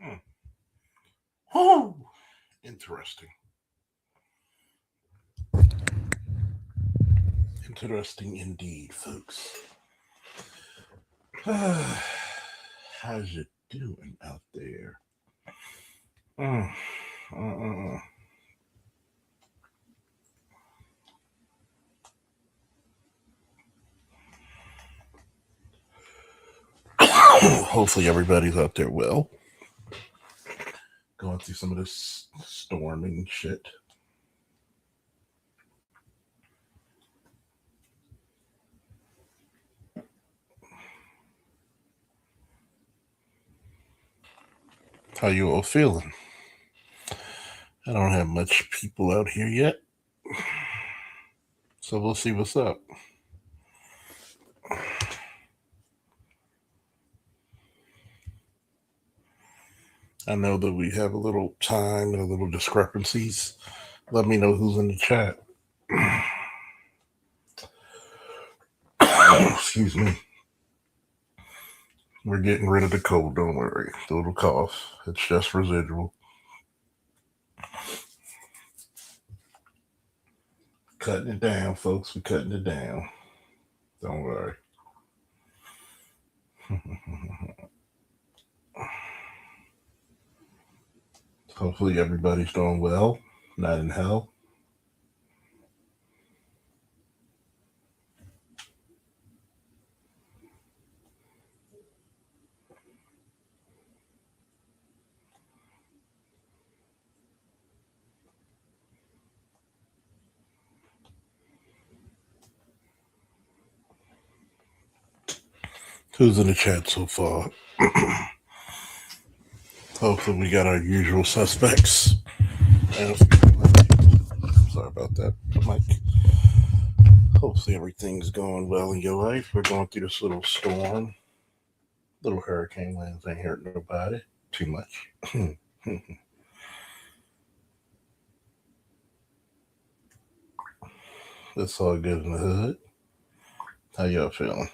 Hmm. Oh, interesting. Interesting indeed, folks. How's it doing out there? Mm, mm, Hopefully, everybody's out there well. Going through some of this storming shit. How you all feeling? I don't have much people out here yet, so we'll see what's up. I know that we have a little time and a little discrepancies. Let me know who's in the chat. Excuse me. We're getting rid of the cold, don't worry. The little cough. It's just residual. Cutting it down, folks. We're cutting it down. Don't worry. Hopefully everybody's doing well. Not in hell. Who's in the chat so far? Hopefully we got our usual suspects. Sorry about that, Mike. Hopefully everything's going well in your life. We're going through this little storm. Little hurricane winds ain't hurt nobody too much. It's all good in the hood. How y'all feeling?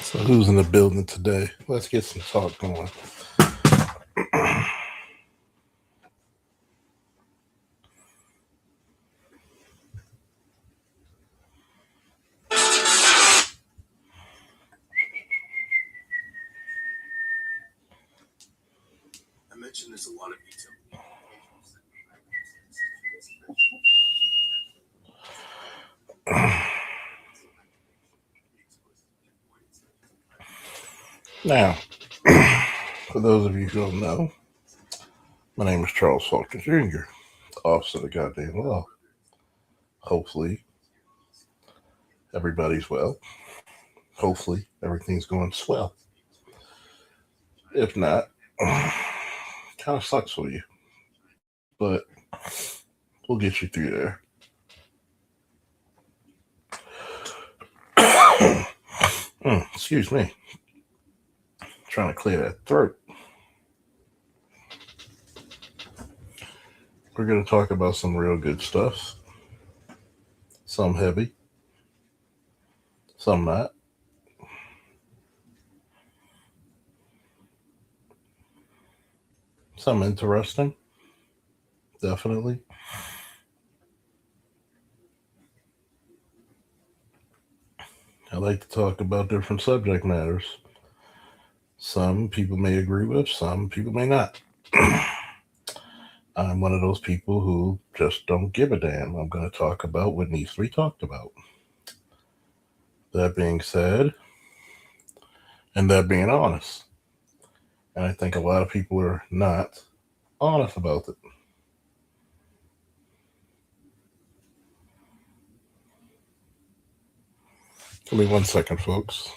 So who's in the building today? Let's get some talk going. I mentioned this a lot of detail. Now, for those of you who don't know, my name is Charles Faulkner Jr., Officer of the Goddamn Law. Hopefully, everybody's well. Hopefully, everything's going swell. If not, kind of sucks for you, but we'll get you through there. Excuse me. Trying to clear that throat. We're going to talk about some real good stuff. Some heavy, some not. Some interesting, definitely. I like to talk about different subject matters. Some people may agree with, some people may not. I'm one of those people who just don't give a damn. I'm going to talk about what needs to be talked about. That being said, and that being honest, and I think a lot of people are not honest about it. Give me 1 second, folks.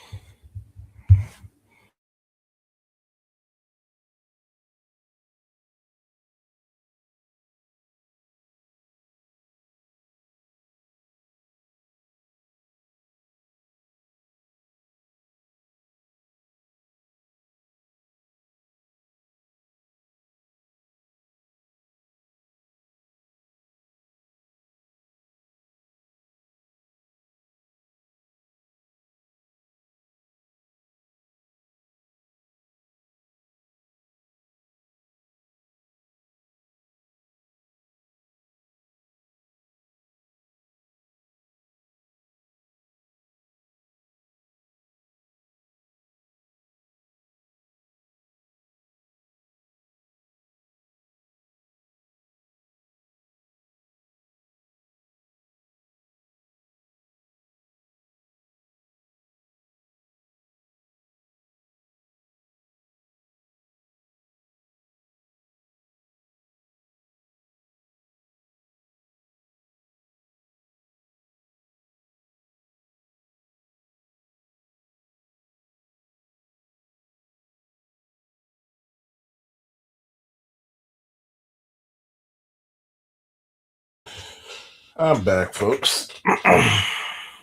I'm back, folks.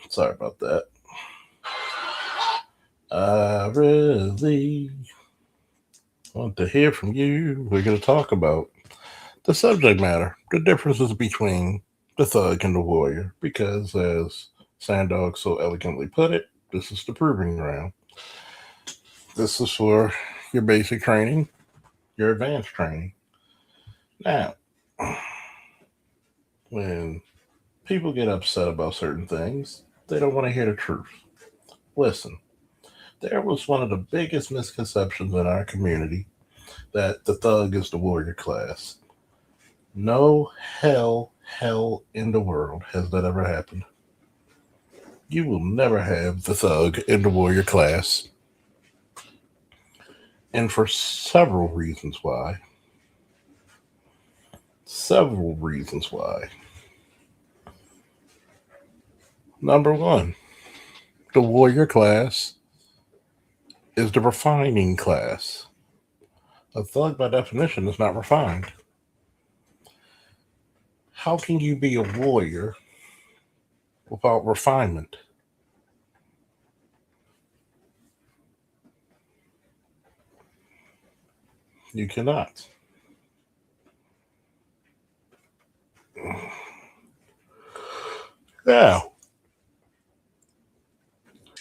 Sorry about that. I really want to hear from you. We're going to talk about the subject matter, the differences between the thug and the warrior, because as Sandog so elegantly put it, this is the proving ground. This is for your basic training, your advanced training. Now, when people get upset about certain things, they don't want to hear the truth. Listen, there was one of the biggest misconceptions in our community that the thug is the warrior class. No hell in the world has that ever happened. You will never have the thug in the warrior class. And for several reasons why. Several reasons why. Number one, the warrior class is the refining class. A thug, by definition, is not refined. How can you be a warrior without refinement? You cannot. Now,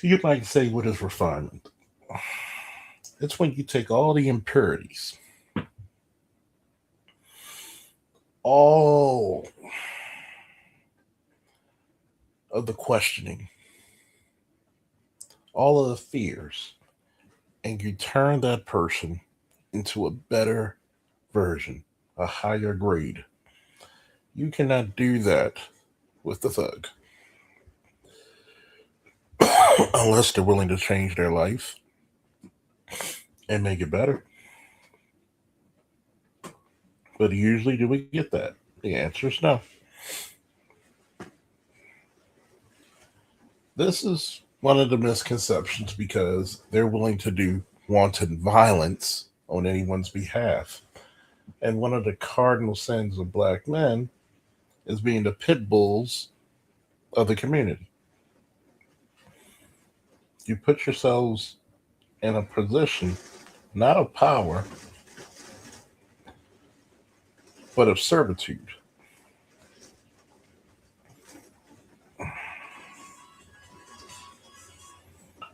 you might say, what is refinement? It's when you take all the impurities, all of the questioning, all of the fears, and you turn that person into a better version, a higher grade. You cannot do that with the thug unless they're willing to change their life and make it better. But usually, do we get that? The answer is no. This is one of the misconceptions because they're willing to do wanton violence on anyone's behalf. And one of the cardinal sins of black men is being the pit bulls of the community. You put yourselves in a position not of power, but of servitude.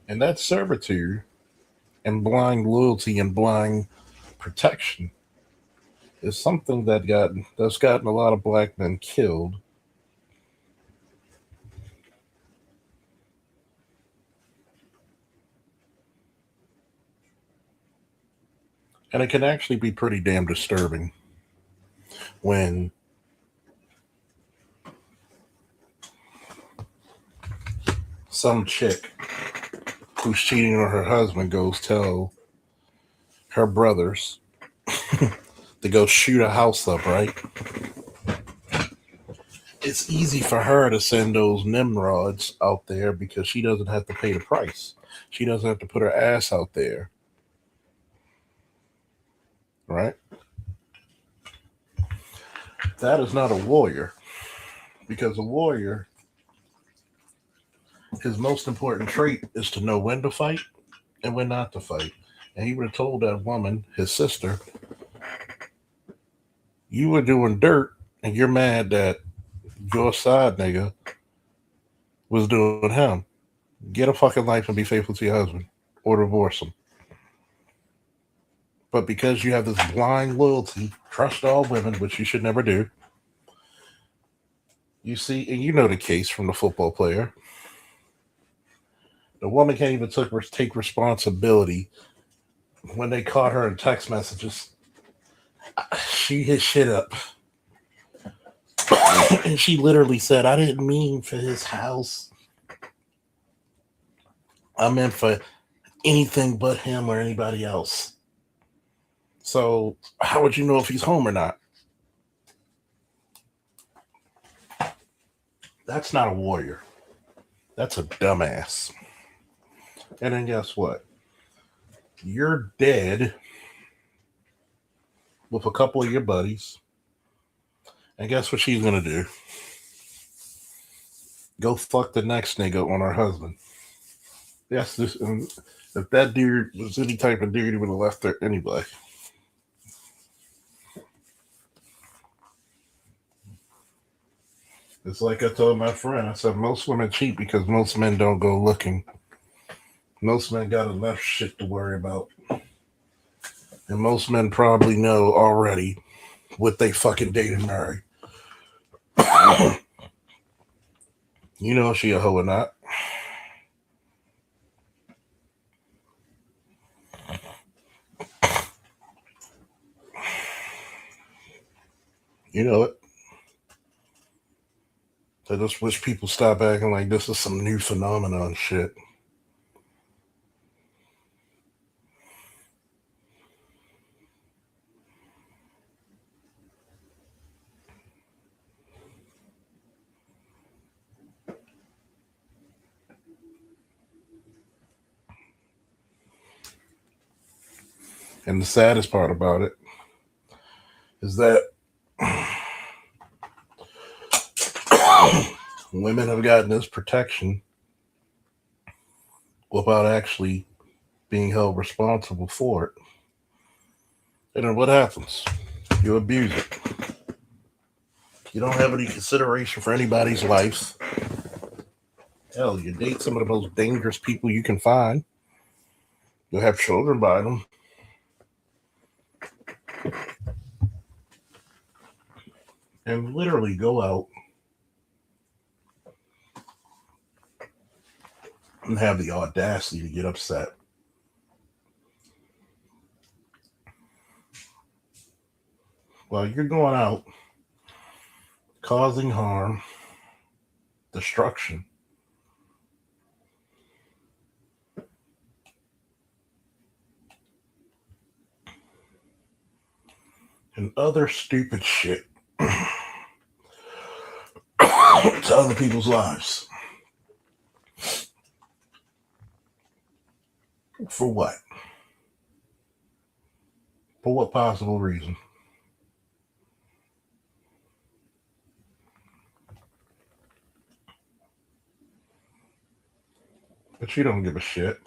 And that servitude and blind loyalty and blind protection is something that's gotten a lot of black men killed. And it can actually be pretty damn disturbing when some chick who's cheating on her husband goes tell her brothers to go shoot a house up, right? it's easy for her to send those Nimrods out there because she doesn't have to pay the price. She doesn't have to put her ass out there, right? That is not a warrior because a warrior, his most important trait is to know when to fight and when not to fight. And he would have told that woman, his sister, you were doing dirt and you're mad that your side nigga was doing him. Get a fucking life and be faithful to your husband or divorce him. But because you have this blind loyalty, trust all women, which you should never do, you see, and you know the case from the football player. The woman can't even take responsibility when they caught her in text messages. She hit shit up. And she literally said, I didn't mean for his house. I meant for anything but him or anybody else. So how would you know if he's home or not? That's not a warrior. That's a dumbass. And then guess what? You're dead with a couple of your buddies. And guess what she's going to do? Go fuck the next nigga on her husband. Yes, if that dude was any type of dude, he would have left her anyway. It's like I told my friend, I said, most women cheat because most men don't go looking. Most men got enough shit to worry about. And most men probably know already what they fucking date and marry. You know if she a hoe or not. You know it. I just wish people stop acting like this is some new phenomenon shit. And the saddest part about it is that women have gotten this protection without actually being held responsible for it. And then what happens? You abuse it. You don't have any consideration for anybody's life. Hell, you date some of the most dangerous people you can find. You'll have children by them. And literally go out and have the audacity to get upset. Well, you're going out causing harm, destruction, and other stupid shit to other people's lives. For what? For what possible reason? But you don't give a shit.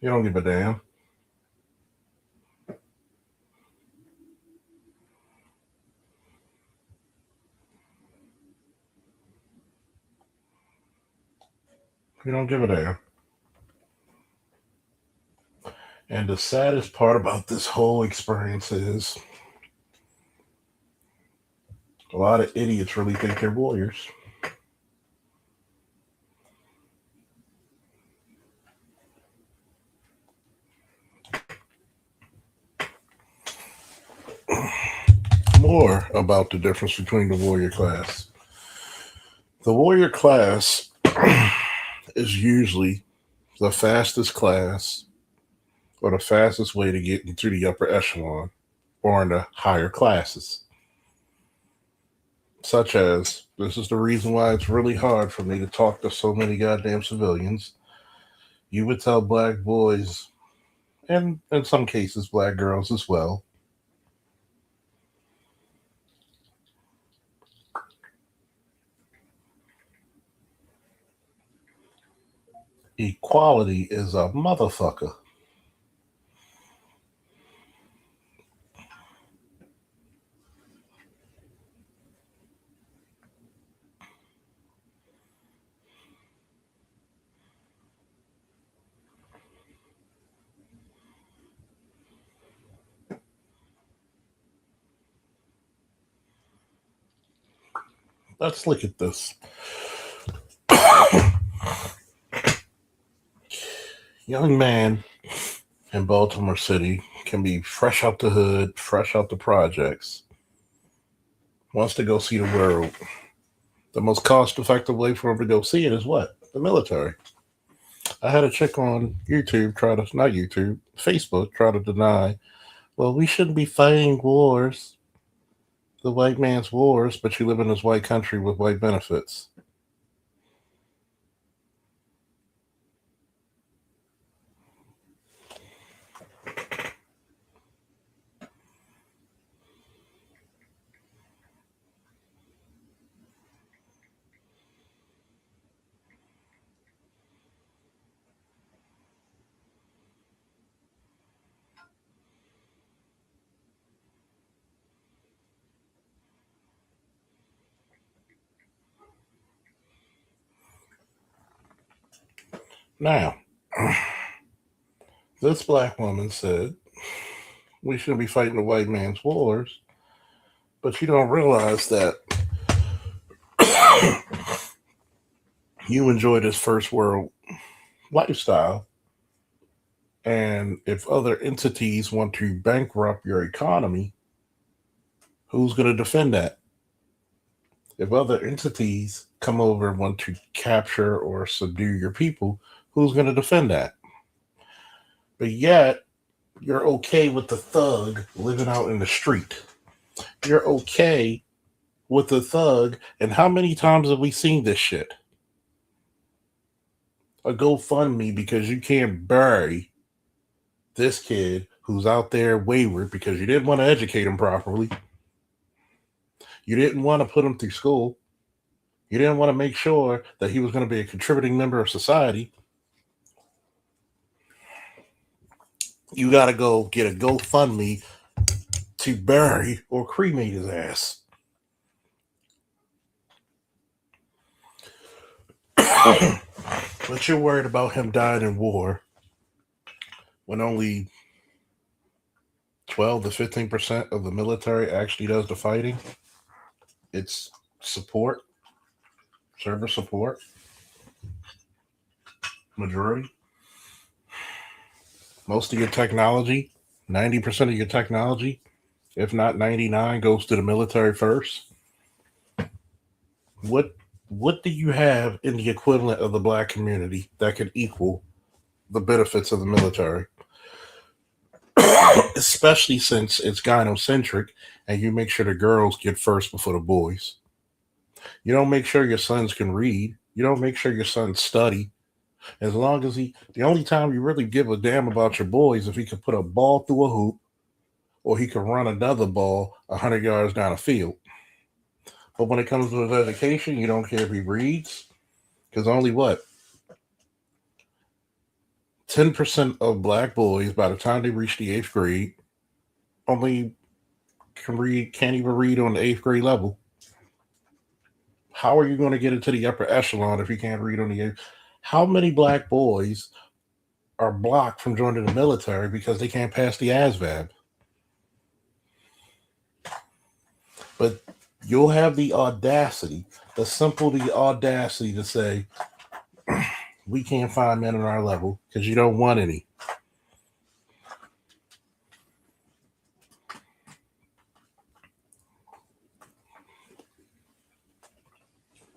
You don't give a damn. You don't give a damn. And the saddest part about this whole experience is a lot of idiots really think they're warriors. More about the difference between the warrior class. The warrior class is usually the fastest class or the fastest way to get into the upper echelon or in the higher classes. such as this is the reason why it's really hard for me to talk to so many goddamn civilians. You would tell black boys, and in some cases, black girls as well, equality is a motherfucker. Let's look at this. Young man in Baltimore City can be fresh out the hood, fresh out the projects, wants to go see the world. The most cost effective way for him to go see it is what? The military. I had a chick on YouTube try to, not YouTube, Facebook, try to deny, well, we shouldn't be fighting wars, the white man's wars, but you live in this white country with white benefits. Now, this black woman said we shouldn't be fighting the white man's wars, but you don't realize that you enjoy this first world lifestyle. And if other entities want to bankrupt your economy, who's going to defend that? If other entities come over and want to capture or subdue your people, who's going to defend that? But yet, you're okay with the thug living out in the street. You're okay with the thug. And how many times have we seen this shit? A GoFundMe because you can't bury this kid who's out there wayward because you didn't want to educate him properly. You didn't want to put him through school. You didn't want to make sure that he was going to be a contributing member of society. You got to go get a GoFundMe to bury or cremate his ass. But you're worried about him dying in war when only 12 to 15% of the military actually does the fighting. It's support, service support, majority. Most of your technology, 90% of your technology, if not 99, goes to the military first. What do you have in the equivalent of the black community that could equal the benefits of the military? Especially since it's gynocentric and you make sure the girls get first before the boys. You don't make sure your sons can read. You don't make sure your sons study. As long as the only time you really give a damn about your boy is if he can put a ball through a hoop or he can run another ball 100 yards down a field. But when it comes to his education, you don't care if he reads. Because only what? 10% of black boys, by the time they reach the 8th grade, only can't even read on the 8th grade level. How are you going to get into the upper echelon if you can't read on the 8th? How many black boys are blocked from joining the military because they can't pass the ASVAB? But you'll have the audacity, the audacity to say, we can't find men on our level because you don't want any.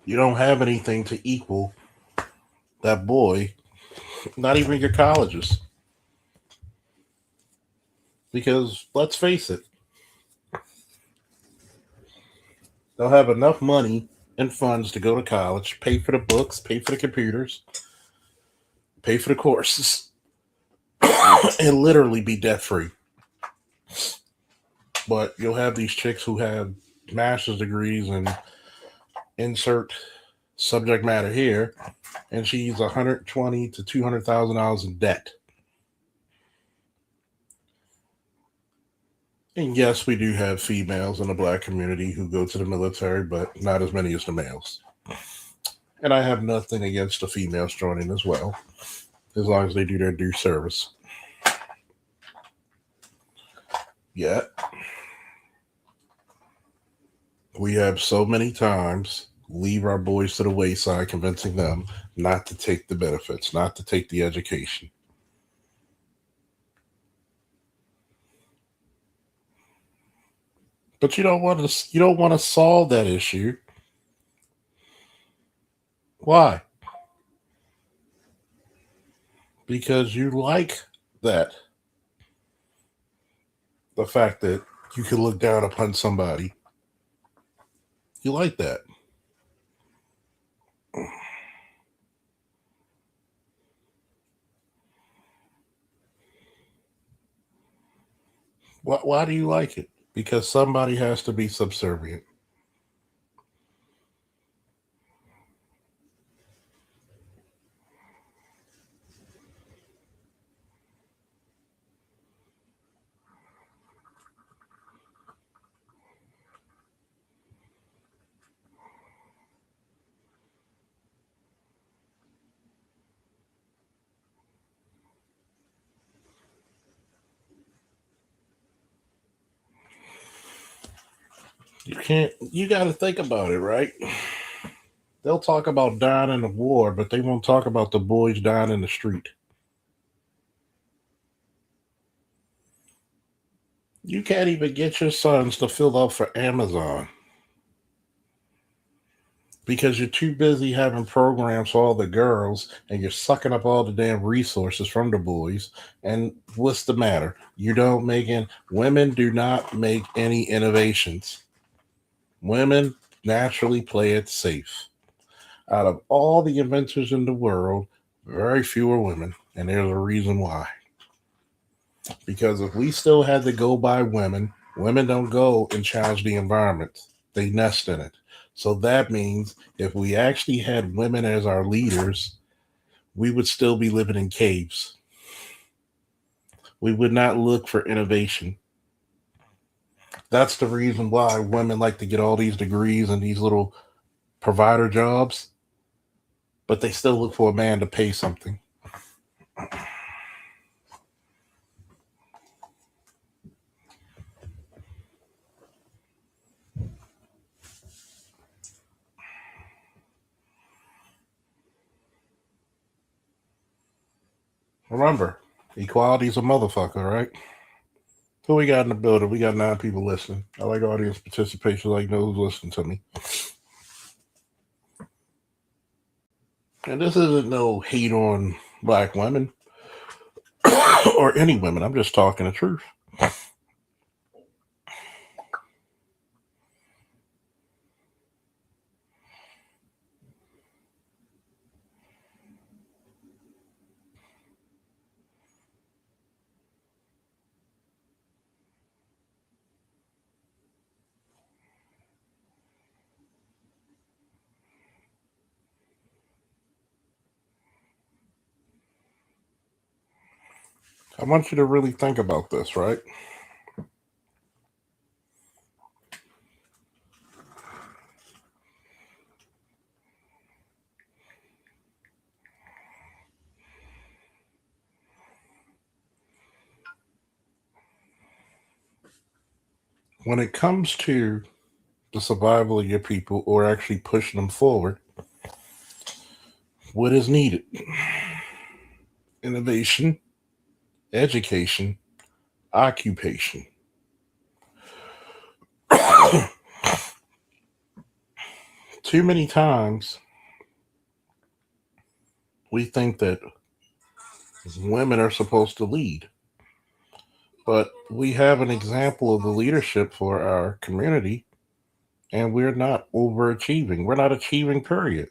You don't have anything to equal that boy, not even your colleges. Because let's face it, They'll have enough money and funds to go to college, pay for the books, pay for the computers, pay for the courses, and literally be debt free. But you'll have these chicks who have master's degrees and insert subject matter here, and she's 120 to $200,000 in debt. And yes, we do have females in the black community who go to the military, but not as many as the males. And I have nothing against the females joining as well, as long as they do their due service. Yet, we have so many times leave our boys to the wayside, convincing them not to take the benefits, not to take the education. But you don't want to solve that issue. Why? Because you like that, the fact that you can look down upon somebody. You like that. Why do you like it? Because somebody has to be subservient. You got to think about it, right? They'll talk about dying in the war, but they won't talk about the boys dying in the street. You can't even get your sons to fill up for Amazon because you're too busy having programs for all the girls and you're sucking up all the damn resources from the boys. And what's the matter? You don't make in Women do not make any innovations. Women naturally play it safe. Out of all the inventors in the world, very few are women, and there's a reason why. Because if we still had to go by women, women don't go and challenge the environment, they nest in it. So that means if we actually had women as our leaders, we would still be living in caves. We would not look for innovation. That's the reason why women like to get all these degrees and these little provider jobs, but they still look for a man to pay something. Remember, equality's a motherfucker, right? Who we got in the building? We got 9 people listening. I like audience participation. I like know who's listening to me. And this isn't no hate on black women or any women. I'm just talking the truth. I want you to really think about this, right? When it comes to the survival of your people or actually pushing them forward, what is needed? Innovation, education, occupation. Too many times we think that women are supposed to lead, but we have an example of the leadership for our community And we're not overachieving. We're not achieving, period.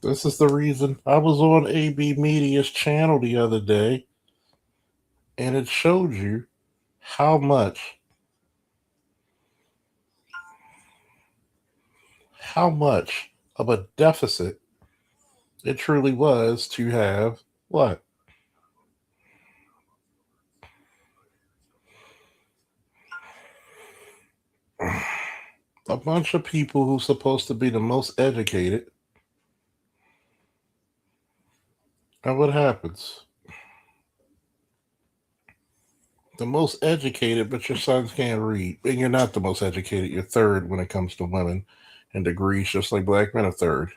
This is the reason I was on AB Media's channel the other day, and it showed you how much, how much of a deficit it truly was to have what? A bunch of people who's supposed to be the most educated. And what happens? The most educated, but your sons can't read. And you're not the most educated. You're third when it comes to women and degrees, just like black men are third.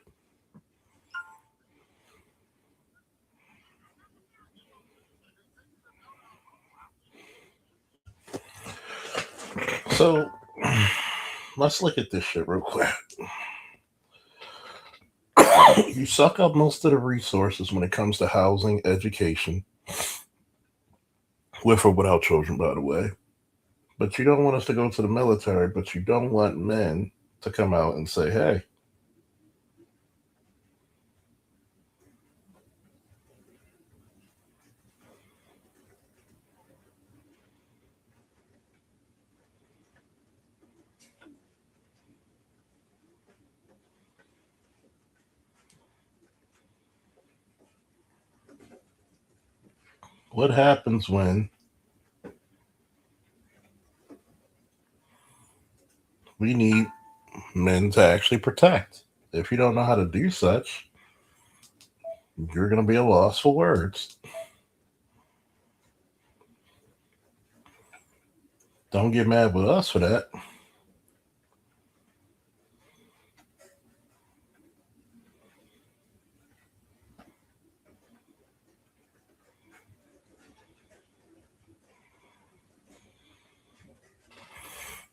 So let's look at this shit real quick. You suck up most of the resources when it comes to housing, education, with or without children, by the way. But you don't want us to go to the military, but you don't want men to come out and say, hey, what happens when we need men to actually protect? If you don't know how to do such, you're going to be a loss for words. Don't get mad with us for that.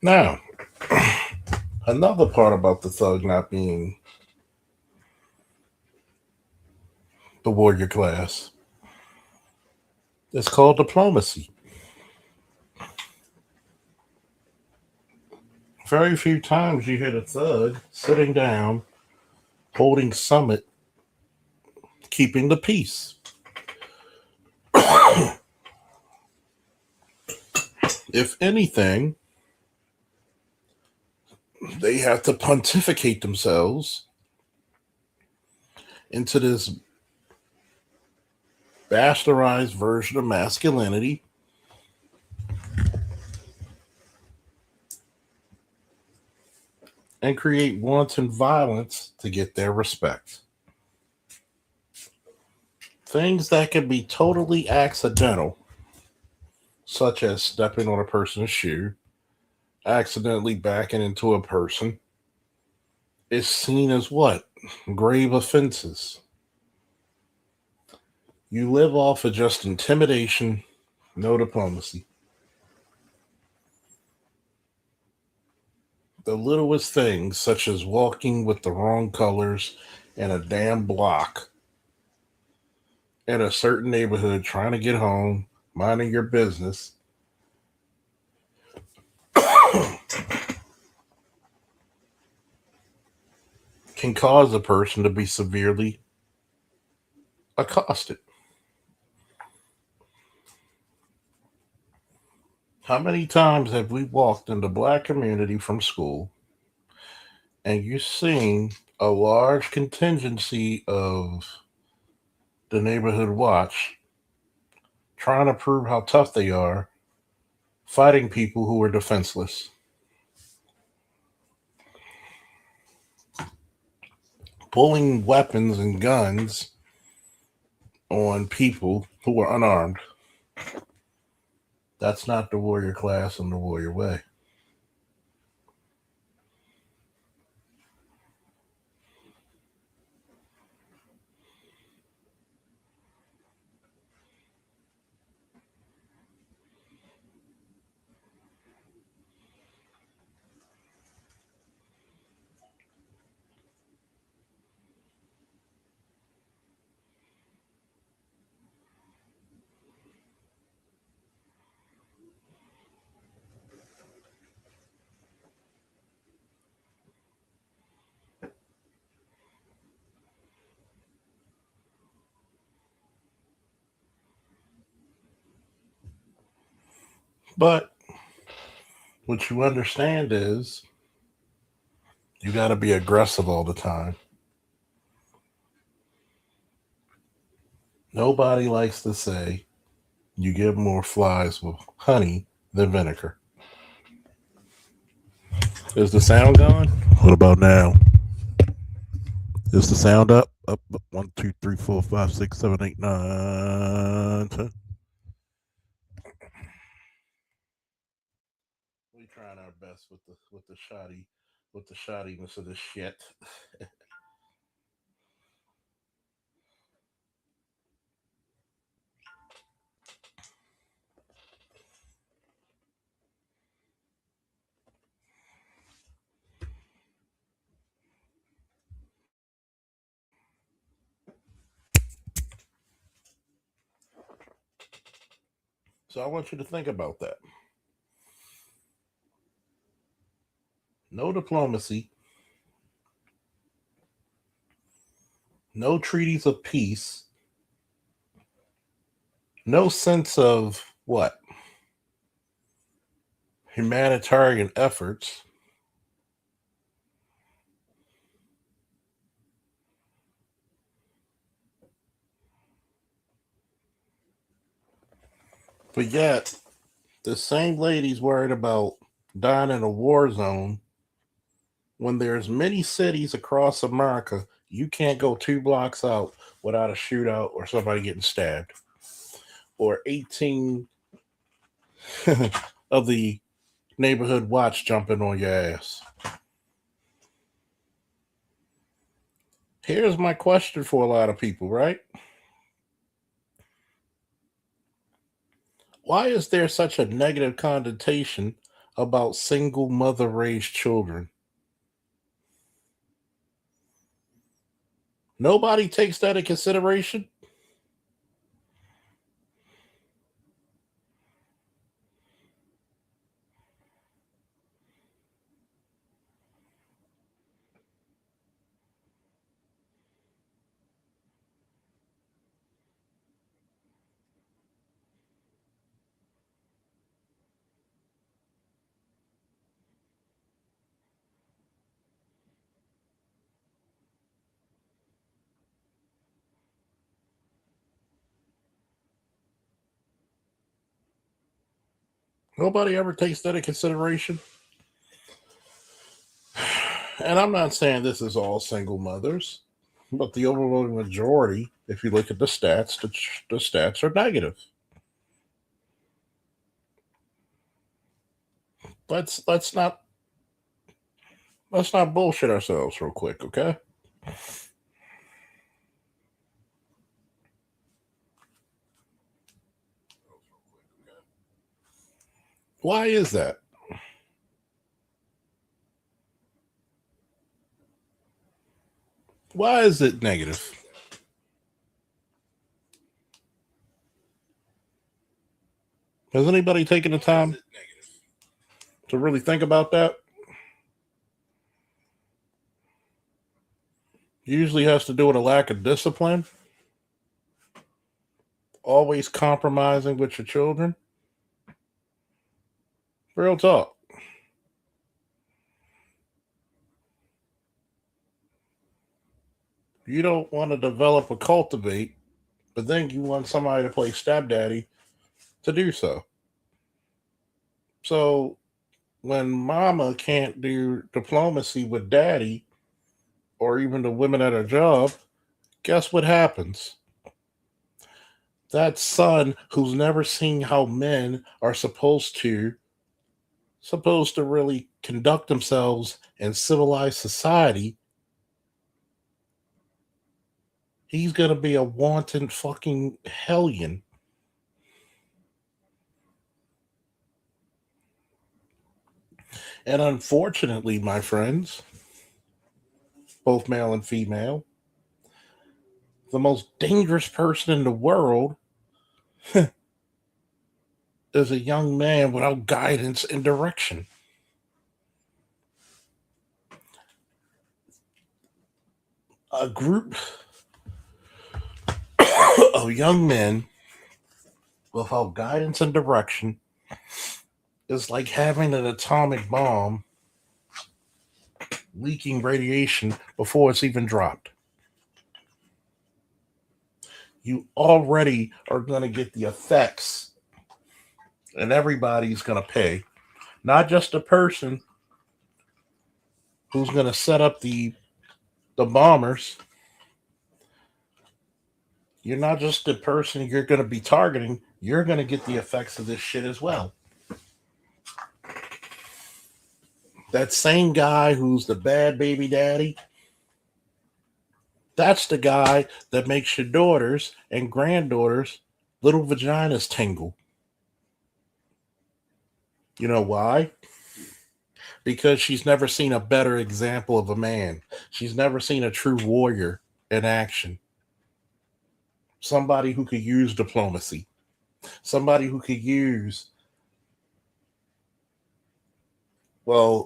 Now, another part about the thug not being the warrior class is called diplomacy. Very few times you hit a thug sitting down, holding summit, keeping the peace. If anything, they have to pontificate themselves into this bastardized version of masculinity and create wanton violence to get their respect. Things that can be totally accidental, such as stepping on a person's shoe, accidentally backing into a person, is seen as what? Grave offenses. You live off of just intimidation, no diplomacy. The littlest things, such as walking with the wrong colors in a damn block in a certain neighborhood, trying to get home, minding your business, can cause a person to be severely accosted. How many times have we walked in the black community from school and you've seen a large contingency of the neighborhood watch trying to prove how tough they are, fighting people who are defenseless, pulling weapons and guns on people who are unarmed? That's not the warrior class and the warrior way. But what you understand is you got to be aggressive all the time. Nobody likes to say you get more flies with honey than vinegar. Is the sound gone? What about now? Is the sound up? Up. 1, 2, 3, 4, 5, 6, 7, 8, 9, 10. We trying our best with the shoddiness of this shit. So I want you to think about that. No diplomacy, no treaties of peace, no sense of what? Humanitarian efforts. But yet, the same lady's worried about dying in a war zone when there's many cities across America you can't go 2 blocks out without a shootout or somebody getting stabbed or 18 of the neighborhood watch jumping on your ass. Here's my question for a lot of people, right? Why is there such a negative connotation about single mother raised children? Nobody takes that into consideration. Nobody ever takes that into consideration. And I'm not saying this is all single mothers, but the overwhelming majority, if you look at the stats, the stats are negative. Let's not bullshit ourselves real quick, okay? Why is that? Why is it negative? Has anybody taken the time to really think about that? Usually has to do with a lack of discipline, always compromising with your children. Real talk. You don't want to develop or cultivate, but then you want somebody to play stepdaddy to do so. So when mama can't do diplomacy with daddy or even the women at her job, guess what happens? That son who's never seen how men are supposed to really conduct themselves in civilized society, he's gonna be a wanton fucking hellion. And unfortunately, my friends, both male and female, the most dangerous person in the world is a young man without guidance and direction. A group of young men without guidance and direction is like having an atomic bomb leaking radiation before it's even dropped. You already are going to get the effects, and everybody's going to pay. Not just the person who's going to set up the bombers. You're not just the person you're going to be targeting. You're going to get the effects of this shit as well. That same guy who's the bad baby daddy, that's the guy that makes your daughters and granddaughters' little vaginas tingle. You know why? Because she's never seen a better example of a man. She's never seen a true warrior in action. Somebody who could use diplomacy. Somebody who could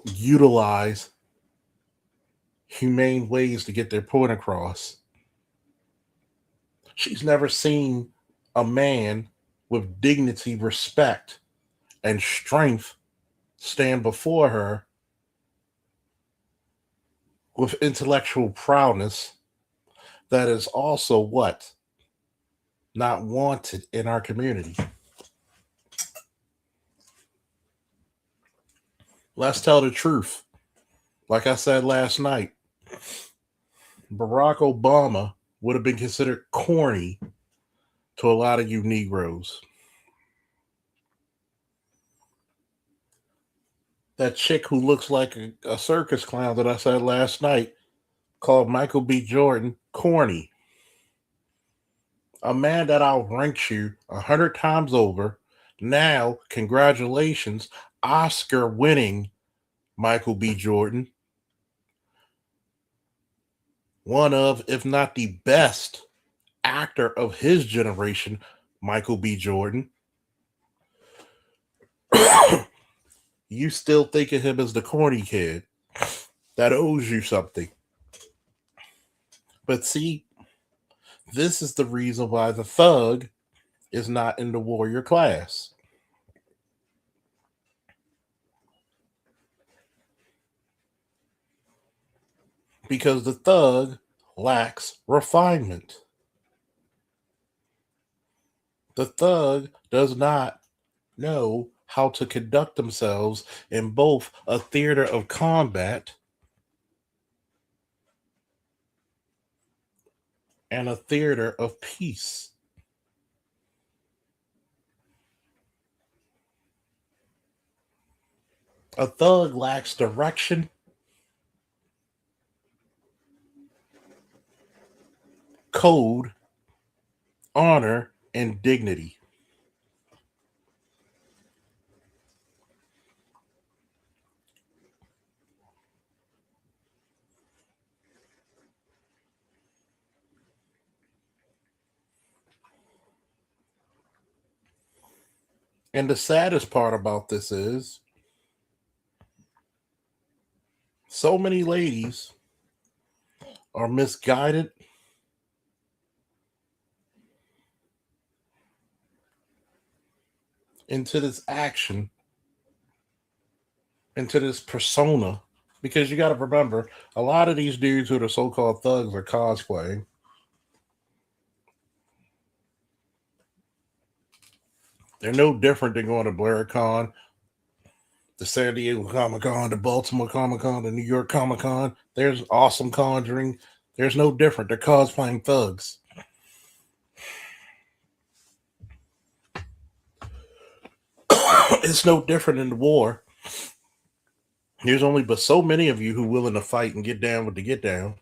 utilize humane ways to get their point across. She's never seen a man with dignity, respect, and strength stand before her with intellectual prowess that is also what? Not wanted in our community. Let's tell the truth. Like I said last night, Barack Obama would have been considered corny to a lot of you Negroes. That chick who looks like a circus clown that I said last night called Michael B. Jordan corny. A man that outranks you 100 times over. Now, congratulations, Oscar winning Michael B. Jordan. One of, if not the best actor of his generation, Michael B. Jordan. You still think of him as the corny kid that owes you something. But see, this is the reason why the thug is not in the warrior class. Because the thug lacks refinement. The thug does not know how to conduct themselves in both a theater of combat and a theater of peace. A thug lacks direction, code, honor, and dignity. And the saddest part about this is so many ladies are misguided into this action, into this persona. Because you got to remember, a lot of these dudes who are the so-called thugs are cosplaying. They're no different than going to BlairCon, the San Diego Comic-Con, the Baltimore Comic-Con, the New York Comic-Con. There's Awesome Conjuring. There's no different. They're cosplaying thugs. It's no different in the war. There's only but so many of you who are willing to fight and get down with the get down.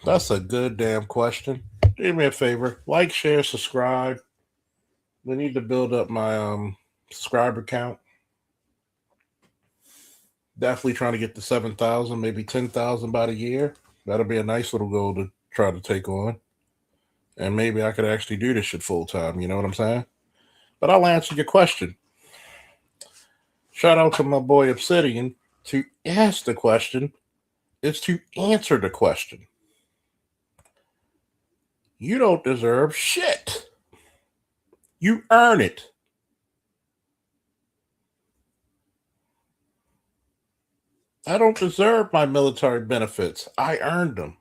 That's a good damn question. Do me a favor. Like, share, subscribe. We need to build up my subscriber count. Definitely trying to get to 7,000, maybe 10,000 by the year. That'll be a nice little goal to try to take on. And maybe I could actually do this shit full time. You know what I'm saying? But I'll answer your question. Shout out to my boy Obsidian. To ask the question is to answer the question. You don't deserve shit. You earn it. I don't deserve my military benefits. I earned them.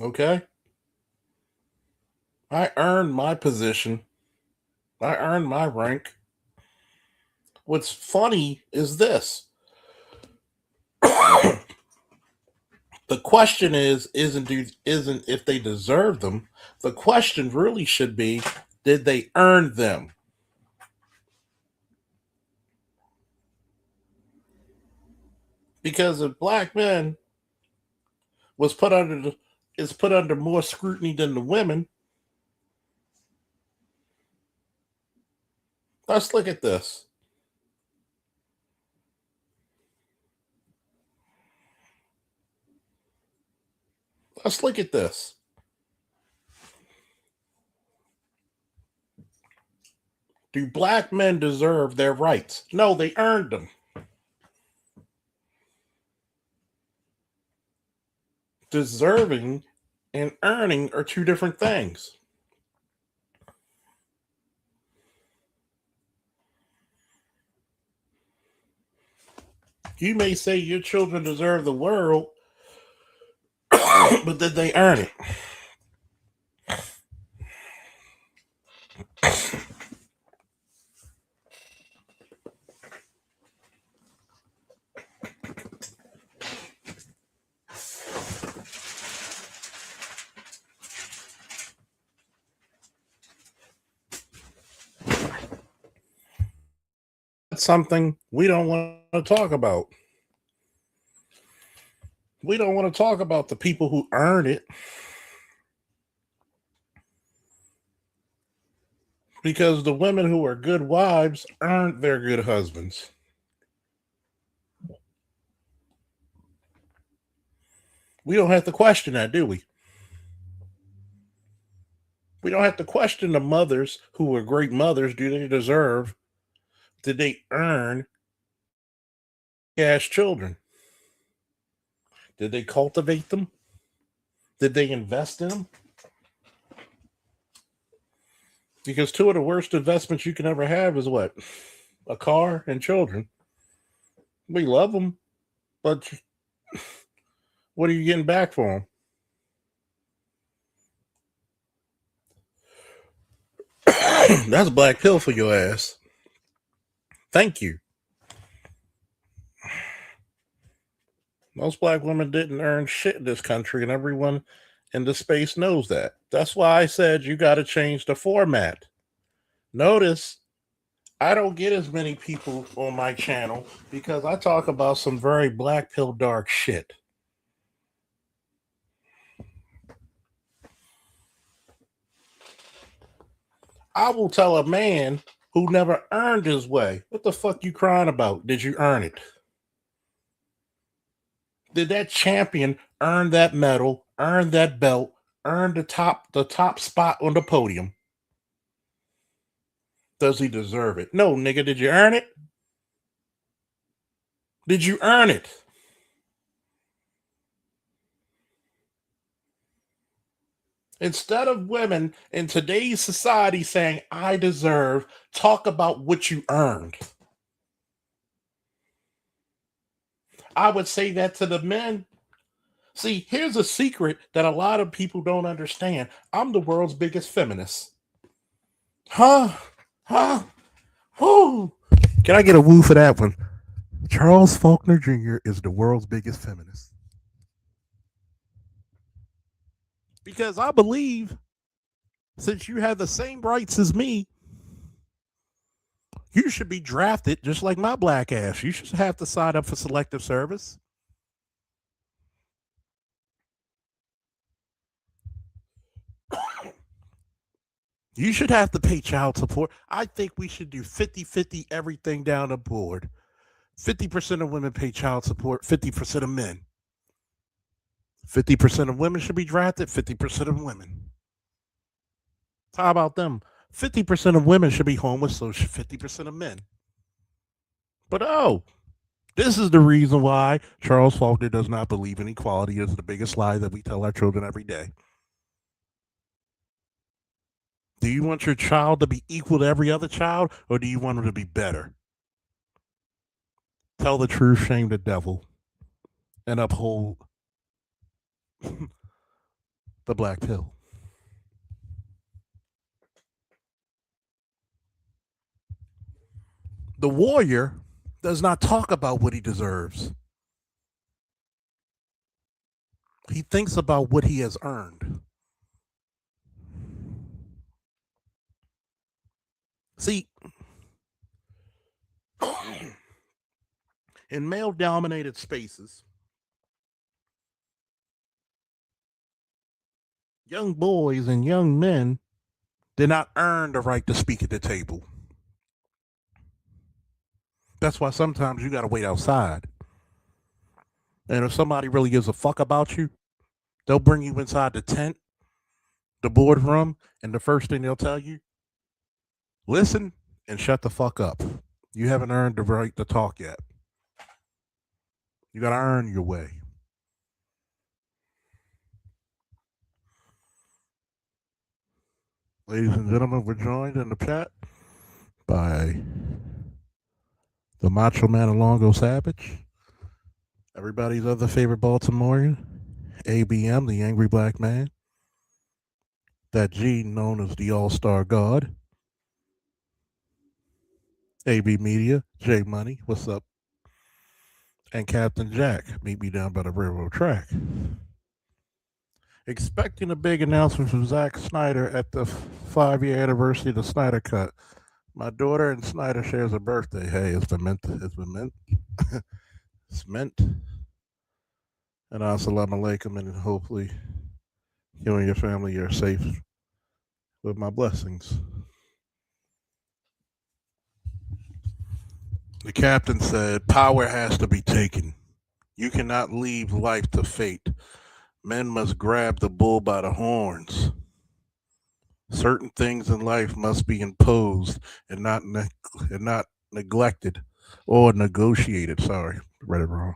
Okay? I earned my position. I earned my rank. What's funny is this. The question isn't if they deserve them. The question really should be, did they earn them? Because if black men is put under more scrutiny than the women, let's look at this. Let's look at this. Do black men deserve their rights? No, they earned them. Deserving and earning are two different things. You may say your children deserve the world, but did they earn it? That's something we don't want to talk about. We don't want to talk about the people who earn it. Because the women who are good wives aren't their good husbands. We don't have to question that, do we? We don't have to question the mothers who are great mothers. Do they deserve? Did they earn cash children? Did they cultivate them? Did they invest in them? Because two of the worst investments you can ever have is what? A car and children. We love them, but what are you getting back for them? That's black pill for your ass. Thank you. Most black women didn't earn shit in this country, and everyone in the space knows that. That's why I said you got to change the format. Notice I don't get as many people on my channel because I talk about some very black pill dark shit. I will tell a man who never earned his way, what the fuck you crying about? Did you earn it? Did that champion earn that medal, earn that belt, earn the top spot on the podium? Does he deserve it? No, nigga, did you earn it? Did you earn it? Instead of women in today's society saying, I deserve, talk about what you earned. I would say that to the men. See, here's a secret that a lot of people don't understand. I'm the world's biggest feminist. Huh? Whoo! Can I get a woo for that one? Charles Faulkner Jr. is the world's biggest feminist. Because I believe, since you have the same rights as me, you should be drafted just like my black ass. You should have to sign up for selective service. You should have to pay child support. I think we should do 50-50 everything down the board. 50% of women pay child support, 50% of men. 50% of women should be drafted, 50% of women. How about them? 50% of women should be homeless, so 50% of men. But this is the reason why Charles Faulkner does not believe in equality. Is the biggest lie that we tell our children every day. Do you want your child to be equal to every other child, or do you want them to be better? Tell the truth, shame the devil, and uphold the black pill. The warrior does not talk about what he deserves. He thinks about what he has earned. See, in male dominated spaces, young boys and young men did not earn the right to speak at the table. That's why sometimes you got to wait outside. And if somebody really gives a fuck about you, they'll bring you inside the tent, the boardroom, and the first thing they'll tell you, listen and shut the fuck up. You haven't earned the right to talk yet. You got to earn your way. Ladies and gentlemen, we're joined in the chat by the Macho Man Alongo Savage, everybody's other favorite Baltimorean, ABM, the Angry Black Man, that G known as the All Star God, AB Media, J Money, what's up? And Captain Jack, meet me down by the railroad track. Expecting a big announcement from Zack Snyder at the 5-year anniversary of the Snyder Cut. My daughter and Snyder shares a birthday. Hey, it's been meant. It's meant. And assalamu alaikum, and hopefully you and your family are safe with my blessings. The captain said, power has to be taken. You cannot leave life to fate. Men must grab the bull by the horns. Certain things in life must be imposed and not neglected or negotiated. Sorry, read it wrong.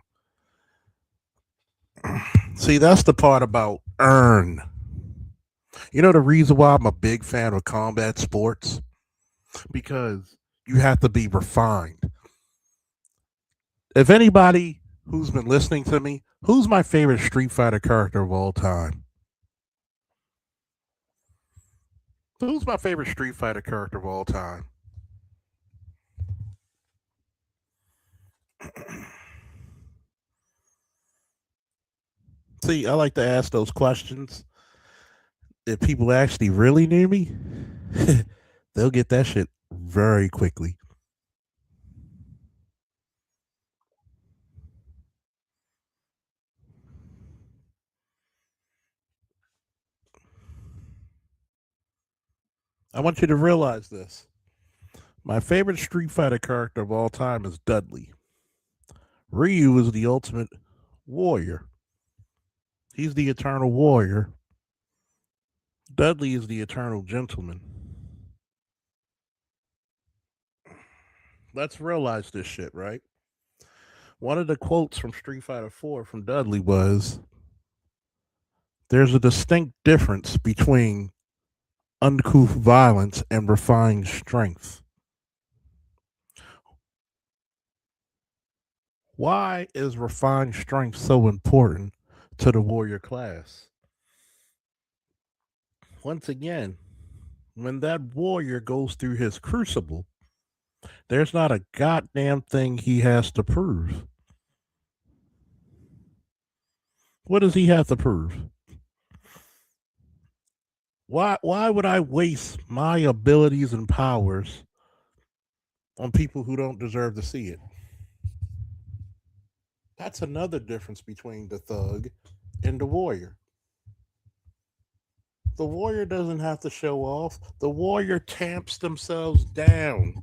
See, that's the part about earn. You know the reason why I'm a big fan of combat sports? Because you have to be refined. If anybody who's been listening to me, who's my favorite Street Fighter character of all time? Who's my favorite Street Fighter character of all time? See, I like to ask those questions. If people actually really knew me, they'll get that shit very quickly. I want you to realize this. My favorite Street Fighter character of all time is Dudley. Ryu is the ultimate warrior. He's the eternal warrior. Dudley is the eternal gentleman. Let's realize this shit, right? One of the quotes from Street Fighter 4 from Dudley was, there's a distinct difference between uncouth violence and refined strength. Why is refined strength so important to the warrior class? Once again, when that warrior goes through his crucible, there's not a goddamn thing he has to prove. What does he have to prove? Why would I waste my abilities and powers on people who don't deserve to see it? That's another difference between the thug and the warrior. The warrior doesn't have to show off. The warrior tamps themselves down.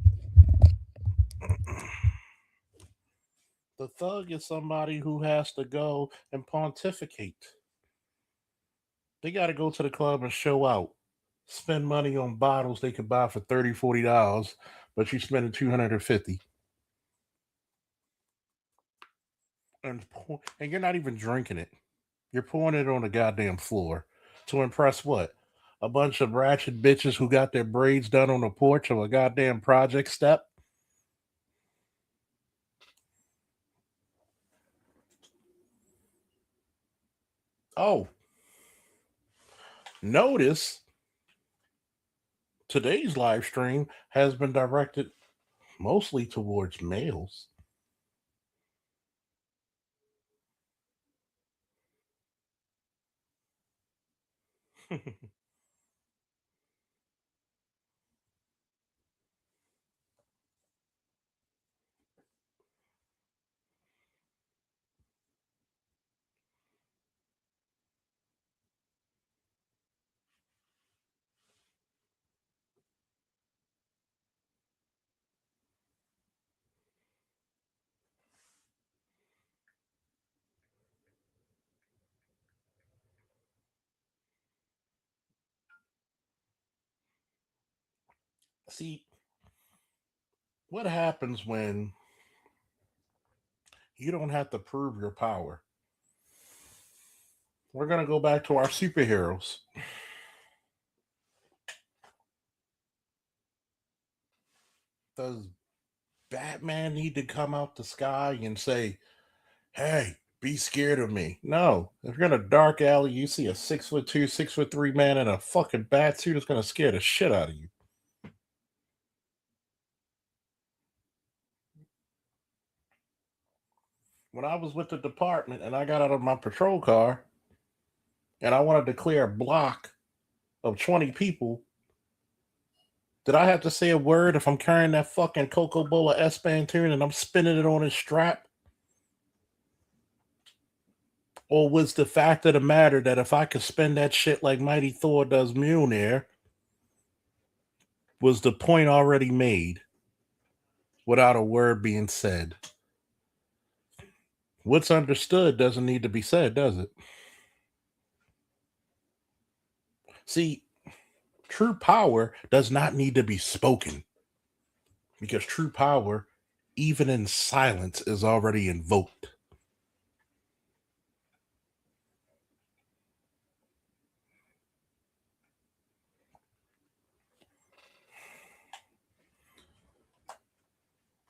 The thug is somebody who has to go and pontificate. They got to go to the club and show out. Spend money on bottles they could buy for $30, $40, but you're spending $250. And you're not even drinking it. You're pouring it on the goddamn floor to impress what? a bunch of ratchet bitches who got their braids done on the porch of a goddamn project step. Oh, notice today's live stream has been directed mostly towards males. See, what happens when you don't have to prove your power? We're going to go back to our superheroes. Does Batman need to come out the sky and say, hey, be scared of me? No. If you're in a dark alley, you see a 6'2", 6'3" man in a fucking bat suit, it's going to scare the shit out of you. When I was with the department and I got out of my patrol car and I wanted to clear a block of 20 people, did I have to say a word if I'm carrying that fucking Coca Cola S Pantone and I'm spinning it on his strap? Or was the fact of the matter that if I could spin that shit like Mighty Thor does Mjolnir, was the point already made without a word being said? What's understood doesn't need to be said, does it? See, true power does not need to be spoken because true power, even in silence, is already invoked.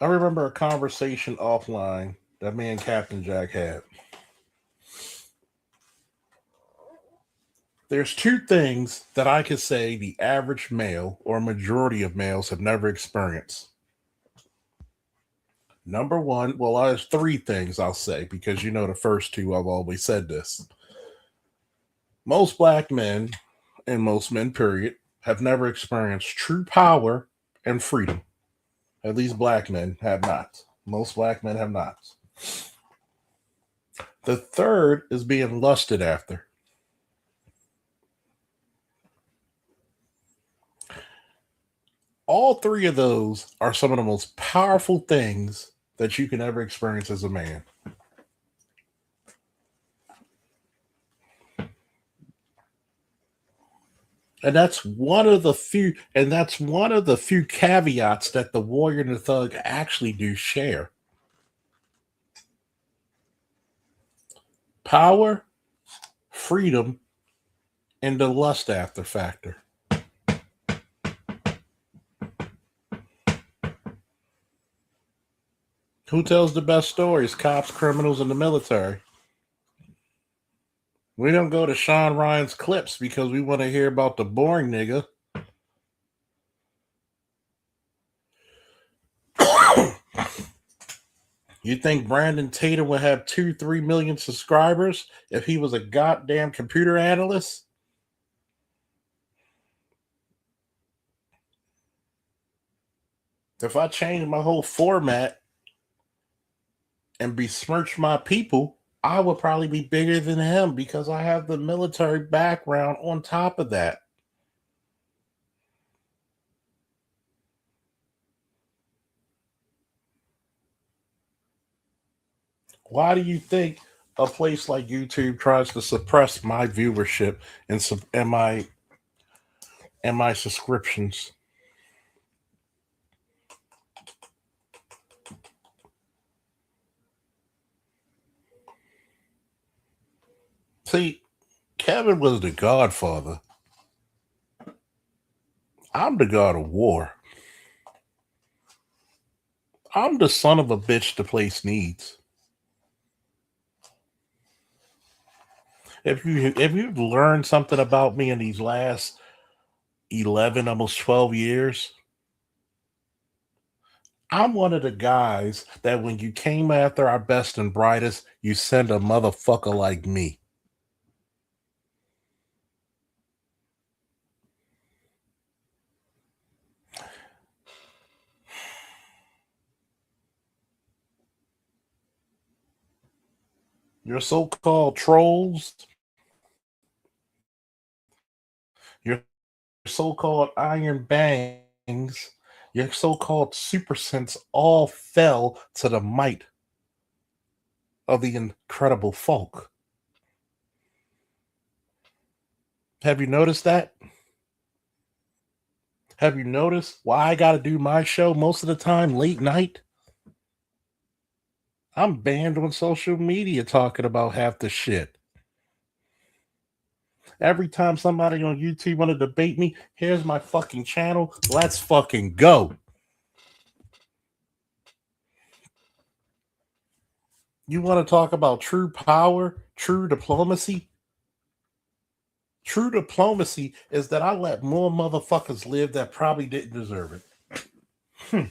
I remember a conversation offline that me and Captain Jack had. There's two things that I could say the average male or majority of males have never experienced. Number one, well, there's three things I'll say because you know the first two, I've always said this. Most black men, and most men, period, have never experienced true power and freedom. At least black men have not. Most black men have not. The third is being lusted after. All three of those are some of the most powerful things that you can ever experience as a man. And that's one of the few caveats that the warrior and the thug actually do share. Power, freedom, and the lust after factor. Who tells the best stories? Cops, criminals, and the military. We don't go to Sean Ryan's clips because we want to hear about the boring nigga. You think Brandon Tatum would have 2-3 million subscribers if he was a goddamn computer analyst? If I change my whole format and besmirch my people, I would probably be bigger than him because I have the military background on top of that. Why do you think a place like YouTube tries to suppress my viewership and my subscriptions? See, Kevin was the godfather I'm the god of war. I'm the son of a bitch the place needs. If you've learned something about me in these last 11, almost 12 years, I'm one of the guys that when you came after our best and brightest, you send a motherfucker like me. Your so-called trolls, your so-called Iron Bangs, your so-called Super Sense all fell to the might of the Incredible Folk. Have you noticed that? Have you noticed why I got to do my show most of the time late night? I'm banned on social media talking about half the shit. Every time somebody on YouTube want to debate me, here's my fucking channel. Let's fucking go. You want to talk about true power, true diplomacy? True diplomacy is that I let more motherfuckers live that probably didn't deserve it.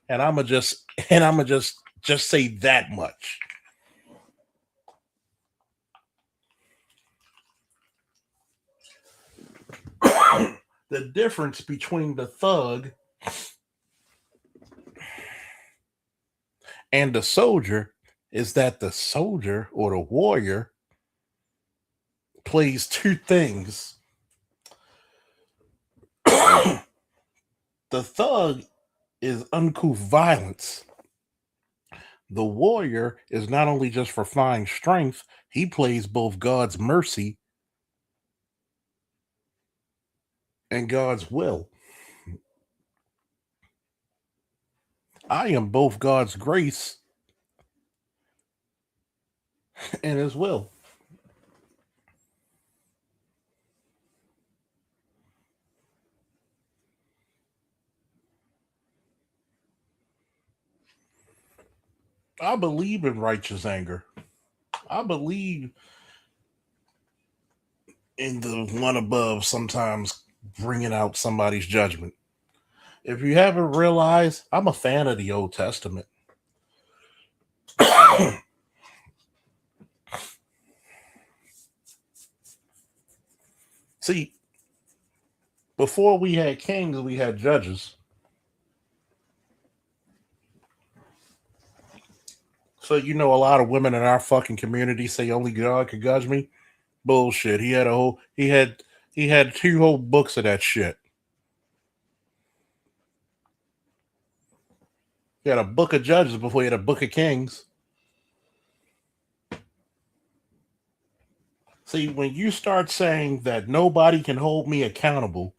And I'ma just say that much. The difference between the thug and the soldier is that the soldier or the warrior plays two things. The thug is uncouth violence. The warrior is not only just refined strength, he plays both God's mercy and God's will. I am both God's grace and his will. I believe in righteous anger. I believe in the one above sometimes bringing out somebody's judgment. If you haven't realized, I'm a fan of the Old Testament. See, before we had kings, we had judges. So you know, a lot of women in our fucking community say only God could judge me. Bullshit. He had two whole books of that shit. He had a book of judges before he had a book of kings. See, when you start saying that nobody can hold me accountable,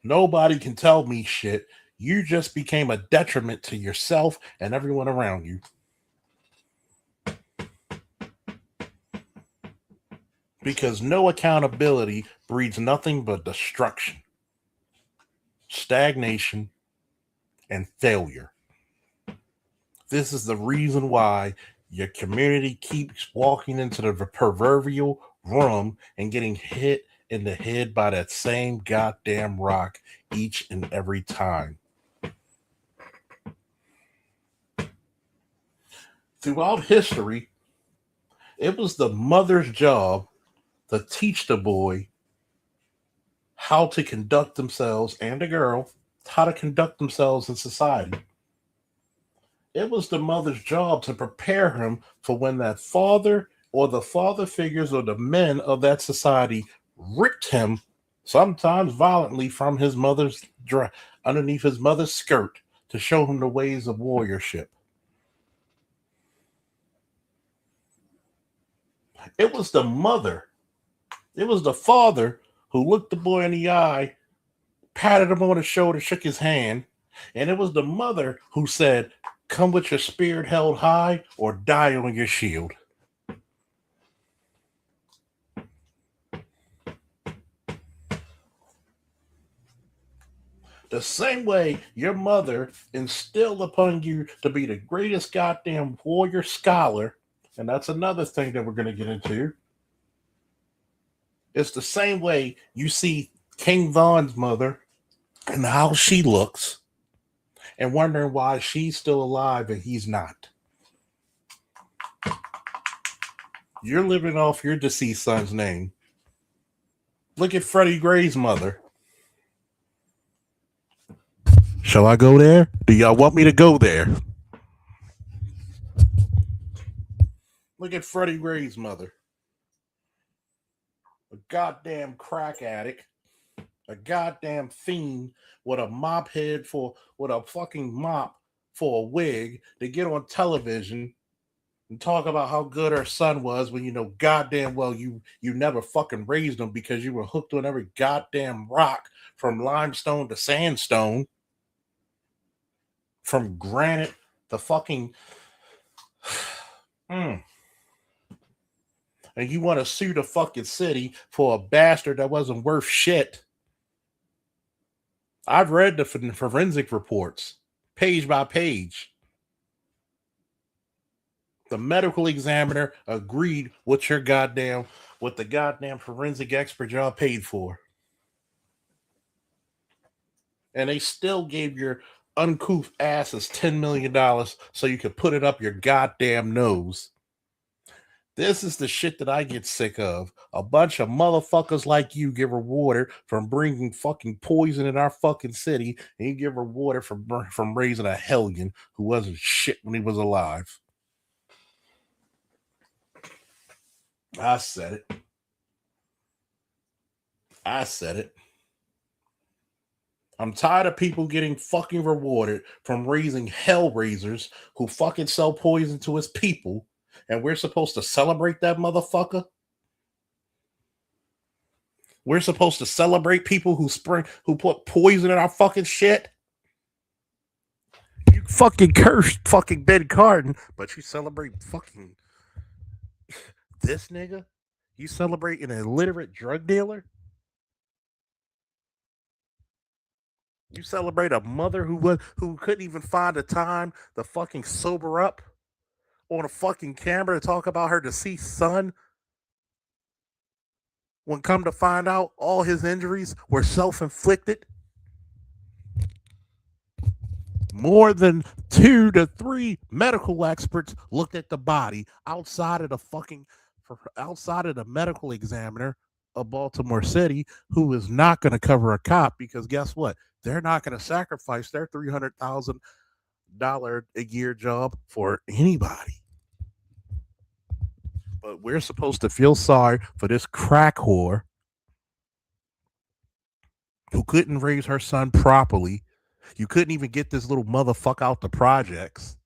nobody can tell me shit, you just became a detriment to yourself and everyone around you. Because no accountability breeds nothing but destruction, stagnation, and failure. This is the reason why your community keeps walking into the proverbial room and getting hit in the head by that same goddamn rock each and every time. Throughout history, it was the mother's job to teach the boy how to conduct themselves, and the girl how to conduct themselves in society. It was the mother's job to prepare him for when that father or the father figures or the men of that society ripped him, sometimes violently, from his mother's underneath his mother's skirt to show him the ways of warriorship. It was the mother, it was the father who looked the boy in the eye, patted him on the shoulder, shook his hand, and it was the mother who said, "Come with your spirit held high or die on your shield." The same way your mother instilled upon you to be the greatest goddamn warrior scholar, and that's another thing that we're going to get into. It's the same way you see King Von's mother and how she looks and wondering why she's still alive and he's not. You're living off your deceased son's name. Look at Freddie Gray's mother. Shall I go there? Do y'all want me to go there? Look at Freddie Gray's mother. A goddamn crack addict. A goddamn fiend with a mop head with a fucking mop for a wig to get on television and talk about how good her son was when you know goddamn well you never fucking raised him because you were hooked on every goddamn rock from limestone to sandstone, from granite to fucking and you want to sue the fucking city for a bastard that wasn't worth shit. I've read the forensic reports page by page. The medical examiner agreed with the goddamn forensic expert y'all paid for. And they still gave your uncouth asses $10 million so you could put it up your goddamn nose. This is the shit that I get sick of. A bunch of motherfuckers like you get rewarded from bringing fucking poison in our fucking city, and you get rewarded from raising a hellion who wasn't shit when he was alive. I said it. I'm tired of people getting fucking rewarded from raising hellraisers who fucking sell poison to his people, and we're supposed to celebrate that motherfucker? We're supposed to celebrate people who put poison in our fucking shit? You fucking cursed fucking Ben Cardin, but you celebrate fucking this nigga? You celebrate an illiterate drug dealer? You celebrate a mother who couldn't even find the time to fucking sober up on a fucking camera to talk about her deceased son? When come to find out, all his injuries were self-inflicted? More than 2 to 3 medical experts looked at the body outside of the medical examiner of Baltimore City, who is not going to cover a cop because guess what? They're not going to sacrifice their $300,000 a year job for anybody. But we're supposed to feel sorry for this crack whore who couldn't raise her son properly. You couldn't even get this little motherfucker out the projects.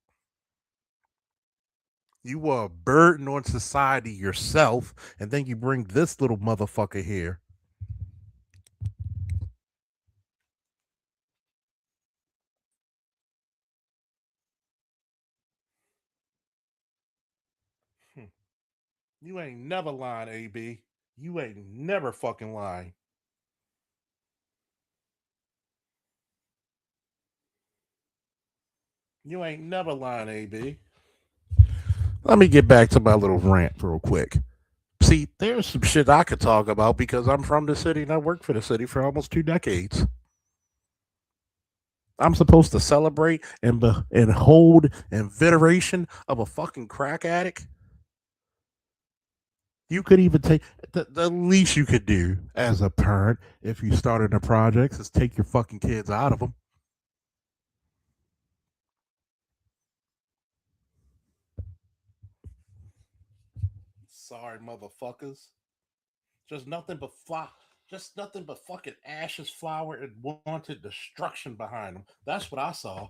You were a burden on society yourself, and then you bring this little motherfucker here. You ain't never lying, AB. You ain't never fucking lying. You ain't never lying, AB. Let me get back to my little rant real quick. See, there's some shit I could talk about because I'm from the city and I worked for the city for almost 2 decades. I'm supposed to celebrate and hold in veneration of a fucking crack addict? You could even take the least you could do as a parent if you started the projects is take your fucking kids out of them. Sorry, motherfuckers. Just nothing but fucking ashes, flour, and wanted destruction behind them. That's what I saw.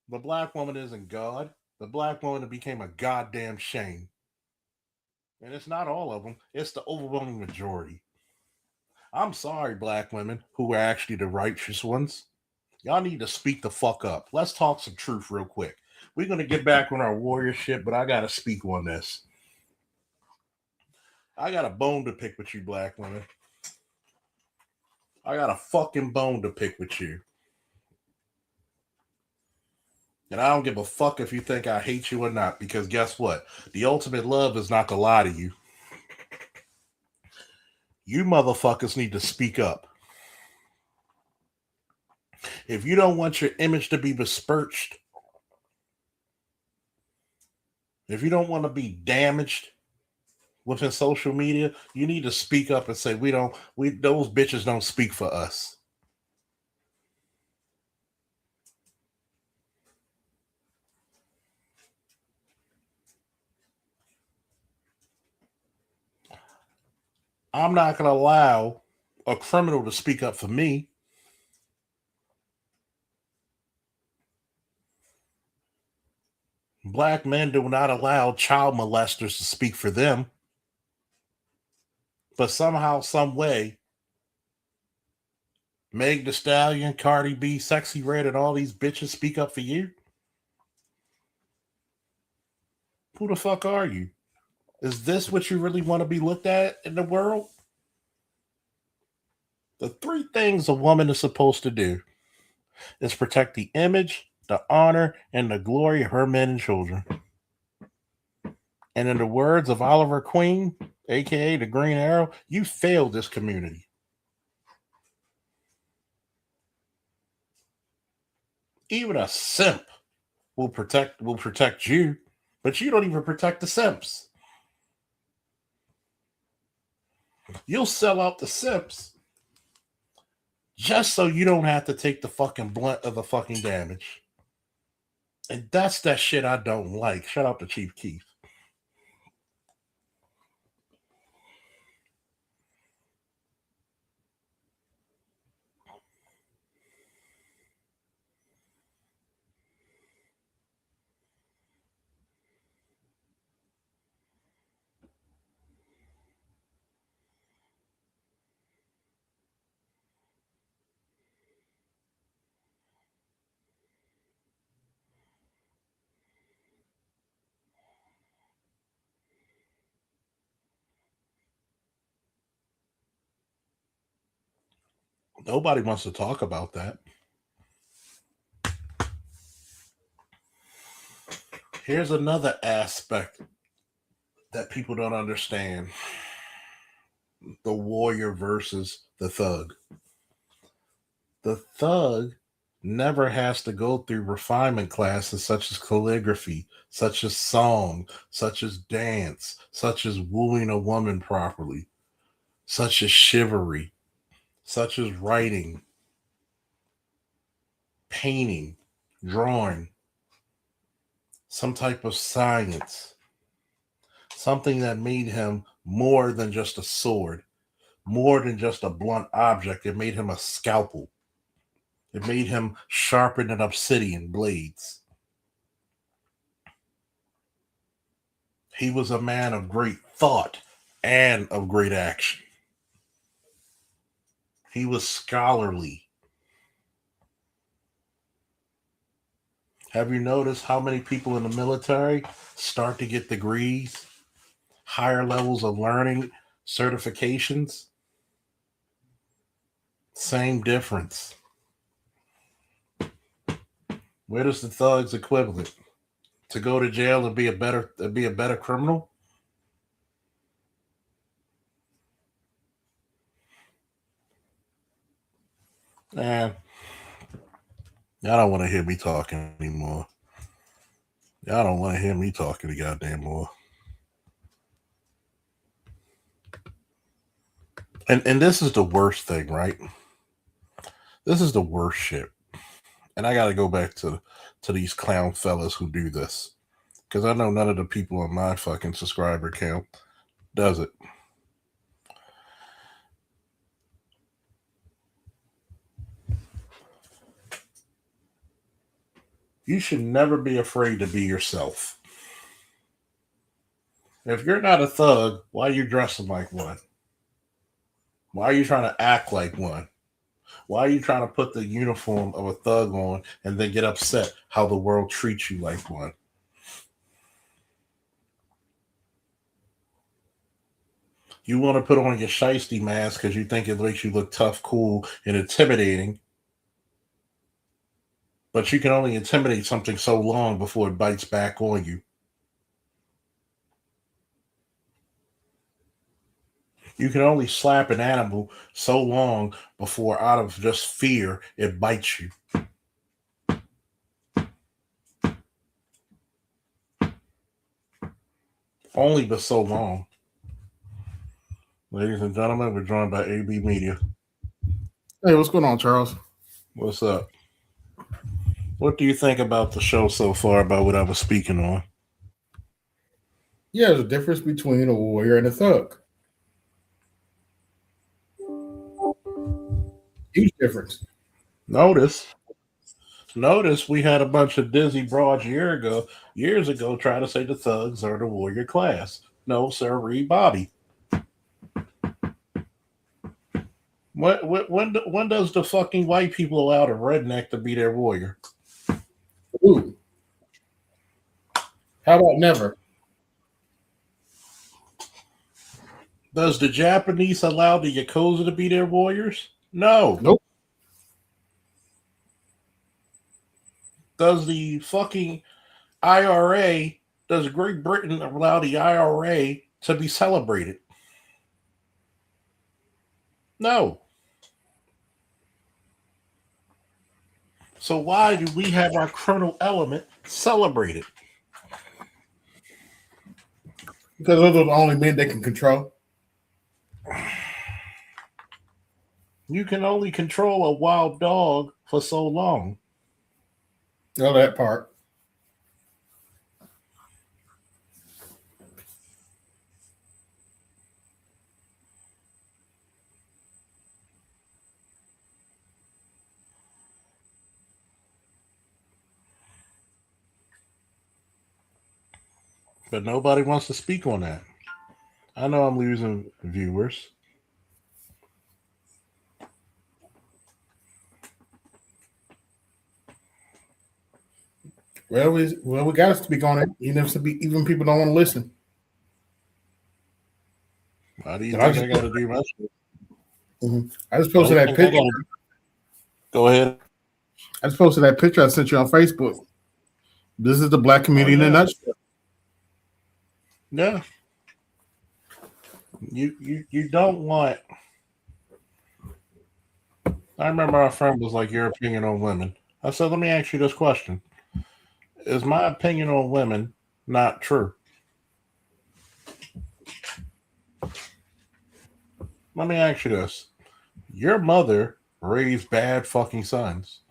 The black woman isn't God. The black woman became a goddamn shame. And it's not all of them, it's the overwhelming majority. I'm sorry, black women, who are actually the righteous ones. Y'all need to speak the fuck up. Let's talk some truth real quick. We're going to get back on our warrior shit, but I got to speak on this. I got a bone to pick with you, black women. I got a fucking bone to pick with you. And I don't give a fuck if you think I hate you or not, because guess what? The ultimate love is not to lie to you. You motherfuckers need to speak up. If you don't want your image to be besmirched, if you don't want to be damaged within social media, you need to speak up and say, those bitches don't speak for us. I'm not going to allow a criminal to speak up for me. Black men do not allow child molesters to speak for them. But somehow, some way, Meg Thee Stallion, Cardi B, Sexy Red, and all these bitches speak up for you? Who the fuck are you? Is this what you really want to be looked at in the world? The 3 things a woman is supposed to do is protect the image, the honor, and the glory of her men and children. And in the words of Oliver Queen, aka the Green Arrow, you failed this community. Even a simp will protect you, but you don't even protect the simps. You'll sell out the simps just so you don't have to take the fucking blunt of the fucking damage. And that's that shit I don't like. Shout out to Chief Keef. Nobody wants to talk about that. Here's another aspect that people don't understand. The warrior versus the thug. The thug never has to go through refinement classes such as calligraphy, such as song, such as dance, such as wooing a woman properly, such as chivalry, such as writing, painting, drawing, some type of science, something that made him more than just a sword, more than just a blunt object. It made him a scalpel. It made him sharper than obsidian blades. He was a man of great thought and of great action. He was scholarly. Have you noticed how many people in the military start to get degrees, higher levels of learning, certifications? Same difference. Where does the thug's equivalent? To go to jail and be a better criminal? Man, y'all don't want to hear me talking anymore. Y'all don't want to hear me talking the goddamn more. And this is the worst thing, right? This is the worst shit. And I got to go back to these clown fellas who do this. Because I know none of the people on my fucking subscriber count does it. You should never be afraid to be yourself. If you're not a thug, why are you dressing like one? Why are you trying to act like one? Why are you trying to put the uniform of a thug on and then get upset how the world treats you like one? You want to put on your shiesty mask because you think it makes you look tough, cool, and intimidating. But you can only intimidate something so long before it bites back on you. You can only slap an animal so long before, out of just fear, it bites you. Only but so long. Ladies and gentlemen, we're joined by AB Media. Hey, what's going on, Charles? What's up? What do you think about the show so far, about what I was speaking on? Yeah, there's a difference between a warrior and a thug. Huge difference. Notice we had a bunch of dizzy broads years ago try to say the thugs are the warrior class. No, sir, read Bobby. When does the fucking white people allow the redneck to be their warrior? Ooh. How about never? Does the Japanese allow the Yakuza to be their warriors? No. Nope. Does the fucking IRA, does Great Britain allow the IRA to be celebrated? No. So why do we have our criminal element celebrated? Because those are the only men they can control. You can only control a wild dog for so long. Oh, that part. But nobody wants to speak on that. I know I'm losing viewers. Well, we got to speak on it. Even people don't want to listen. Why do you think I got to do my shit? Mm-hmm. I just posted that picture. Go ahead. I just posted that picture I sent you on Facebook. This is the black community in a nutshell. Yeah. You don't want. I remember our friend was like, your opinion on women. I said, let me ask you this question. Is my opinion on women not true? Let me ask you this. Your mother raised bad fucking sons.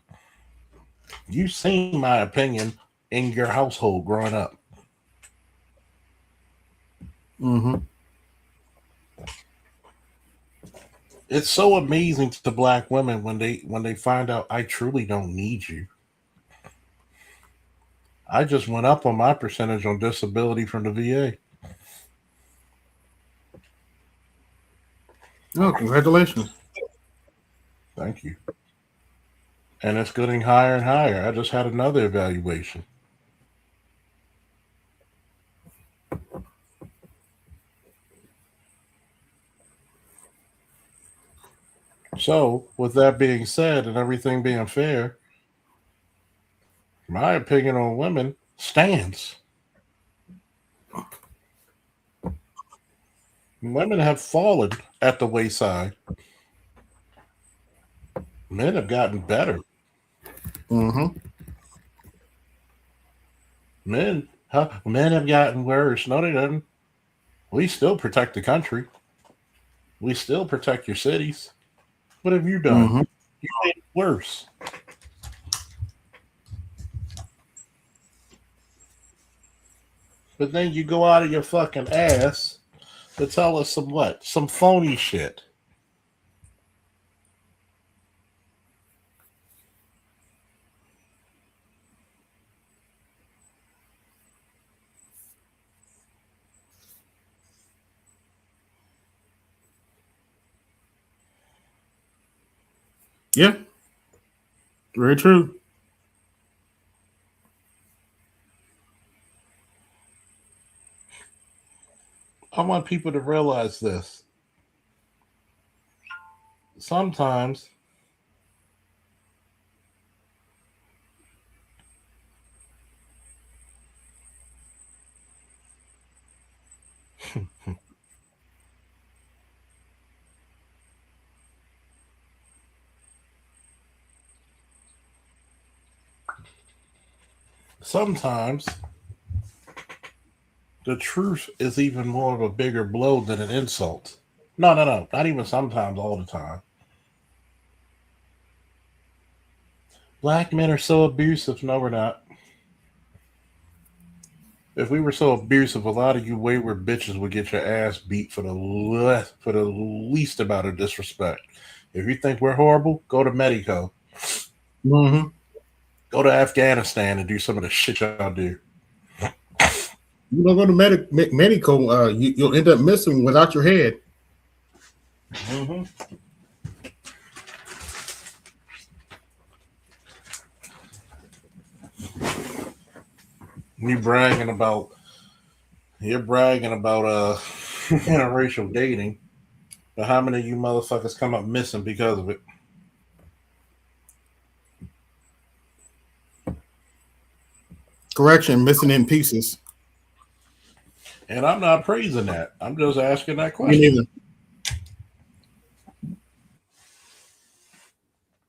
You've seen my opinion in your household growing up. Mm-hmm. It's so amazing to black women when they find out I truly don't need you. I just went up on my percentage on disability from the VA. Oh, congratulations. Thank you. And it's getting higher and higher. I just had another evaluation. So, with that being said and everything being fair, my opinion on women stands. Women have fallen at the wayside. Men have gotten better. Mm-hmm. Men have gotten worse. No, they didn't. We still protect the country. We still protect your cities. What have you done? Mm-hmm. You made it worse. But then you go out of your fucking ass to tell us some what? Some phony shit. Yeah. Very true. I want people to realize this. sometimes sometimes the truth is even more of a bigger blow than an insult. No, no, no. Not even sometimes, all the time. Black men are so abusive. No, we're not. If we were so abusive, a lot of you wayward bitches would get your ass beat for for the least amount of disrespect. If you think we're horrible, go to Mexico, Mm-hmm. go to Afghanistan, and do some of the shit y'all do. You don't go to medical, you'll end up missing without your head. Mm-hmm. You bragging about you're bragging about interracial dating, but how many of you motherfuckers come up missing because of it? Correction, missing in pieces. And I'm not praising that. I'm just asking that Me question. neither.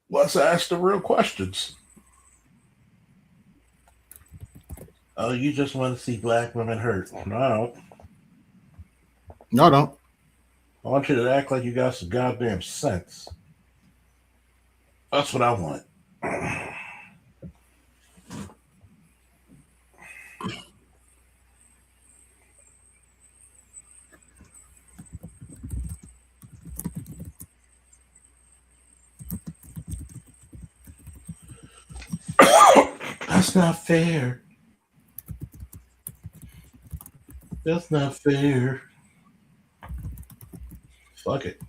Let's ask the real questions. Oh, you just want to see black women hurt. No, I don't. No, I don't. I want you to act like you got some goddamn sense. That's what I want. That's not fair. That's not fair. Fuck it.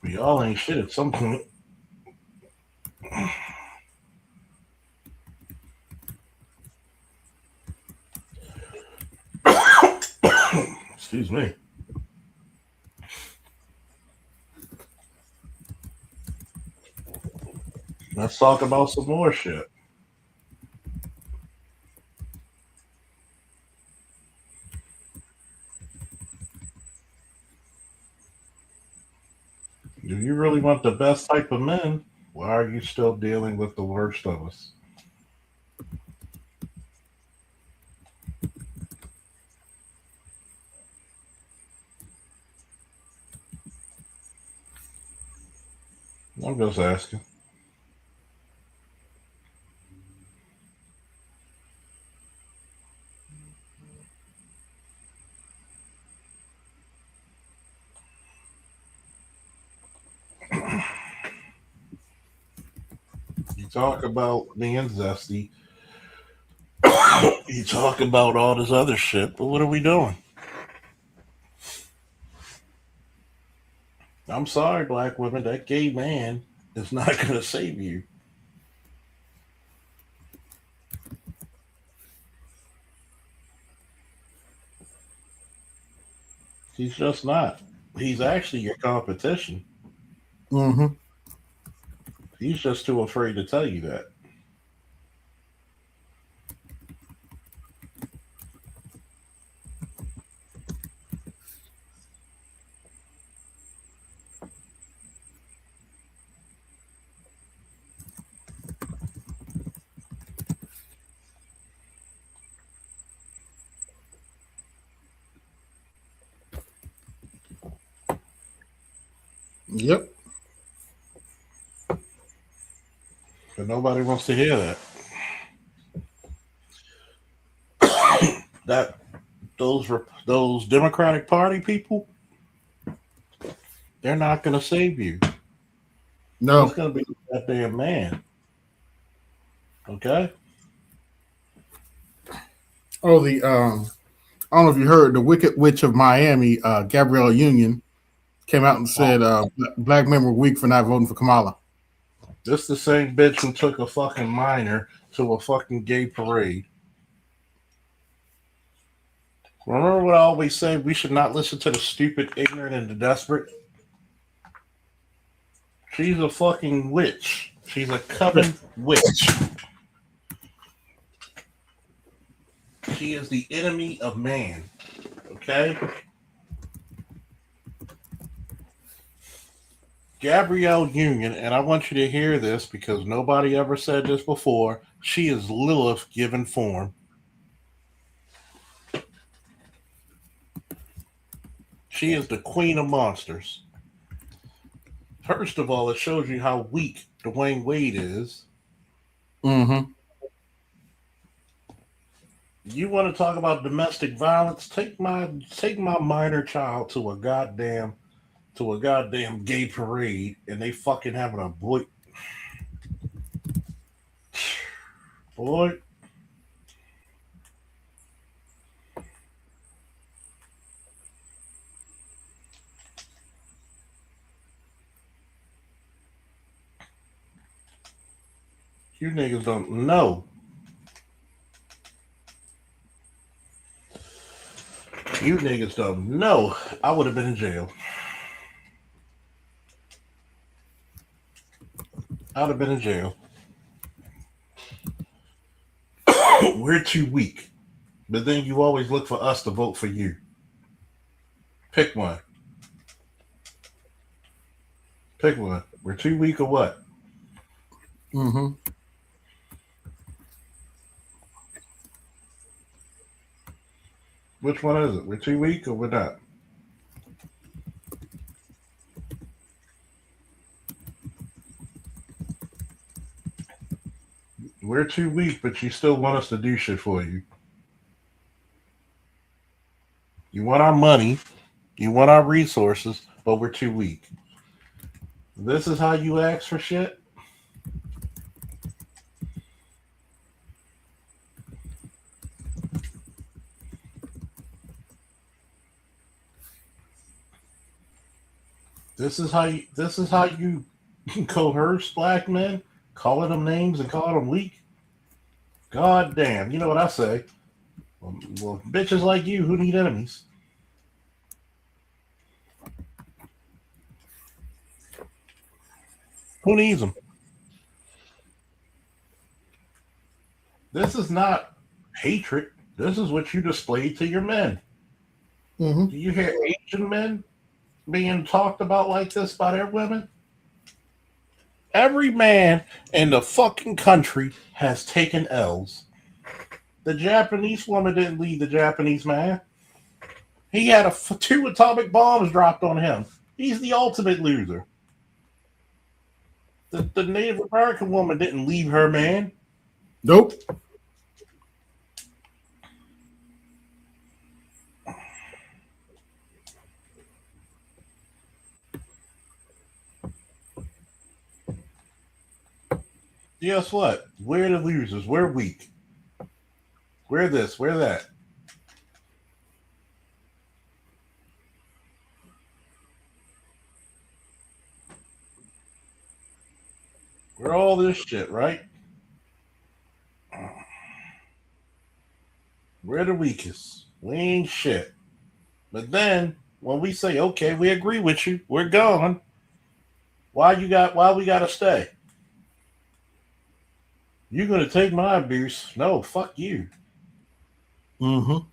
We all ain't shit at some point. Excuse me. Let's talk about some more shit. If you really want the best type of men, why are you still dealing with the worst of us? I'm just asking. You talk about being zesty. You talk about all this other shit, but what are we doing? I'm sorry, black women, that gay man is not going to save you. He's just not. He's actually your competition. Mm-hmm. He's just too afraid to tell you that. Yep. But nobody wants to hear that. That those Democratic Party people, they're not going to save you. No. It's going to be that damn man. Okay. Oh, I don't know if you heard the Wicked Witch of Miami, Gabrielle Union, came out and said black men were weak for not voting for Kamala. This the same bitch who took a fucking minor to a fucking gay parade. Remember what I always say? We should not listen to the stupid, ignorant, and the desperate. She's a fucking witch. She's a coven witch. She is the enemy of man. Okay? Gabrielle Union, and I want you to hear this because nobody ever said this before. She is Lilith given form. She is the queen of monsters. First of all, it shows you how weak Dwayne Wade is. Mm-hmm. You want to talk about domestic violence? Take my minor child to a goddamn gay parade, and they fucking having a boy. You niggas don't know. You niggas don't know. I would have been in jail. I'd have been in jail. We're too weak. But then you always look for us to vote for you. Pick one. Pick one. We're too weak or what? Mm-hmm. Which one is it? We're too weak or we're not? We're too weak, but you still want us to do shit for you. You want our money, you want our resources, but we're too weak. This is how you ask for shit? This is how you coerce black men, calling them names and calling them weak. God damn, you know what I say? Well, bitches like you who need enemies. Who needs them? This is not hatred. This is what you display to your men. Mm-hmm. Do you hear Asian men being talked about like this by their women? Every man in the fucking country has taken L's. The Japanese woman didn't lead the Japanese man. He had 2 atomic bombs dropped on him. He's the ultimate loser. The Native American woman didn't leave her man. Nope. Guess what? We're the losers. We're weak. We're this. We're that. We're all this shit, right? We're the weakest. We ain't shit. But then when we say, okay, we agree with you, we're gone. Why we gotta stay? You're gonna take my abuse? No, fuck you. Mm-hmm.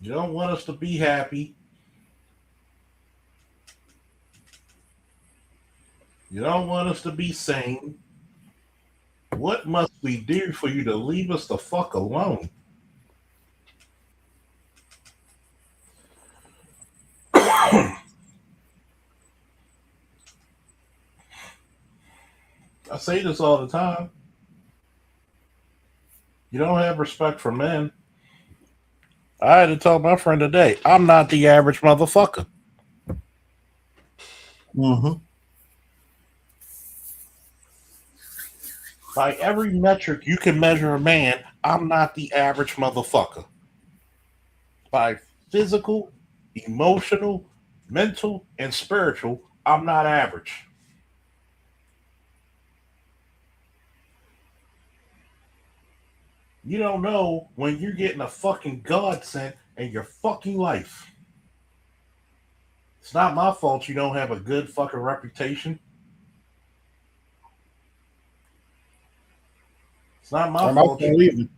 You don't want us to be happy. You don't want us to be sane. What must we do for you to leave us the fuck alone? I say this all the time. You don't have respect for men. I had to tell my friend today, I'm not the average motherfucker. Mm-hmm. By every metric you can measure a man, I'm not the average motherfucker. By physical, emotional, mental, and spiritual, I'm not average. You don't know when you're getting a fucking godsend in your fucking life. It's not my fault you don't have a good fucking reputation. It's not my I'm out fault there either.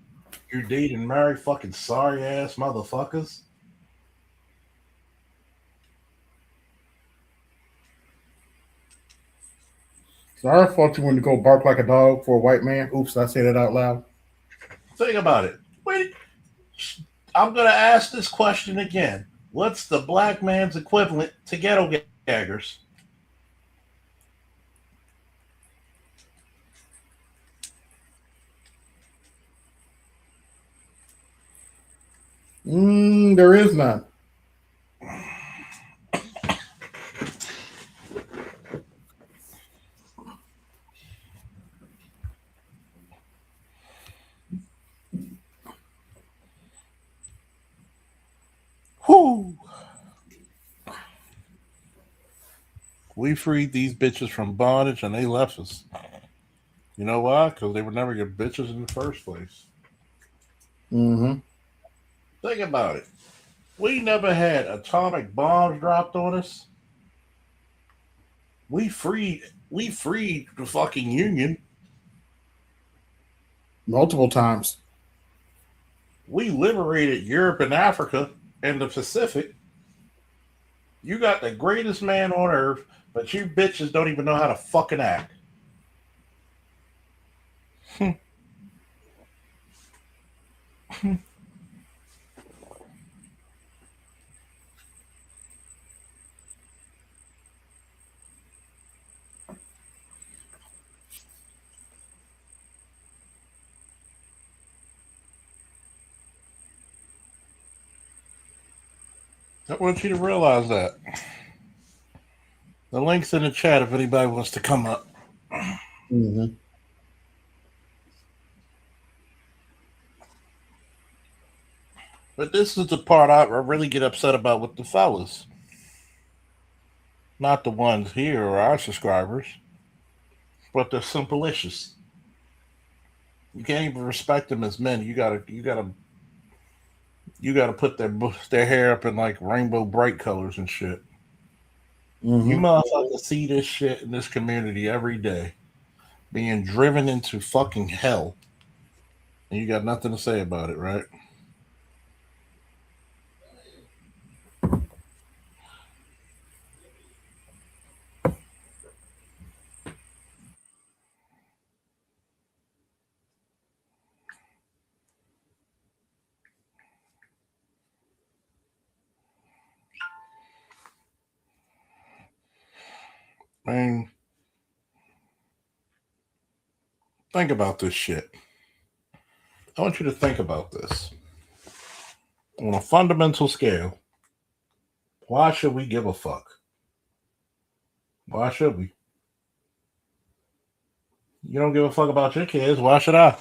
you're dating married fucking sorry ass motherfuckers. So I thought you wanted to go bark like a dog for a white man. Oops, I say that out loud. Think about it. Wait, I'm gonna ask this question again. What's the black man's equivalent to ghetto gaggers? There is none. Whoo! We freed these bitches from bondage and they left us. You know why? Because they were never your bitches in the first place. Mm-hmm. Think about it. We never had atomic bombs dropped on us. We freed the fucking Union. Multiple times. We liberated Europe and Africa and the Pacific. You got the greatest man on earth, but you bitches don't even know how to fucking act. I want you to realize that. The link's in the chat if anybody wants to come up. Mm-hmm. But this is the part I really get upset about with the fellas. Not the ones here or our subscribers, but the simplicious. You can't even respect them as men. You gotta put their hair up in like rainbow bright colors and shit. You Mm-hmm. motherfuckers see this shit in this community every day, being driven into fucking hell, and you got nothing to say about it, right? I mean, think about this shit. I want you to think about this on a fundamental scale. Why should we give a fuck? Why should we? You don't give a fuck about your kids. Why should I?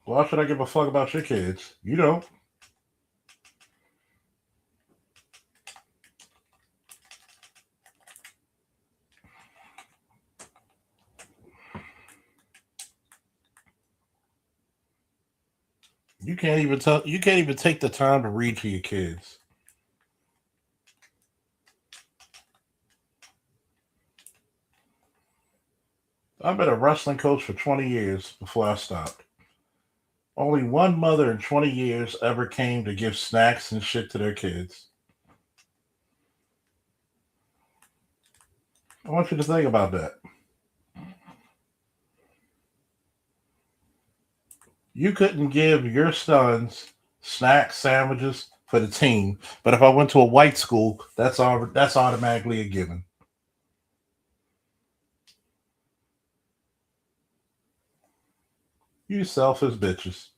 Why should I give a fuck about your kids? You don't. You can't even tell. You can't even take the time to read to your kids. I've been a wrestling coach for 20 years before I stopped. Only one mother in 20 years ever came to give snacks and shit to their kids. I want you to think about that. You couldn't give your sons snacks, sandwiches for the team, but if I went to a white school, that's automatically a given. You selfish bitches.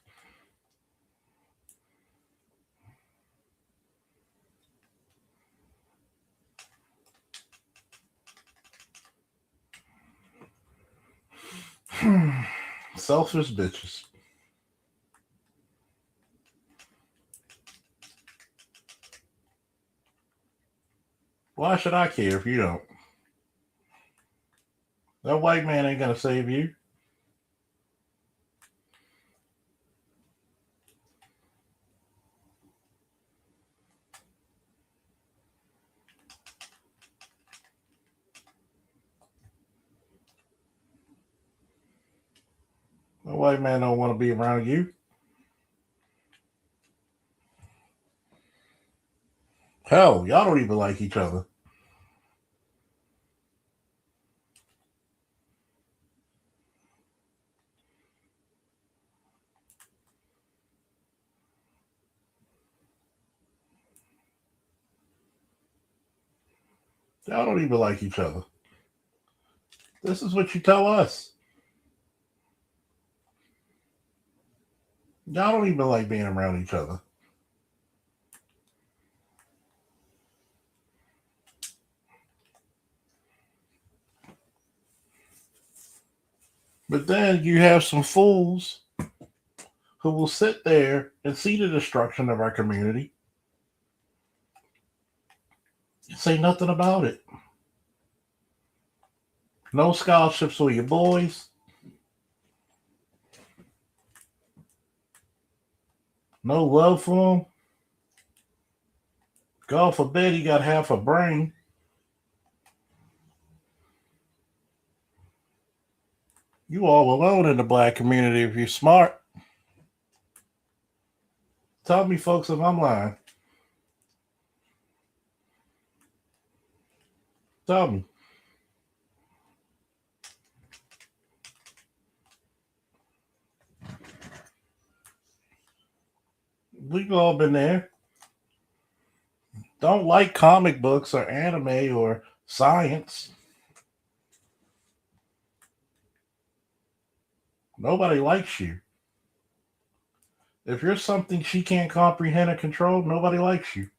Selfish bitches. Why should I care if you don't? That white man ain't gonna save you. That white man don't want to be around you. Hell, y'all don't even like each other. Y'all don't even like each other. This is what you tell us. Y'all don't even like being around each other. But then you have some fools who will sit there and see the destruction of our community and say nothing about it. No scholarships for your boys. No love for them. God forbid he got half a brain. You all alone in the black community if you're smart. Tell me, folks, if I'm lying. Tell me. We've all been there. Don't like comic books or anime or science. Nobody likes you. If you're something she can't comprehend or control, nobody likes you.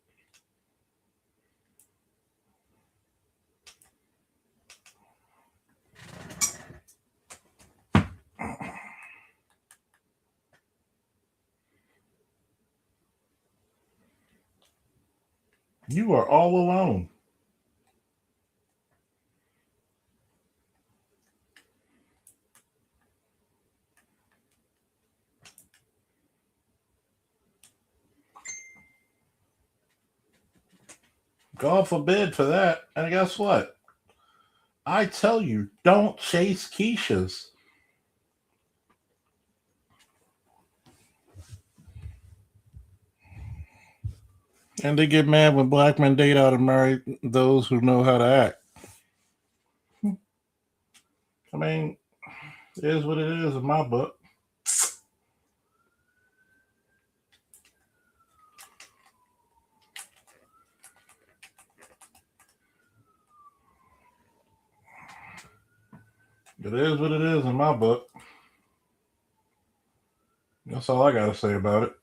You are all alone. God forbid for that. And guess what? I tell you, don't chase Keishas. And they get mad when black men date out and marry those who know how to act. I mean, it is what it is in my book. It is what it is in my book. That's all I got to say about it.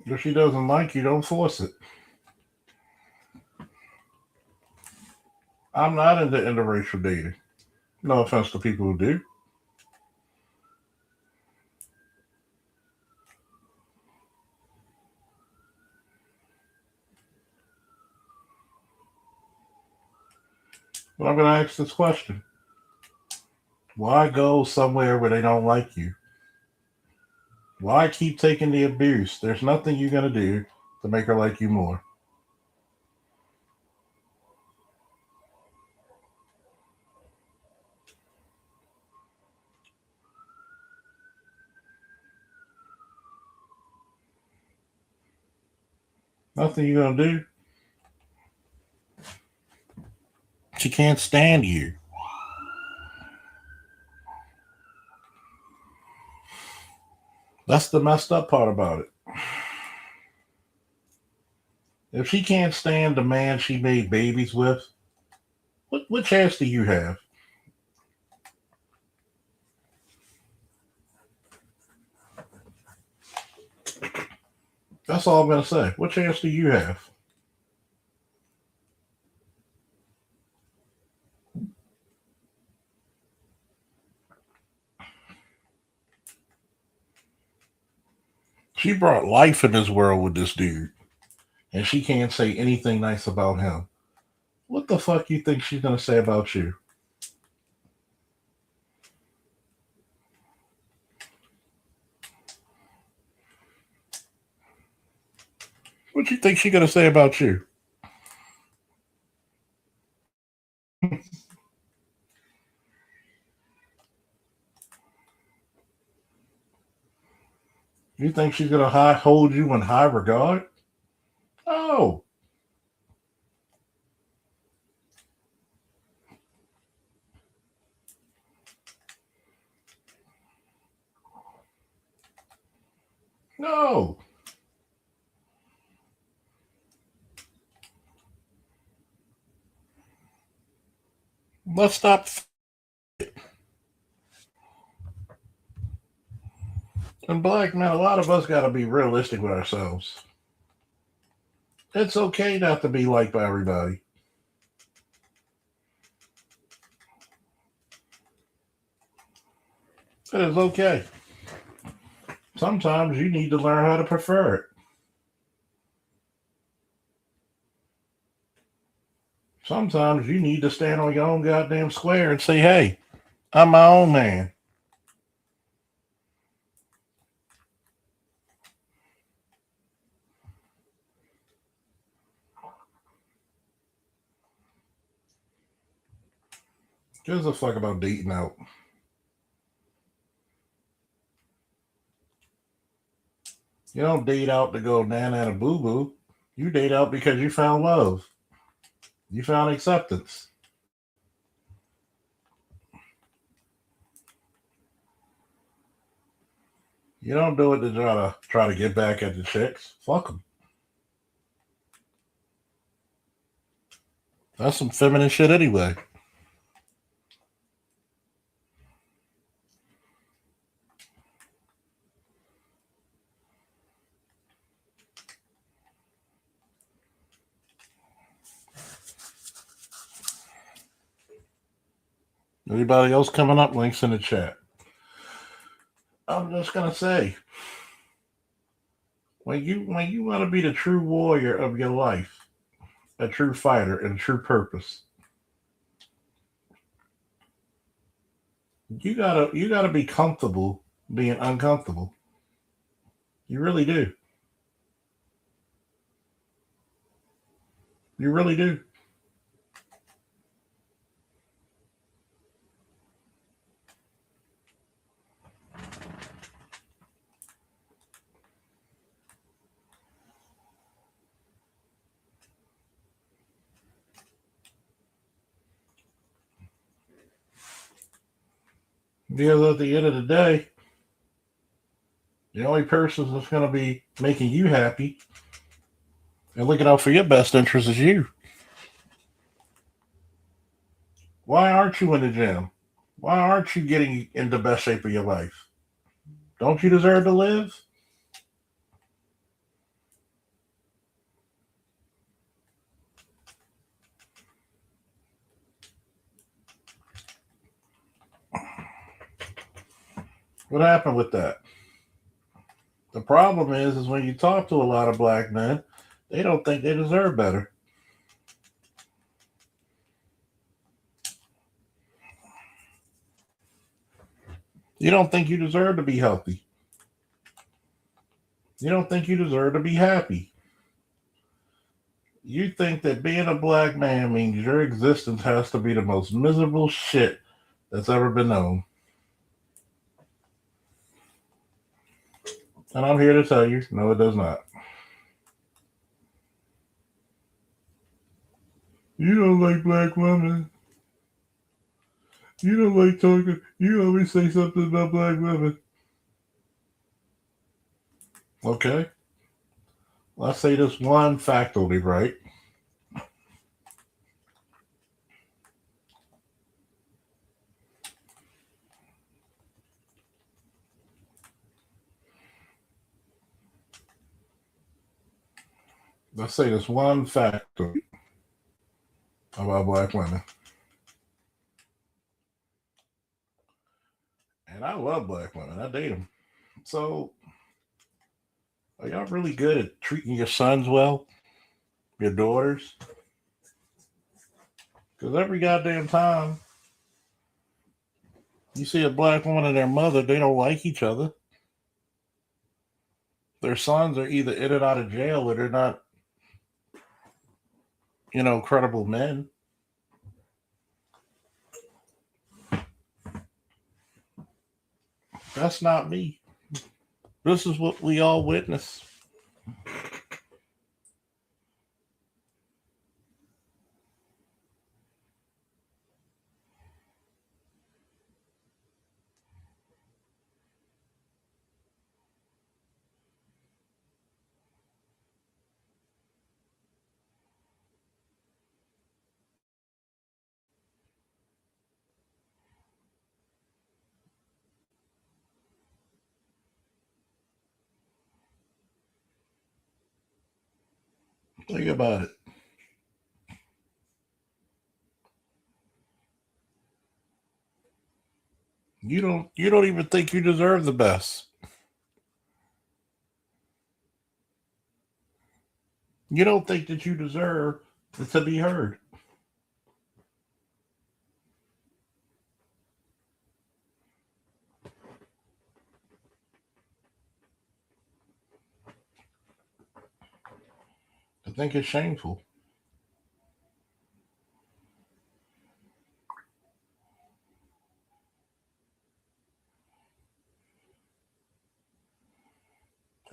If she doesn't like you, don't force it. I'm not into interracial dating. No offense to people who do. But I'm going to ask this question. Why go somewhere where they don't like you? Why keep taking the abuse? There's nothing you're going to do to make her like you more. Nothing you're going to do. She can't stand you. That's the messed up part about it. If she can't stand the man she made babies with, what chance do you have? That's all I'm going to say. What chance do you have? She brought life in this world with this dude, and she can't say anything nice about him. What the fuck you think she's gonna say about you? What you think she's gonna say about you? You think she's gonna hold you in high regard? Oh, no. Let's stop. And black man, a lot of us got to be realistic with ourselves. It's okay not to be liked by everybody. It is okay. Sometimes you need to learn how to prefer it. Sometimes you need to stand on your own goddamn square and say, hey, I'm my own man. Gives a fuck about dating out. You don't date out to go nana and a boo boo. You date out because you found love. You found acceptance. You don't do it to try to get back at the chicks. Fuck them. That's some feminine shit anyway. Anybody else coming up? Links in the chat. I'm just gonna say, when you want to be the true warrior of your life, a true fighter and a true purpose, you gotta be comfortable being uncomfortable. You really do. You really do. Because at the end of the day, the only person that's going to be making you happy and looking out for your best interest is you. Why aren't you in the gym? Why aren't you getting in the best shape of your life? Don't you deserve to live? What happened with that? The problem is when you talk to a lot of black men, they don't think they deserve better. You don't think you deserve to be healthy. You don't think you deserve to be happy. You think that being a black man means your existence has to be the most miserable shit that's ever been known. And I'm here to tell you, no, it does not. You don't like black women. You don't like talking. You always say something about black women. Okay. Let's say this one fact will be right. Let's say this one fact about black women. And I love black women. I date them. So Are y'all really good at treating your sons well, your daughters? Because every goddamn time you see a black woman and their mother, they don't like each other. Their sons are either in and out of jail or they're not, credible men. That's not me. This is what we all witness. Think about it. You don't even think you deserve the best. You don't think that you deserve to be heard. I think it's shameful.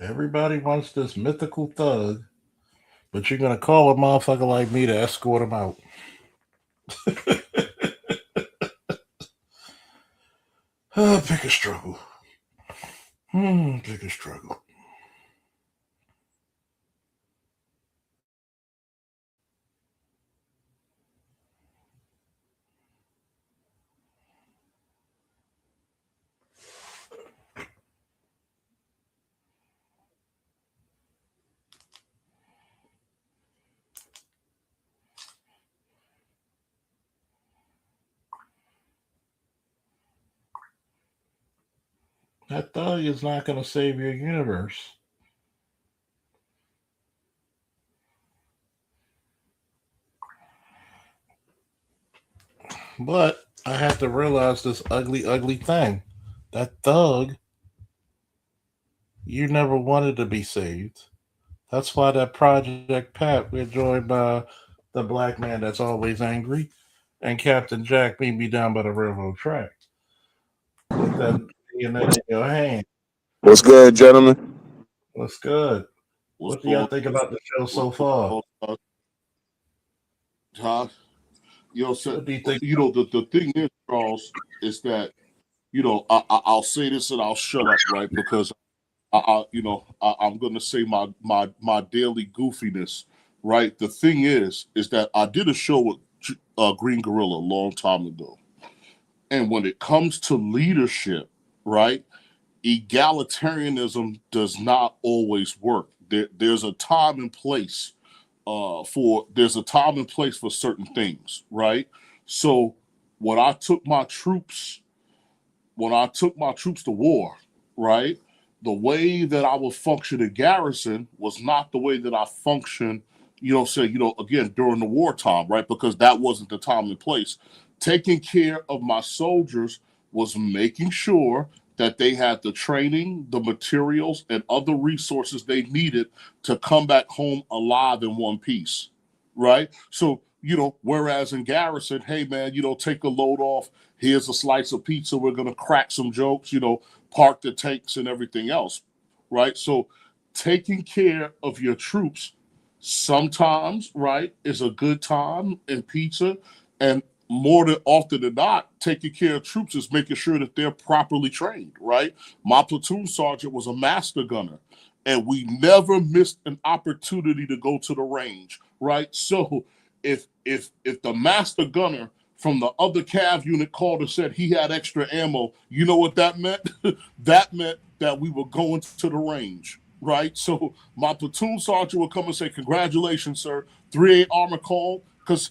Everybody wants this mythical thug, but you're gonna call a motherfucker like me to escort him out. Pick a struggle. Pick a struggle. That thug is not gonna save your universe. But I have to realize this ugly, ugly thing. That thug, you never wanted to be saved. That's why that Project Pat, we're joined by the black man that's always angry, and Captain Jack meet me down by the railroad track. Put that bayonet in your hand. What's good, gentlemen? What's good? What's What do y'all going think about the show so what's far? going on, huh? So, What do you think? the thing is, Charles, is that, I'll say this and I'll shut up, right? Because I'm going to say my daily goofiness, right? The thing is that I did a show with Green Gorilla a long time ago. And when it comes to leadership, right, egalitarianism does not always work. There's a time and place for certain things, right? So when I took my troops to war, right? The way that I would function in garrison was not the way that I functioned, again, during the wartime, right? Because that wasn't the time and place. Taking care of my soldiers was making sure that they had the training, the materials, and other resources they needed to come back home alive in one piece, right? So, whereas in garrison, hey man, take a load off. Here's a slice of pizza. We're going to crack some jokes, park the tanks and everything else, right? So taking care of your troops sometimes, right, is a good time in pizza. And more than often than not, taking care of troops is making sure that they're properly trained, right? My platoon sergeant was a master gunner, and we never missed an opportunity to go to the range, right? So if the master gunner from the other Cav unit called and said he had extra ammo, you know what that meant? That meant that we were going to the range, right? So my platoon sergeant would come and say, "Congratulations, sir, 3-8 armor call," because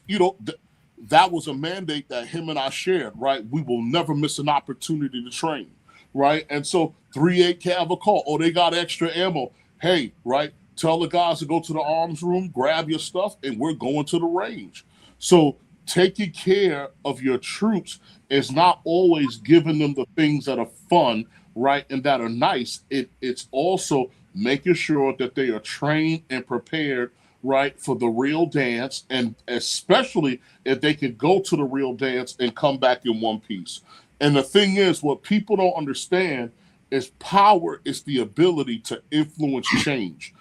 that was a mandate that him and I shared, right? We will never miss an opportunity to train, right? And so 3-8 Cav will call, "Oh, they got extra ammo." hey, right, tell the guys to go to the arms room, grab your stuff, and we're going to the range. So taking care of your troops is not always giving them the things that are fun, right, and that are nice. It's also making sure that they are trained and prepared, right, for the real dance, and especially if they can go to the real dance and come back in one piece. And the thing is, what people don't understand is power is the ability to influence change.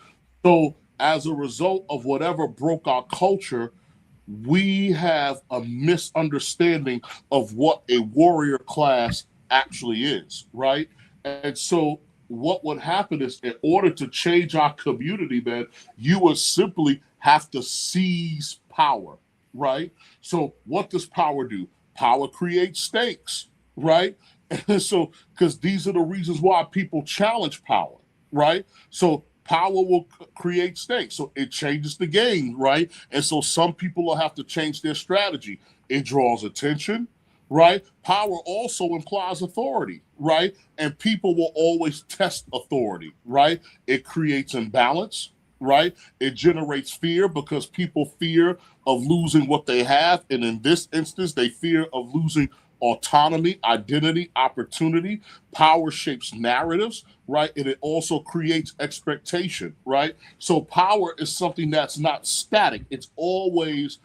So as a result of whatever broke our culture, we have a misunderstanding of what a warrior class actually is, right? And so what would happen is, in order to change our community, man, you would simply have to seize power, right? So what does power do? Power creates stakes, right? And so, because these are the reasons why people challenge power, right? So power will create stakes. So it changes the game, right? And so some people will have to change their strategy. It draws attention, right? Power also implies authority, right? And people will always test authority, right? It creates imbalance, right? It generates fear because people fear of losing what they have. And in this instance, they fear of losing autonomy, identity, opportunity. Power shapes narratives, right? And it also creates expectation, right? So power is something that's not static. It's always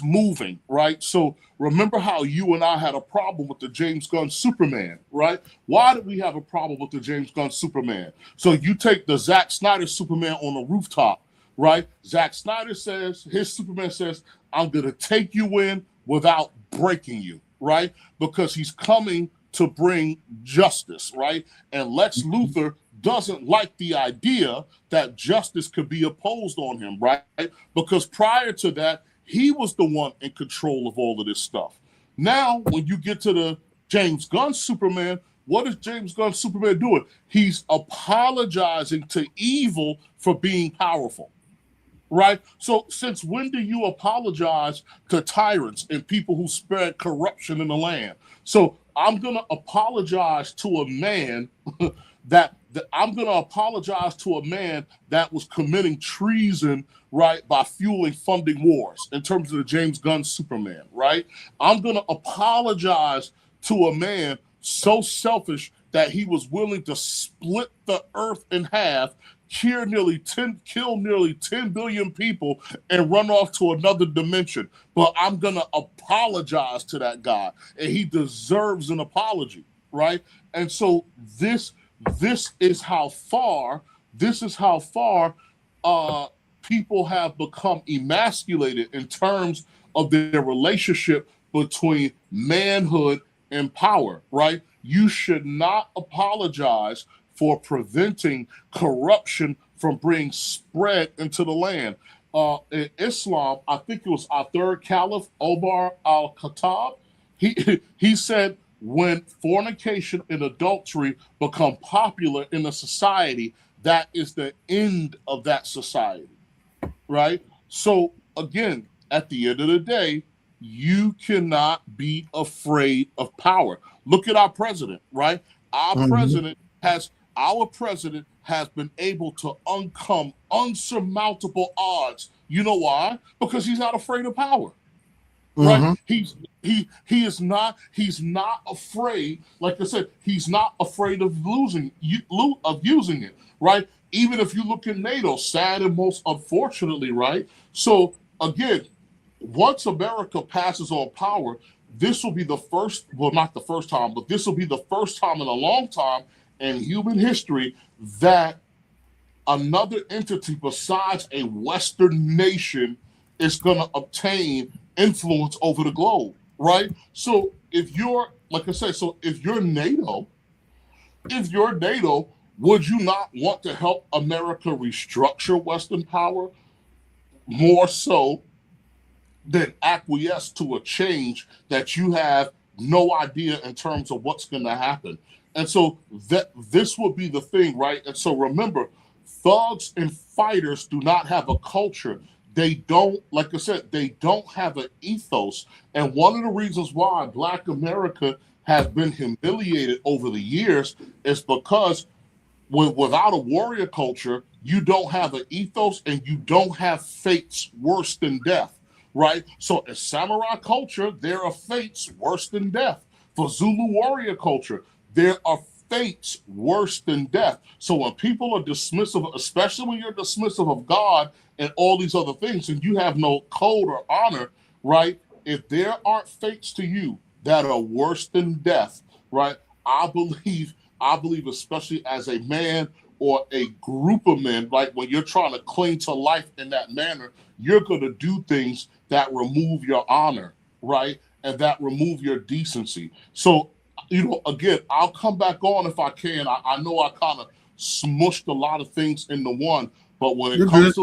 moving, right? So remember how you and I had a problem with the James Gunn Superman, right? Why did we have a problem with the James Gunn Superman? So you take the Zack Snyder Superman on the rooftop, right? Zack Snyder says, his Superman says, I'm going to take you in without breaking you, right? Because he's coming to bring justice, right? And Lex Luthor doesn't like the idea that justice could be opposed on him, right? Because prior to that, he was the one in control of all of this stuff. Now, when you get to the James Gunn Superman, what is James Gunn Superman doing? He's apologizing to evil for being powerful, right? So since when do you apologize to tyrants and people who spread corruption in the land? So I'm going to apologize to a man that I'm going to apologize to a man that was committing treason, right, by fueling funding wars in terms of the James Gunn Superman, right? I'm going to apologize to a man so selfish that he was willing to split the earth in half, kill nearly 10 billion people, and run off to another dimension. But I'm going to apologize to that guy, and he deserves an apology, right? And so this is how far people have become emasculated in terms of their relationship between manhood and power, right? You should not apologize for preventing corruption from being spread into the land. In Islam, I think it was our third caliph, Omar al-Khattab, he said, when fornication and adultery become popular in a society, that is the end of that society, right? So again, at the end of the day, you cannot be afraid of power. Look at our president, right? Our president has been able to overcome unsurmountable odds. You know why? Because he's not afraid of power. Right? He's not afraid. Like I said, he's not afraid of using it. Right? Even if you look at NATO, sad and most unfortunately, right? So again, once America passes on power, this will be the first. Well, not the first time, but this will be the first time in a long time in human history that another entity besides a Western nation is going to obtain influence over the globe, right? So if you're, like I said, if you're NATO, would you not want to help America restructure Western power more so than acquiesce to a change that you have no idea in terms of what's going to happen? And so this would be the thing, right? And so remember, thugs and fighters do not have a culture. They don't, like I said, they don't have an ethos. And one of the reasons why Black America has been humiliated over the years is because without a warrior culture, you don't have an ethos and you don't have fates worse than death, right? So in samurai culture, there are fates worse than death. For Zulu warrior culture, there are fates worse than death. So when people are dismissive, especially when you're dismissive of God and all these other things, and you have no code or honor, right? If there aren't fates to you that are worse than death, right? I believe, especially as a man or a group of men, like when you're trying to cling to life in that manner, you're going to do things that remove your honor, right? And that remove your decency. So, again, I'll come back on if I can. I know I kind of smushed a lot of things into one, but when it comes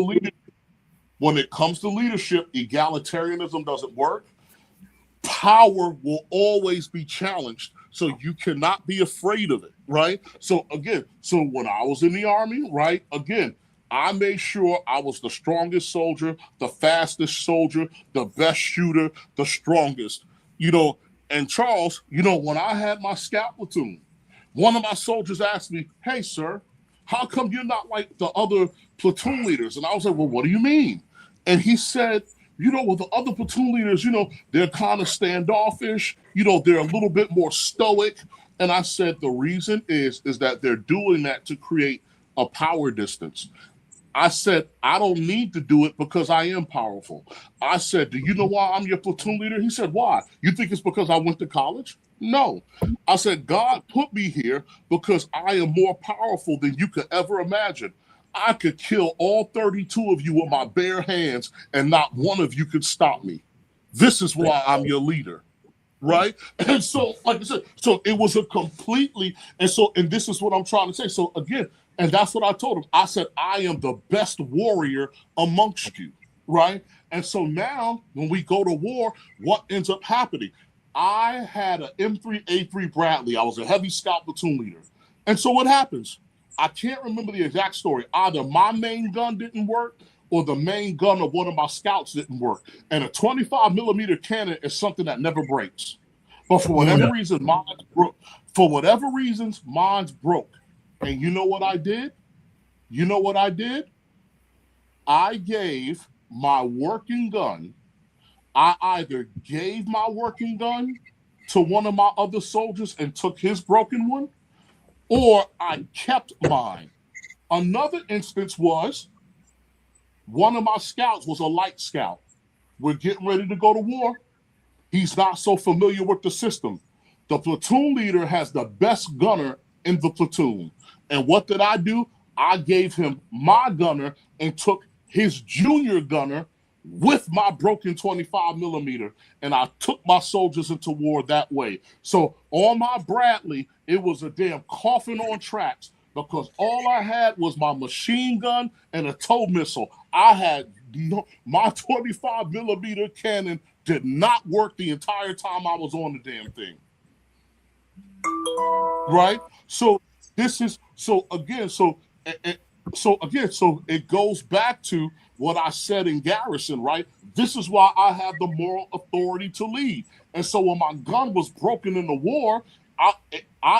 to leadership, egalitarianism doesn't work. Power will always be challenged, so you cannot be afraid of it, right? So when I was in the army, right, again, I made sure I was the strongest soldier, the fastest soldier, the best shooter, the strongest, and Charles, when I had my scout platoon, one of my soldiers asked me, "Hey, sir, how come you're not like the other platoon leaders?" And I was like, "Well, what do you mean?" And he said, with the other platoon leaders, they're kind of standoffish, they're a little bit more stoic. And I said, the reason is that they're doing that to create a power distance. I said, I don't need to do it because I am powerful. I said, do you know why I'm your platoon leader? He said, why? You think it's because I went to college? No. I said, God put me here because I am more powerful than you could ever imagine. I could kill all 32 of you with my bare hands and not one of you could stop me. This is why I'm your leader. Right? And so, like I said, so it was a completely, and this is what I'm trying to say. So again, and that's what I told him. I said, I am the best warrior amongst you. Right? And so now when we go to war, what ends up happening? I had an M3A3 Bradley. I was a heavy scout platoon leader. And so what happens? I can't remember the exact story. Either my main gun didn't work or the main gun of one of my scouts didn't work. And a 25 millimeter cannon is something that never breaks. But for whatever reason, mine's broke. For whatever reasons, mine's broke. And you know what I did? I gave my working gun. I either gave my working gun to one of my other soldiers and took his broken one, or I kept mine. Another instance was one of my scouts was a light scout. We're getting ready to go to war. He's not so familiar with the system. The platoon leader has the best gunner in the platoon. And what did I do? I gave him my gunner and took his junior gunner with my broken 25 millimeter, and I took my soldiers into war that way. So on my Bradley, it was a damn coffin on tracks because all I had was my machine gun and a tow missile. I had my 25 millimeter cannon did not work the entire time I was on the damn thing. Right? So it goes back to what I said in Garrison, right? This is why I have the moral authority to lead. And so when my gun was broken in the war, I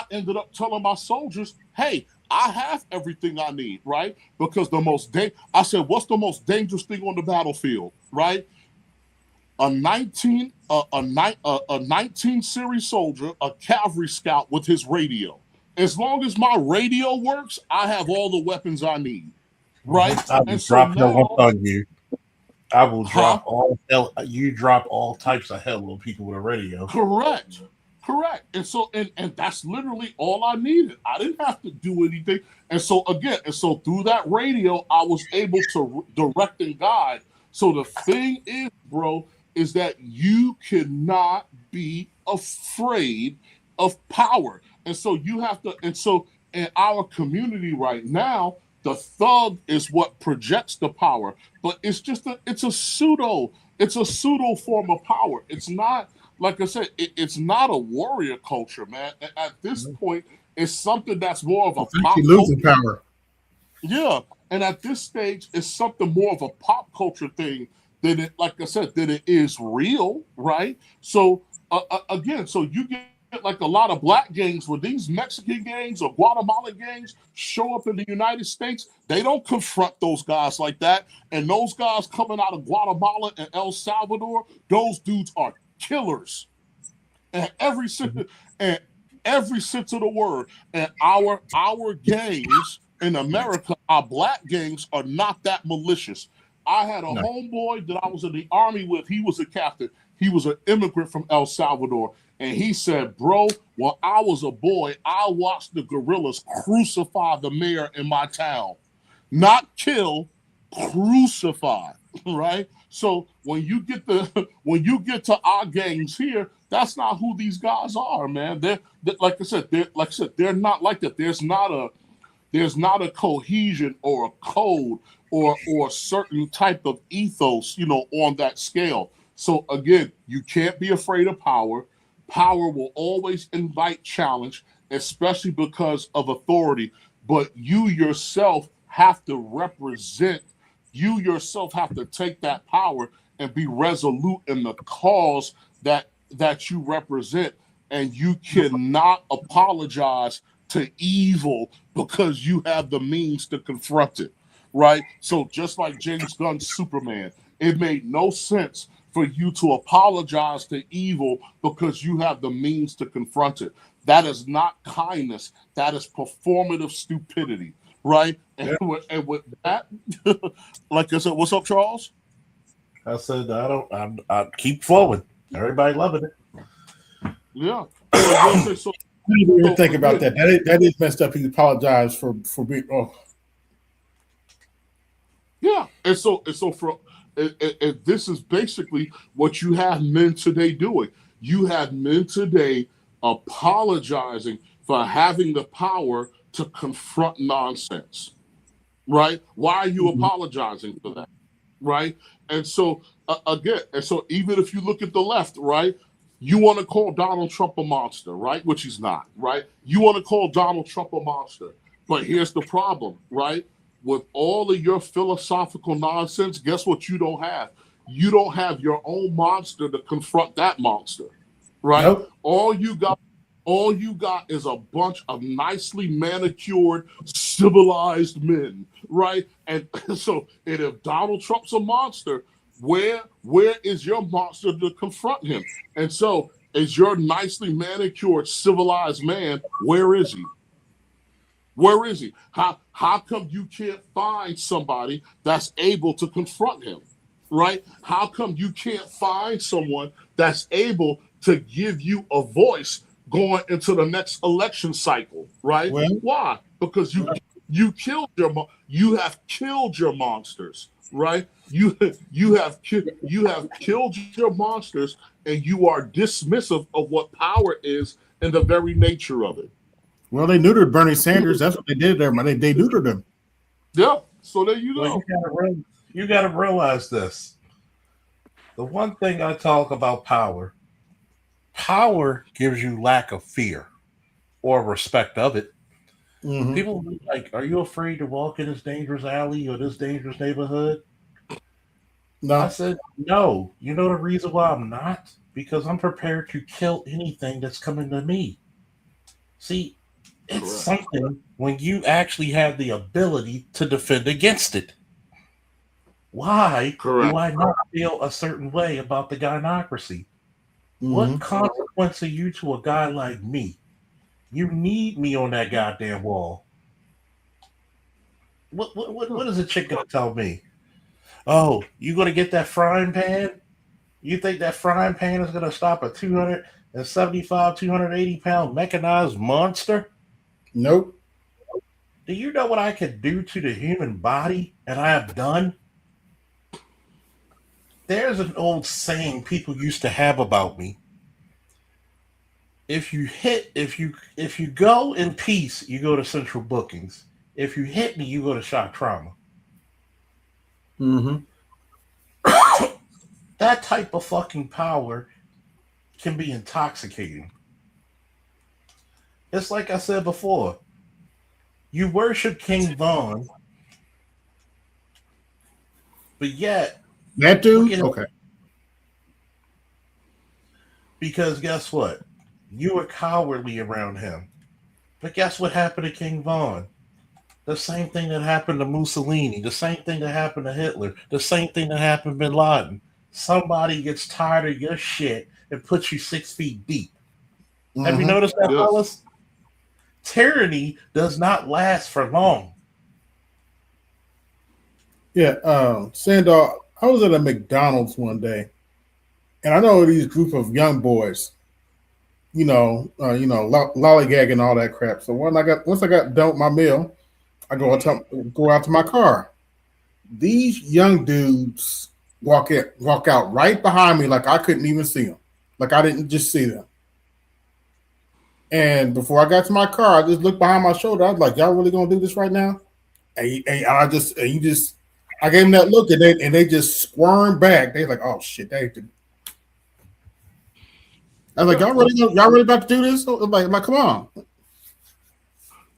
ended up telling my soldiers, hey, I have everything I need, right? Because I said, what's the most dangerous thing on the battlefield, right? A 19 series soldier, a cavalry scout with his radio. As long as my radio works, I have all the weapons I need, right? I will drop hell on you. I will drop all hell. You drop all types of hell on people with a radio. Correct. And so, and that's literally all I needed. I didn't have to do anything. And so through that radio, I was able to direct and guide. So the thing is, bro, is that you cannot be afraid of power. And so you have to, and so in our community right now, the thug is what projects the power, but it's a pseudo form of power. It's not, like I said, it's not a warrior culture, man. At this point, it's something that's more of a pop losing power. Yeah. And at this stage, it's something more of a pop culture thing than it is real, right? So again, so you get like a lot of black gangs, when these Mexican gangs or Guatemalan gangs show up in the United States, they don't confront those guys like that. And those guys coming out of Guatemala and El Salvador, those dudes are killers. And every sense of the word. And our gangs in America, our black gangs, are not that malicious. I had a homeboy that I was in the army with. He was a captain. He was an immigrant from El Salvador. And he said, bro, when I was a boy, I watched the guerrillas crucify the mayor in my town. Not kill, crucify, right? So when you get to our gangs here, that's not who these guys are, man. They're like I said, they're not like that. There's not a cohesion or a code or a certain type of ethos, on that scale. So again, you can't be afraid of power. Power will always invite challenge, especially because of authority. But you yourself have to represent, you yourself have to take that power and be resolute in the cause that you represent. And you cannot apologize to evil because you have the means to confront it, right? So just like James Gunn's Superman, it made no sense for you to apologize to evil because you have the means to confront it. That is not kindness. That is performative stupidity, right? And with that, like I said, what's up, Charles? I said I keep forward. Everybody loving it. Yeah. So, I didn't even think about that. That is messed up. He apologized for being. Oh, yeah. And this is basically what you have men today doing. You have men today apologizing for having the power to confront nonsense, right? Why are you apologizing for that, right? And so even if you look at the left, right, you want to call Donald Trump a monster, right? Which he's not, right? You want to call Donald Trump a monster. But here's the problem, right? With all of your philosophical nonsense, guess what you don't have? You don't have your own monster to confront that monster, right? Nope. All you got is a bunch of nicely manicured, civilized men, right? And so, if Donald Trump's a monster, where is your monster to confront him? And so, is your nicely manicured, civilized man, where is he? Where is he? How come you can't find somebody that's able to confront him, right? How come you can't find someone that's able to give you a voice going into the next election cycle, right? Well, why? Because you have killed your monsters, right? You have killed your monsters, and you are dismissive of what power is and the very nature of it. well, they neutered Bernie Sanders. That's what they did there, man. They neutered him. Yeah. So there you go. Well, you got to realize this. The one thing I talk about power gives you lack of fear or respect of it. Mm-hmm. People be like, are you afraid to walk in this dangerous alley or this dangerous neighborhood? No, I said, no. You know the reason why I'm not? Because I'm prepared to kill anything that's coming to me. See, it's Correct. something when you actually have the ability to defend against it. Why Correct. do I not feel a certain way about the gynocracy? mm-hmm. What consequence are you to a guy like me? You need me on that goddamn wall. What is a chick gonna tell me? Oh, you gonna get that frying pan? You think that frying pan is gonna stop a 275, 280-pound mechanized monster? Nope. Do you know what I could do to the human body and I have done? There's an old saying people used to have about me. If you go in peace, you go to central bookings. If you hit me, you go to shock trauma. Mm-hmm. That type of fucking power can be intoxicating. It's like I said before. You worship King Von, but yet That dude? look at him. Okay. Because guess what? You were cowardly around him. But guess what happened to King Von? The same thing that happened to Mussolini, the same thing that happened to Hitler, the same thing that happened to Bin Laden. Somebody gets tired of your shit and puts you 6 feet deep. Have you noticed that, Yes. fellas? Tyranny does not last for long. Yeah, Sandor, I was at a McDonald's one day, and I know these group of young boys, lollygag and all that crap. So once I got done with my meal, I go out to my car. These young dudes walk out right behind me like I couldn't even see them, like I didn't just see them. And before I got to my car, I just looked behind my shoulder. I was like, "Y'all really gonna do this right now?" And I gave them that look, and they just squirmed back. They like, "Oh shit, they." I was like, "Y'all really about to do this?" Like, come on.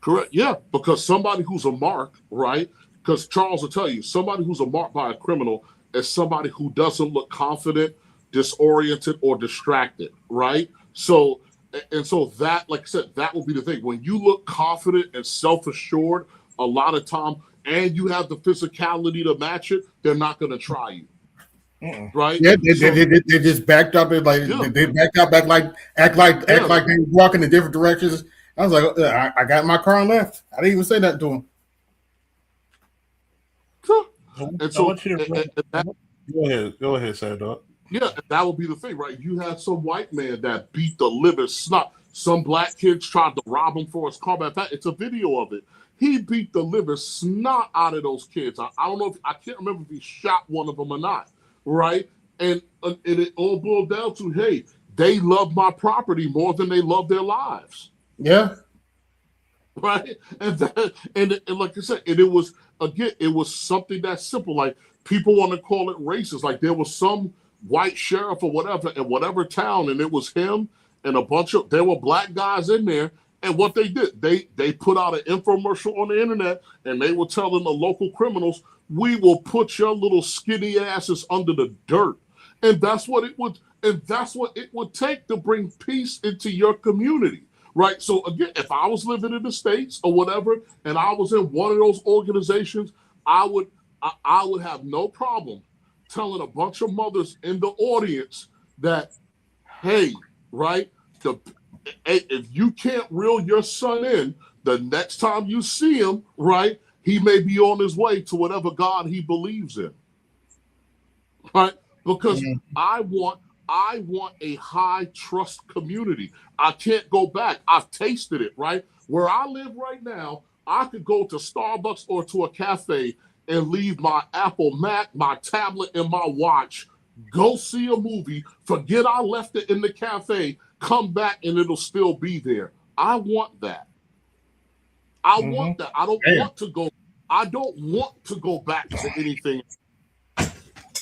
Correct. Yeah, because somebody who's a mark, right? Because Charles will tell you, somebody who's a mark by a criminal is somebody who doesn't look confident, disoriented, or distracted, right? So that, like I said, that will be the thing. When you look confident and self-assured, a lot of time, and you have the physicality to match it, they're not going to try you. Right? Yeah, they just backed up. They backed up, act like they were walking in different directions. I was like, I got in my car and left. I didn't even say nothing to him. And so, go ahead, Sandor. Yeah, that would be the thing, right? You had some white man that beat the living snot. Some black kids tried to rob him for his car. In fact, it's a video of it. He beat the living snot out of those kids. I don't know I can't remember if he shot one of them or not, right? And it all boiled down to, hey, they love my property more than they love their lives. Yeah. Right. And like I said, it was something that simple. Like, people want to call it racist. Like, there was some white sheriff or whatever in whatever town, and it was him and there were black guys in there. And what they did, they put out an infomercial on the internet, and they were telling the local criminals, "We will put your little skinny asses under the dirt." And that's what it would take to bring peace into your community. Right. So again, if I was living in the States or whatever, and I was in one of those organizations, I would have no problem telling a bunch of mothers in the audience that, hey, right, if you can't reel your son in, the next time you see him, right, he may be on his way to whatever God he believes in. Right? Because I want a high trust community. I can't go back. I've tasted it, right? Where I live right now, I could go to Starbucks or to a cafe and leave my Apple Mac, my tablet, and my watch, go see a movie, forget I left it in the cafe, come back, and it'll still be there. I want that. I want that. I don't want to go back to anything.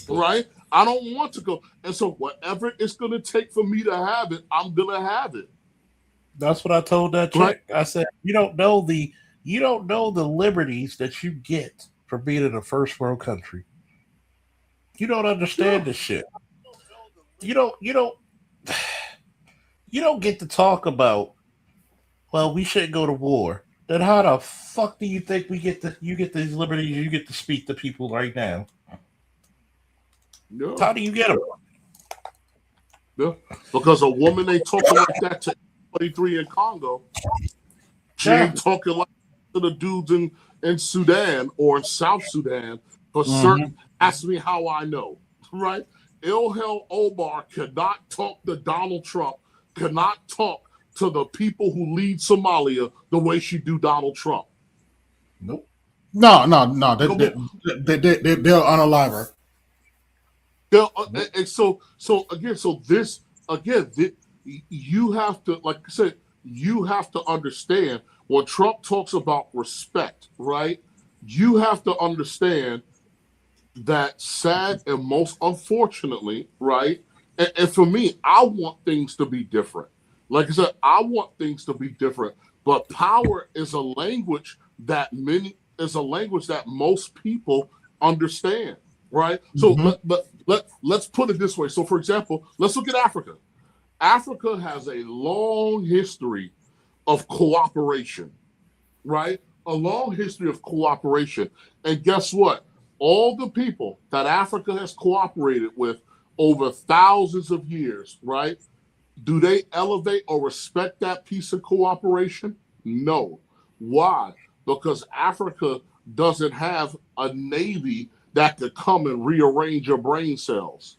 Right? I don't want to go. And so whatever it's going to take for me to have it, I'm going to have it. That's what I told that chick. Right. I said, you don't know the liberties that you get for being in a first world country. You don't understand this shit. You don't get to talk about, well, we shouldn't go to war. Then how the fuck do you think you get these liberties? You get to speak to people right now. No. How do you get them? Yeah. Because a woman ain't talking like that to 23 in Congo. She ain't talking like to the dudes in Sudan or in South Sudan for certain. Ask me how I know, right? Ilhel Omar cannot talk to Donald Trump, cannot talk to the people who lead Somalia the way she do Donald Trump. Nope. No. They'll unalive her. And you have to, like I said, you have to understand when Trump talks about respect, right? You have to understand that sad and most unfortunately, right? And for me, I want things to be different. Like I said, I want things to be different, but power is a language that most people understand, right? So, but let's put it this way. So, for example, let's look at Africa. Africa has a long history of cooperation, right? A long history of cooperation. And guess what? All the people that Africa has cooperated with over thousands of years, right? Do they elevate or respect that piece of cooperation? No. Why? Because Africa doesn't have a navy that could come and rearrange your brain cells,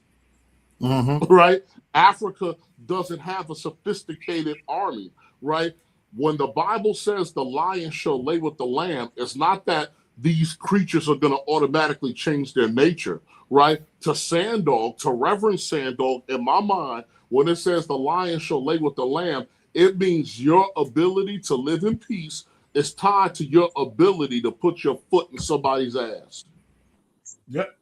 right? Africa doesn't have a sophisticated army, right? When the Bible says the lion shall lay with the lamb, it's not that these creatures are going to automatically change their nature, right? To Sandog, to Reverend Sandog, in my mind, when it says the lion shall lay with the lamb, it means your ability to live in peace is tied to your ability to put your foot in somebody's ass. Yep.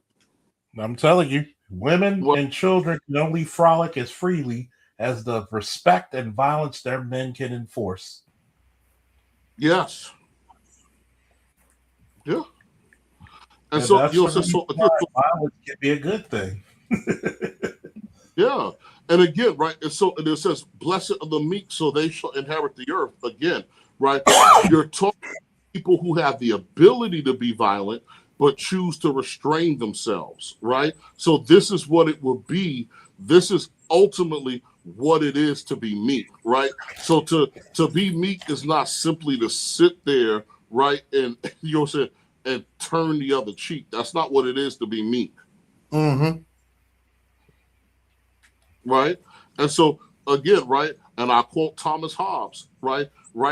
I'm telling you, women and children can only frolic as freely as the respect and violence their men can enforce. Yes. Yeah. And so, violence can be a good thing. Yeah. And again, right, and so and it says, blessed are the meek, so they shall inherit the earth. Again, right? You're talking to people who have the ability to be violent, but choose to restrain themselves, right? So this is what it will be. This is ultimately what it is to be meek, right? So to be meek is not simply to sit there, right, and and turn the other cheek. That's not what it is to be meek. Right? And so again, right, and I quote Thomas Hobbes, right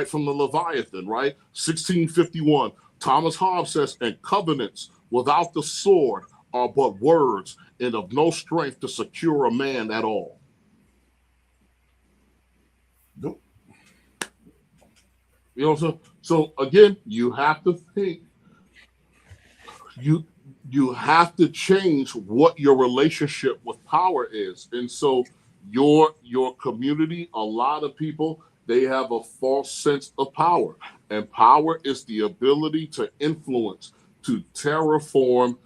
from the Leviathan, right? 1651. Thomas Hobbes says, and covenants without the sword are but words and of no strength to secure a man at all. Nope. You know, so again, you have to think, you have to change what your relationship with power is. And so your community, a lot of people, they have a false sense of power. And power is the ability to influence, to terraform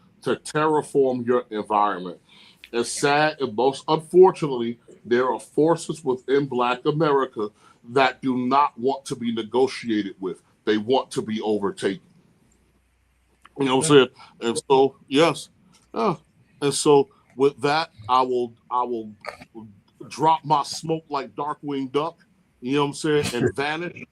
your environment. It's sad and most unfortunately, there are forces within Black America that do not want to be negotiated with. They want to be overtaken. You know what I'm saying? And so, yes. And so with that, I will drop my smoke like Darkwing Duck, you know what I'm saying, and vanish.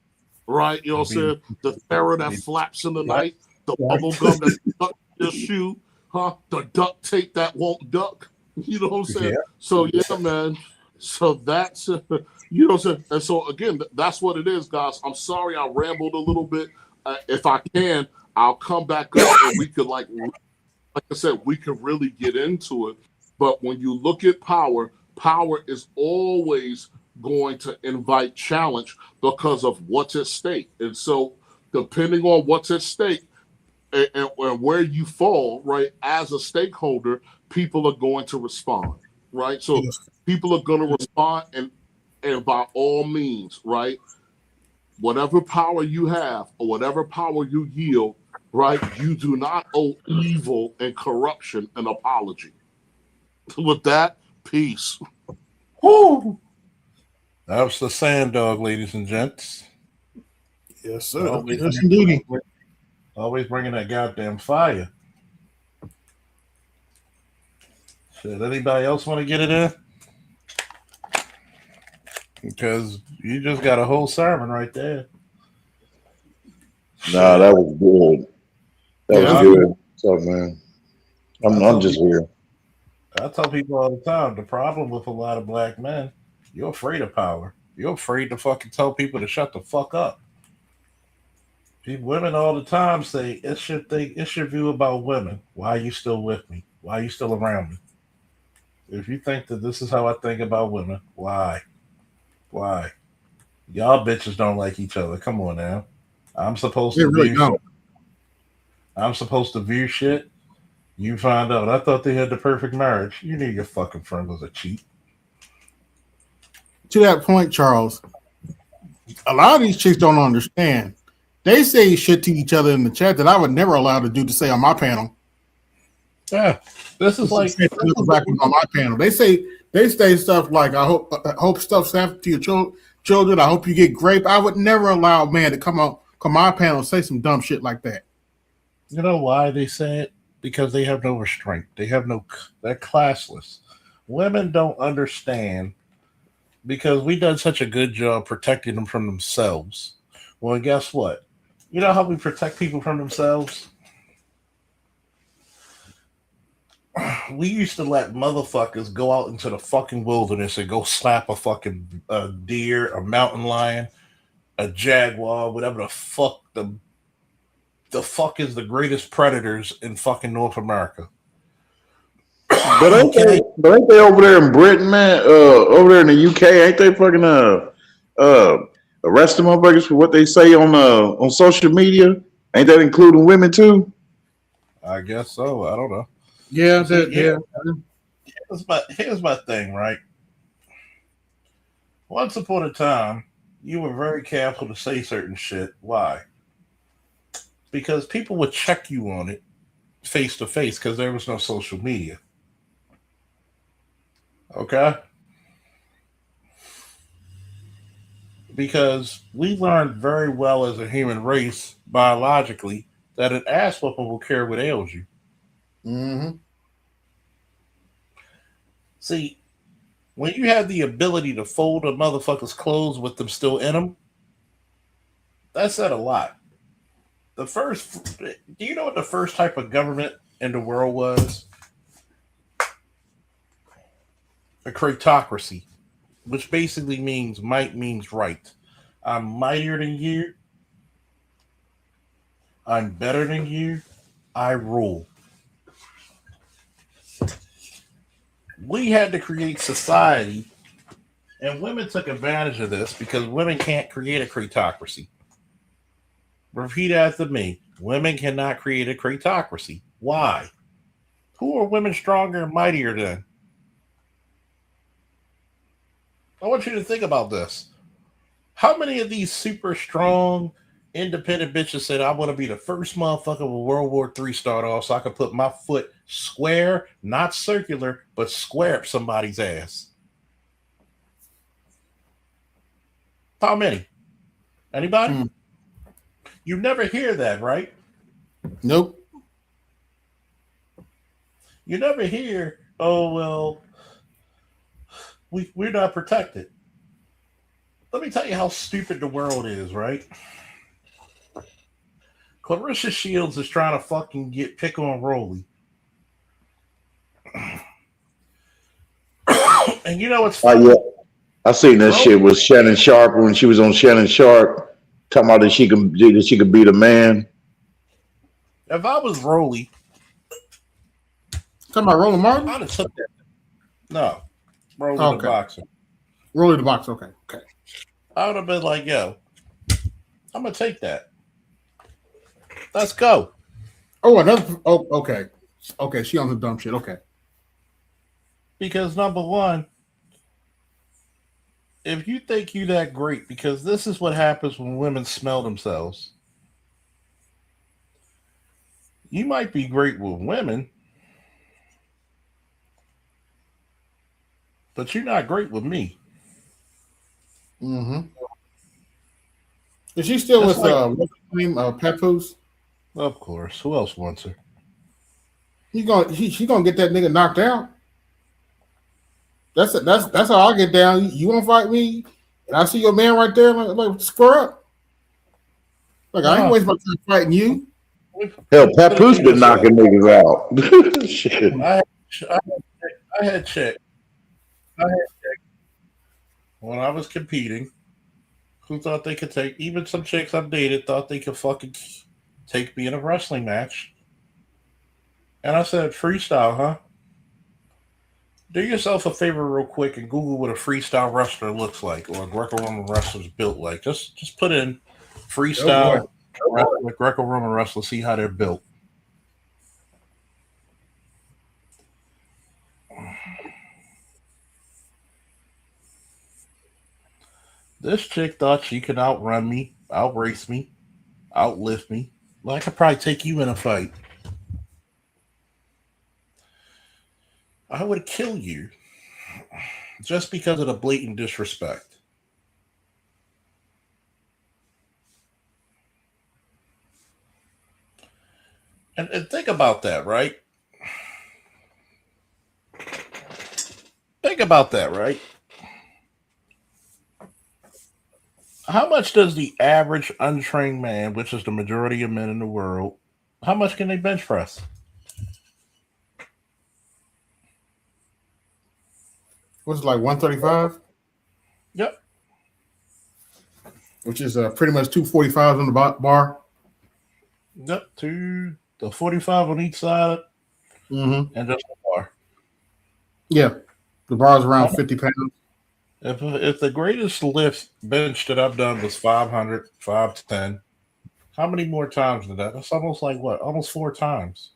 Right? You know what I'm saying? The terror that flaps in the night, the bubble gum that's stuck in your shoe, the duct tape that won't duck. You know what I'm saying? Yeah. So yeah, man. So that's you know what I'm saying? And so again, that's what it is, guys. I'm sorry I rambled a little bit. If I can, I'll come back up and we could like I said, we could really get into it. But when you look at power is always going to invite challenge because of what's at stake. And so depending on what's at stake and where you fall, right, as a stakeholder, people are going to respond, right? So people are going to respond and by all means, right, whatever power you have or whatever power you yield, right, you do not owe evil and corruption an apology. With that, peace. Woo! That was the Sand Dog, ladies and gents. Yes, sir. Always bringing that goddamn fire. Should anybody else want to get it in? Because you just got a whole sermon right there. Nah, that was good. That was good. What's up, man? I'm just here. I tell people all the time, the problem with a lot of Black men, you're afraid of power. You're afraid to fucking tell people to shut the fuck up. Women all the time say, it's your view about women. Why are you still with me? Why are you still around me? If you think that this is how I think about women, why? Why? Y'all bitches don't like each other. Come on now. I'm supposed to view shit. You find out. I thought they had the perfect marriage. You knew your fucking friend was a cheat. To that point, Charles, a lot of these chicks don't understand. They say shit to each other in the chat that I would never allow the dude to say on my panel. Yeah, this is like on my panel. They say They say stuff like, I hope stuff's happened to your children. I hope you get raped. I would never allow a man to come on my panel and say some dumb shit like that. You know why they say it? Because they have no restraint. They're classless. Women don't understand because we done such a good job protecting them from themselves. Well, guess what? You know how we protect people from themselves? We used to let motherfuckers go out into the fucking wilderness and go slap a fucking deer, a mountain lion, a jaguar, whatever the fuck the fuck is the greatest predators in fucking North America. But ain't they over there in Britain, man? Over there in the UK, ain't they fucking arresting motherfuckers for what they say on social media? Ain't that including women too? I guess so. I don't know. Yeah, Yeah. Here's my thing, right? Once upon a time, you were very careful to say certain shit. Why? Because people would check you on it face to face because there was no social media. Okay? Because we learned very well as a human race, biologically, that an ass whooping will cure what ails you. Mm-hmm. See, when you have the ability to fold a motherfucker's clothes with them still in them, that said a lot. Do you know what the first type of government in the world was? A cratocracy, which basically means might means right. I'm mightier than you. I'm better than you. I rule. We had to create society, and women took advantage of this because women can't create a cratocracy. Repeat after me. Women cannot create a cratocracy. Why? Who are women stronger and mightier than? I want you to think about this. How many of these super strong, independent bitches said, I want to be the first motherfucker when World War III start off so I can put my foot square, not circular, but square up somebody's ass? How many? Anybody? You never hear that, right? Nope. You never hear, oh, well, we're not protected. Let me tell you how stupid the world is, right? Clarissa Shields is trying to fucking pick on Rolly. And you know what's funny? Yeah. I seen that shit with Shannon Sharp when she was on Shannon Sharp talking about that she could beat a man. If I was Rolly, Talking about Roland Martin? I'd have took that. No, Rolly the Okay. boxer. Rolling the box. Okay. I would have been like, yo, I'm gonna take that. Let's go. Oh, another. Oh, okay. Okay, she on the dumb shit. Okay. Because number one, if you think you that great, because this is what happens when women smell themselves. You might be great with women, but you're not great with me. Mm-hmm. Is she still That's with what's her name? Papoose? Of course. Who else wants her? She gonna get that nigga knocked out. That's how I get down. You won't fight me, and I see your man right there. Like square up. Like I ain't waste my time fighting you. Hell, Papoose been knocking niggas out. Shit. I had check. When I was competing, who thought they could take, even some chicks I've dated thought they could fucking take me in a wrestling match. And I said, freestyle, huh? Do yourself a favor real quick and Google what a freestyle wrestler looks like or a Greco-Roman wrestler's built like. Just put in freestyle Greco-Roman wrestler, see how they're built. This chick thought she could outrun me, outrace me, outlift me. Well, I could probably take you in a fight. I would kill you. just because of the blatant disrespect. And think about that, right? Think about that, right? How much does the average untrained man, which is the majority of men in the world, how much can they bench press? What's it like 135? Yep. Which is pretty much 245s on the bar. Yep. The 45 on each side Mm-hmm. and just the bar. Yeah. The bar's around 50 pounds. If the greatest lift bench that I've done was 500, 510, how many more times did that? That's almost like what? Almost 4 times.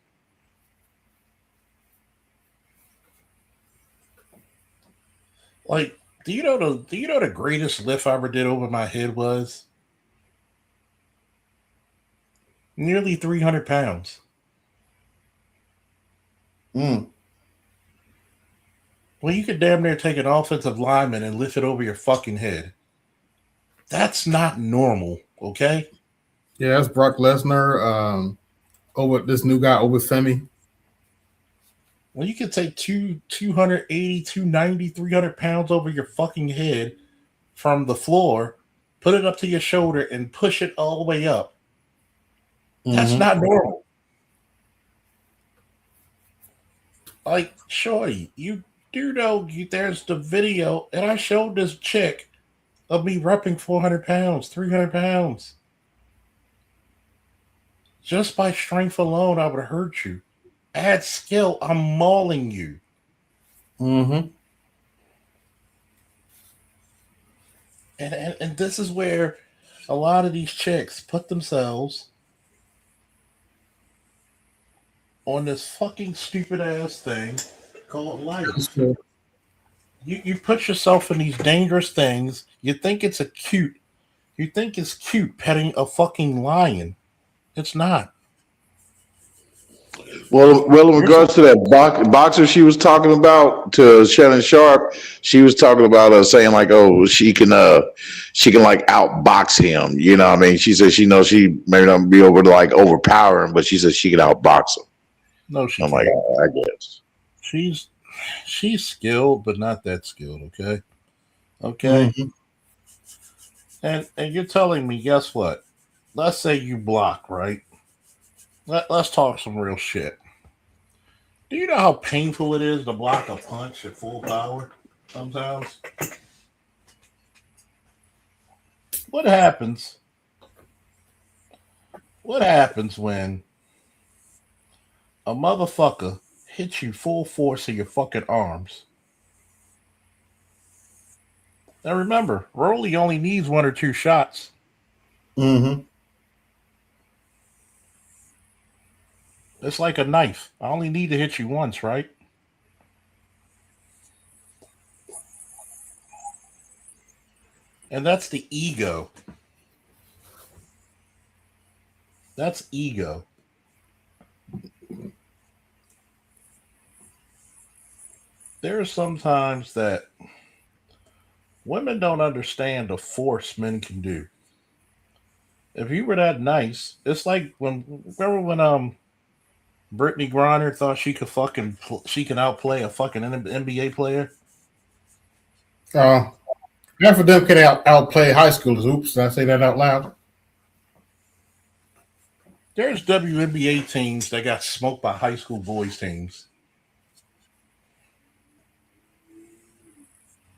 Like, do you know the greatest lift I ever did over my head was? Nearly 300 pounds. Mm. Well, you could damn near take an offensive lineman and lift it over your fucking head. That's not normal, okay? Yeah, that's Brock Lesnar. Over this new guy, Obafemi. Well, you could take 280, 290, 300 pounds over your fucking head from the floor, put it up to your shoulder, and push it all the way up. That's Mhm. not normal. Like, shorty, you do know there's the video, and I showed this chick of me repping 400 pounds, 300 pounds. Just by strength alone, I would hurt you. Add skill, I'm mauling you. Mm-hmm. And this is where a lot of these chicks put themselves on this fucking stupid ass thing called life. You put yourself in these dangerous things. You think it's cute petting a fucking lion. It's not. Well, in regards to that boxer she was talking about, to Shannon Sharp, she was talking about saying like, oh, she can like outbox him. You know what I mean? She said she knows she may not be able to like overpower him, but she said she can outbox him. No, she I'm can't. like, oh, I guess. She's skilled, but not that skilled, okay? Okay. Mm-hmm. And you're telling me, guess what? Let's say you block, right? Let's talk some real shit. Do you know how painful it is to block a punch at full power sometimes? What happens? What happens when a motherfucker hits you full force of your fucking arms? Now remember, Rolly only needs 1 or 2 shots. Mm-hmm. It's like a knife. I only need to hit you once, right? And that's the ego. That's ego. There are some times that women don't understand the force men can do. If you were that nice, it's like remember when Brittany Griner thought she can outplay a fucking NBA player. Half of them can outplay high schoolers. Oops, did I say that out loud? There's WNBA teams that got smoked by high school boys teams.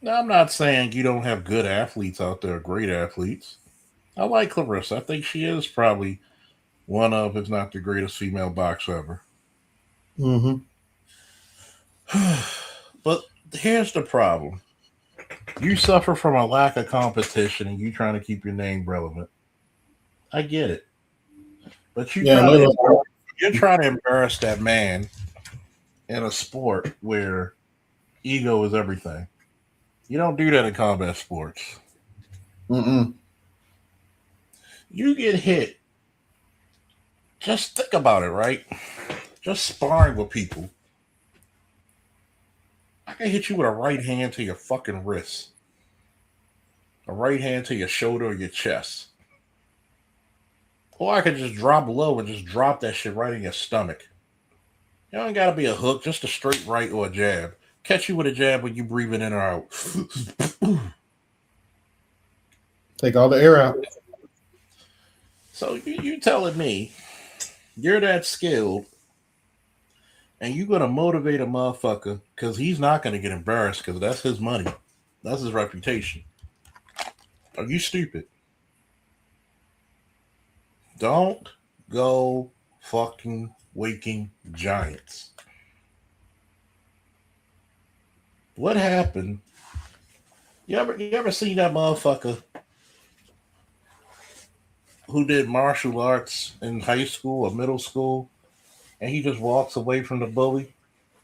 Now, I'm not saying you don't have good athletes out there, great athletes. I like Clarissa. I think she is probably one of, if not the greatest female boxer ever. Mm-hmm. But here's the problem. You suffer from a lack of competition and you trying to keep your name relevant. I get it. But you're trying to embarrass that man in a sport where ego is everything. You don't do that in combat sports. Mm-mm. You get hit. Just think about it, right? Just sparring with people. I can hit you with a right hand to your fucking wrist, a right hand to your shoulder or your chest. Or I could just drop low and just drop that shit right in your stomach. You don't gotta be a hook, just a straight right or a jab. Catch you with a jab when you breathing in or out. Take all the air out. So you telling me you're that skilled and you're gonna motivate a motherfucker because he's not gonna get embarrassed because that's his money. That's his reputation. Are you stupid? Don't go fucking waking giants. What happened? You ever seen that motherfucker who did martial arts in high school or middle school, and he just walks away from the bully,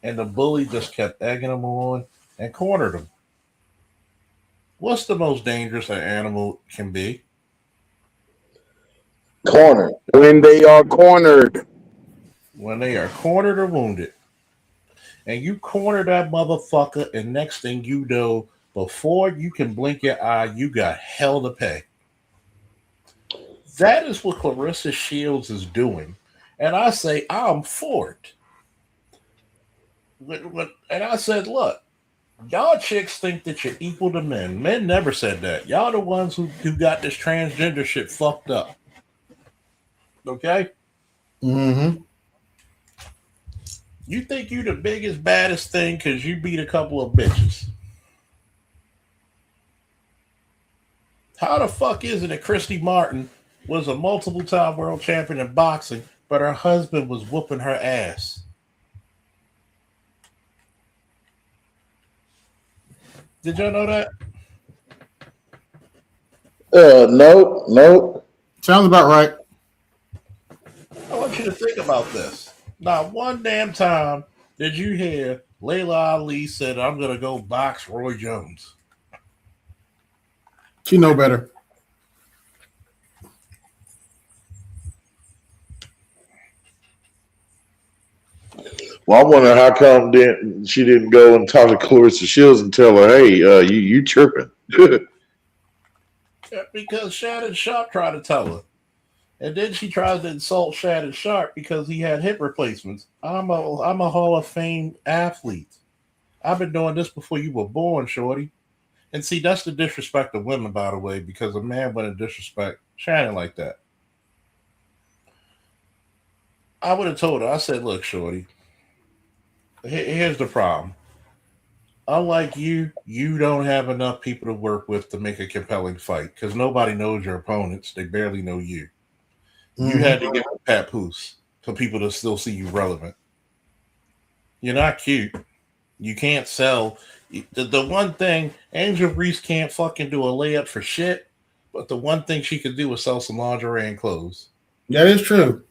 and the bully just kept egging him on and cornered him? What's the most dangerous an animal can be? Cornered. When they are cornered. When they are cornered or wounded. And you corner that motherfucker, and next thing you know, before you can blink your eye, you got hell to pay. That is what Claressa Shields is doing. And I say, I'm for it. And I said, look, y'all chicks think that you're equal to men. Men never said that. Y'all the ones who got this transgender shit fucked up. Okay? Mm-hmm. You think you the biggest, baddest thing because you beat a couple of bitches. How the fuck is it that Christy Martin was a multiple-time world champion in boxing, but her husband was whooping her ass? Did y'all know that? Nope. Sounds about right. I want you to think about this. Not one damn time did you hear Layla Ali said, I'm going to go box Roy Jones. She know better. Well, I wonder how come she didn't go and talk to Claressa Shields and tell her, hey, you tripping. Because Shannon Sharp tried to tell her. And then she tries to insult Shannon Sharp because he had hip replacements. I'm a Hall of Fame athlete. I've been doing this before you were born, shorty. And see, that's the disrespect of women, by the way, because a man wouldn't disrespect Shannon like that. I would have told her, I said, look, shorty, here's the problem. Unlike you, you don't have enough people to work with to make a compelling fight because nobody knows your opponents. They barely know you. You had to get a papoose for people to still see you relevant. You're not cute. You can't sell. The one thing, Angel Reese can't fucking do a layup for shit, but the one thing she could do is sell some lingerie and clothes. That is true.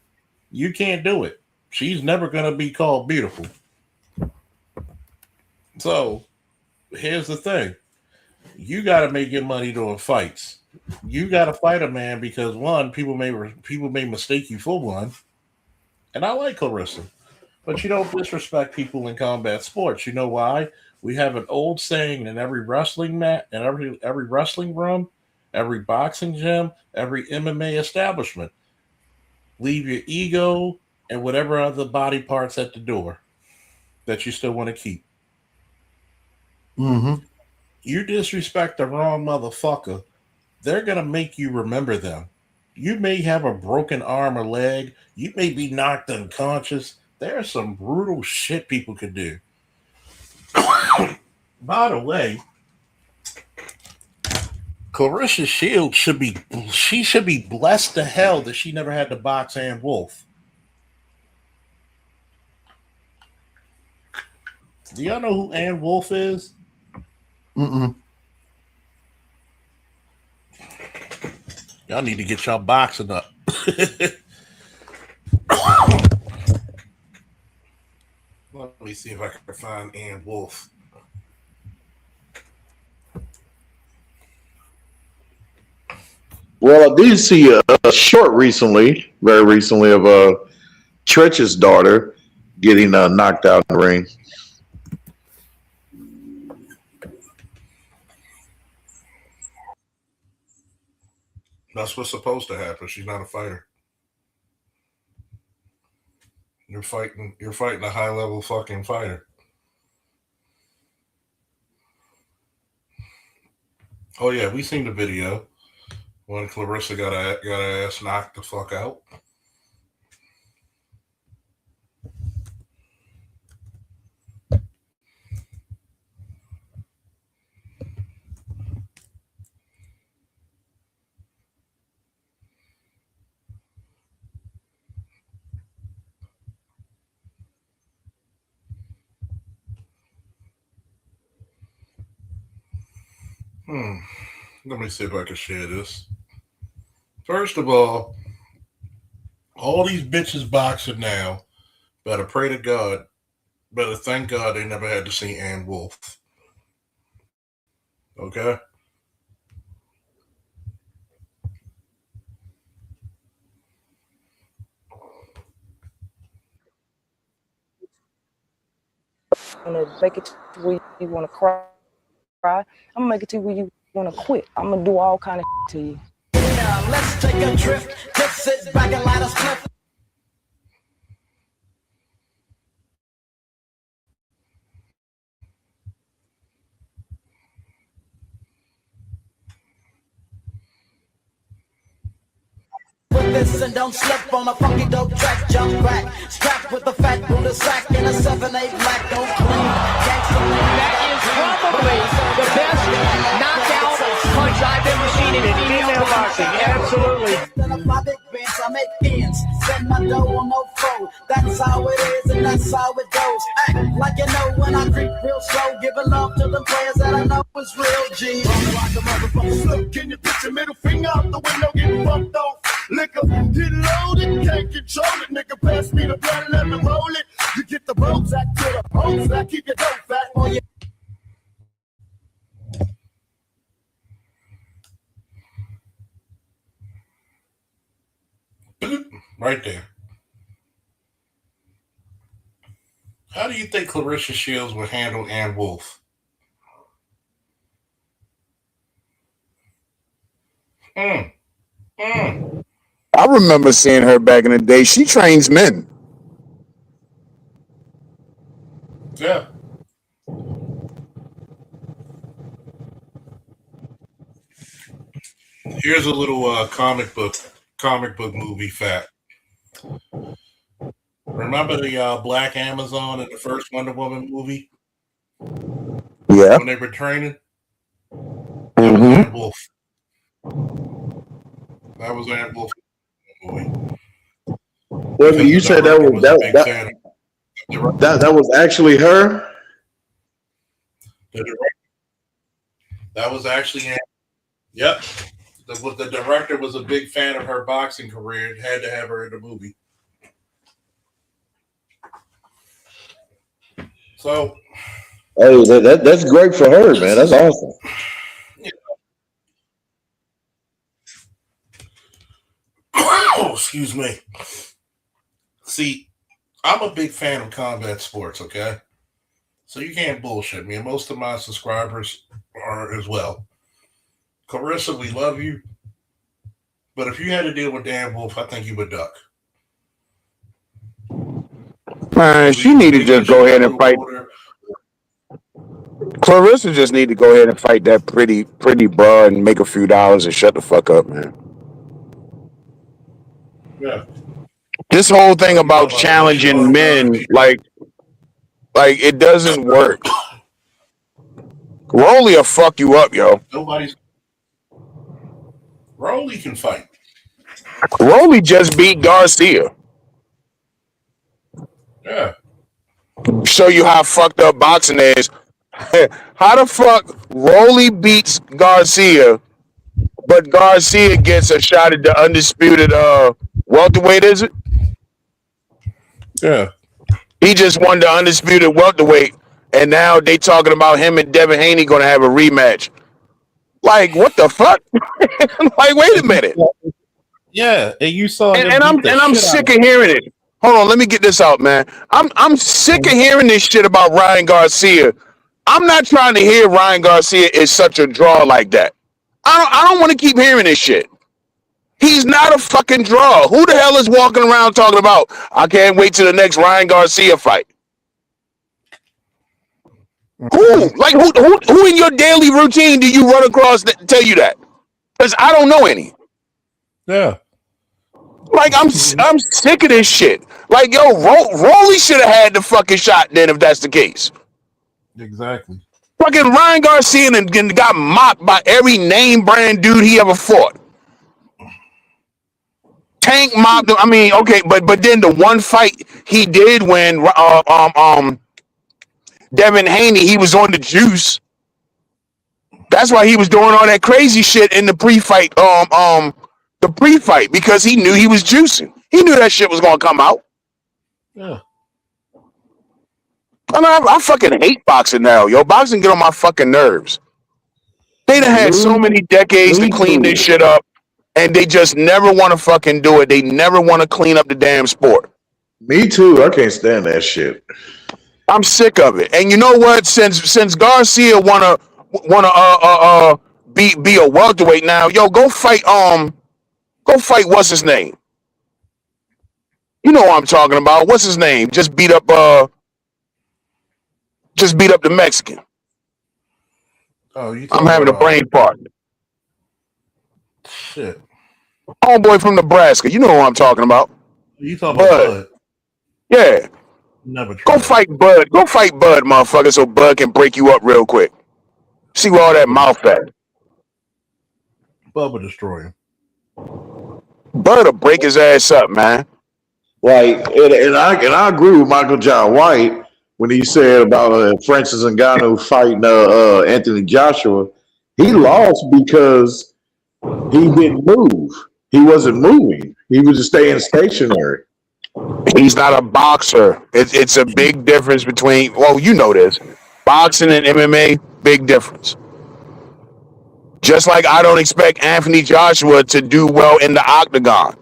You can't do it. She's never going to be called beautiful. So, here's the thing. You got to make your money doing fights. You got to fight a man because, one, people may mistake you for one. And I like Claressa. But you don't disrespect people in combat sports. You know why? We have an old saying in every wrestling mat, and every wrestling room, every boxing gym, every MMA establishment. Leave your ego and whatever other body parts at the door that you still want to keep. Mm-hmm. You disrespect the wrong motherfucker, they're going to make you remember them. You may have a broken arm or leg. You may be knocked unconscious. There's some brutal shit people could do. By the way, Claressa Shields should be blessed to hell that she never had to box Ann Wolfe. Do y'all know who Ann Wolfe is? Mm-mm. Y'all need to get y'all boxing up. Let me see if I can find Ann Wolfe. Well, I did see a short very recently, of Tretch's daughter getting knocked out in the ring. That's what's supposed to happen. She's not a fighter. You're fighting a high level fucking fighter. Oh yeah, we seen the video when Clarissa got her ass knocked the fuck out. Let me see if I can share this. First of all these bitches boxing now better pray to God, better thank God they never had to see Ann Wolfe. Okay? Gonna make it to where you want to cry. I'm gonna make it to where you want to quit. I'm gonna do all kind of to you. Now let's take a trip. Just sit back and light us clip. With this and don't slip on a funky dope track. Jump back, strapped with a fat Buddha sack and a 7-8 black. Don't clean. That is probably the best knockout punch I've ever seen in female boxing. Absolutely. My big bench, I make ends. Spend my dough on no foe. That's how it is and that's how it goes. Act like you know when I creep real slow. Giving love to the players that I know is real G. Like a motherfucker slip. Can you put your middle finger out the window? Get fucked off. Liquor, get loaded, can't control it. Nigga, pass me the blood, let me roll it. You get the boats out to the boats. I keep your dope fat on your. Right there. How do you think Clarissa Shields would handle Ann Wolfe? I remember seeing her back in the day. She trains men. Yeah. Here's a little comic book movie fact. Remember the Black Amazon in the first Wonder Woman movie? Yeah. When they were training? Mm-hmm. Ann Wolfe. That was Ann Wolfe movie. Well, you said that was actually her? That was actually Ann. Yep. The director was a big fan of her boxing career and had to have her in the movie. So, Oh, that's great for her, man. That's awesome. oh, excuse me. See, I'm a big fan of combat sports, okay? So you can't bullshit me, and most of my subscribers are as well. Clarissa, we love you, but if you had to deal with Ann Wolfe, I think you would duck. Man, she need to just go ahead and fight. Clarissa just need to go ahead and fight that pretty broad and make a few dollars and shut the fuck up, man. Yeah. This whole thing about challenging men, like it doesn't work. Rolly will fuck you up, yo. Rolly can fight. Rolly just beat Garcia. Yeah. Show you how fucked up boxing is. How the fuck Rolly beats Garcia, but Garcia gets a shot at the undisputed welterweight, is it? Yeah. He just won the undisputed welterweight, and now they talking about him and Devin Haney gonna have a rematch. Like, what the fuck? Like, wait a minute. Yeah, and you saw him And I'm sick of hearing it. Hold on, let me get this out, man. I'm sick of hearing this shit about Ryan Garcia. I'm not trying to hear Ryan Garcia is such a draw like that. I don't want to keep hearing this shit. He's not a fucking draw. Who the hell is walking around talking about, I can't wait till the next Ryan Garcia fight? Who? Like, who in your daily routine do you run across that tell you that? Because I don't know any. Yeah. Like, I'm sick of this shit. Like, yo, Rolly should have had the fucking shot then if that's the case. Exactly. Fucking Ryan Garcia and got mocked by every name brand dude he ever fought. Tank mocked him. I mean, okay, but then the one fight he did when Devin Haney, he was on the juice. That's why he was doing all that crazy shit in the pre-fight, because he knew he was juicing. He knew that shit was gonna come out. Yeah. I fucking hate boxing now, yo. Boxing get on my fucking nerves. They done had so many decades to clean this shit up, and they just never want to fucking do it. They never want to clean up the damn sport. Me too. I can't stand that shit. I'm sick of it. And you know what? Since Garcia wanna be a welterweight now, yo, go fight what's his name? You know what I'm talking about. What's his name? Just beat up the Mexican. Oh, you I'm having a brain fart. Shit. Homeboy from Nebraska. You know who I'm talking about. You talking about Bud? Yeah. Never tried. Go fight Bud. Go fight Bud, motherfucker, so Bud can break you up real quick. See where all that mouth at. Bud will destroy him. Bud will break his ass up, man. Like, and I agree with Michael John White when he said about Francis Ngannou fighting Anthony Joshua. He lost because he didn't move. He wasn't moving. He was just staying stationary. He's not a boxer. It's a big difference between, well, you know this. Boxing and MMA, big difference. Just like I don't expect Anthony Joshua to do well in the octagon.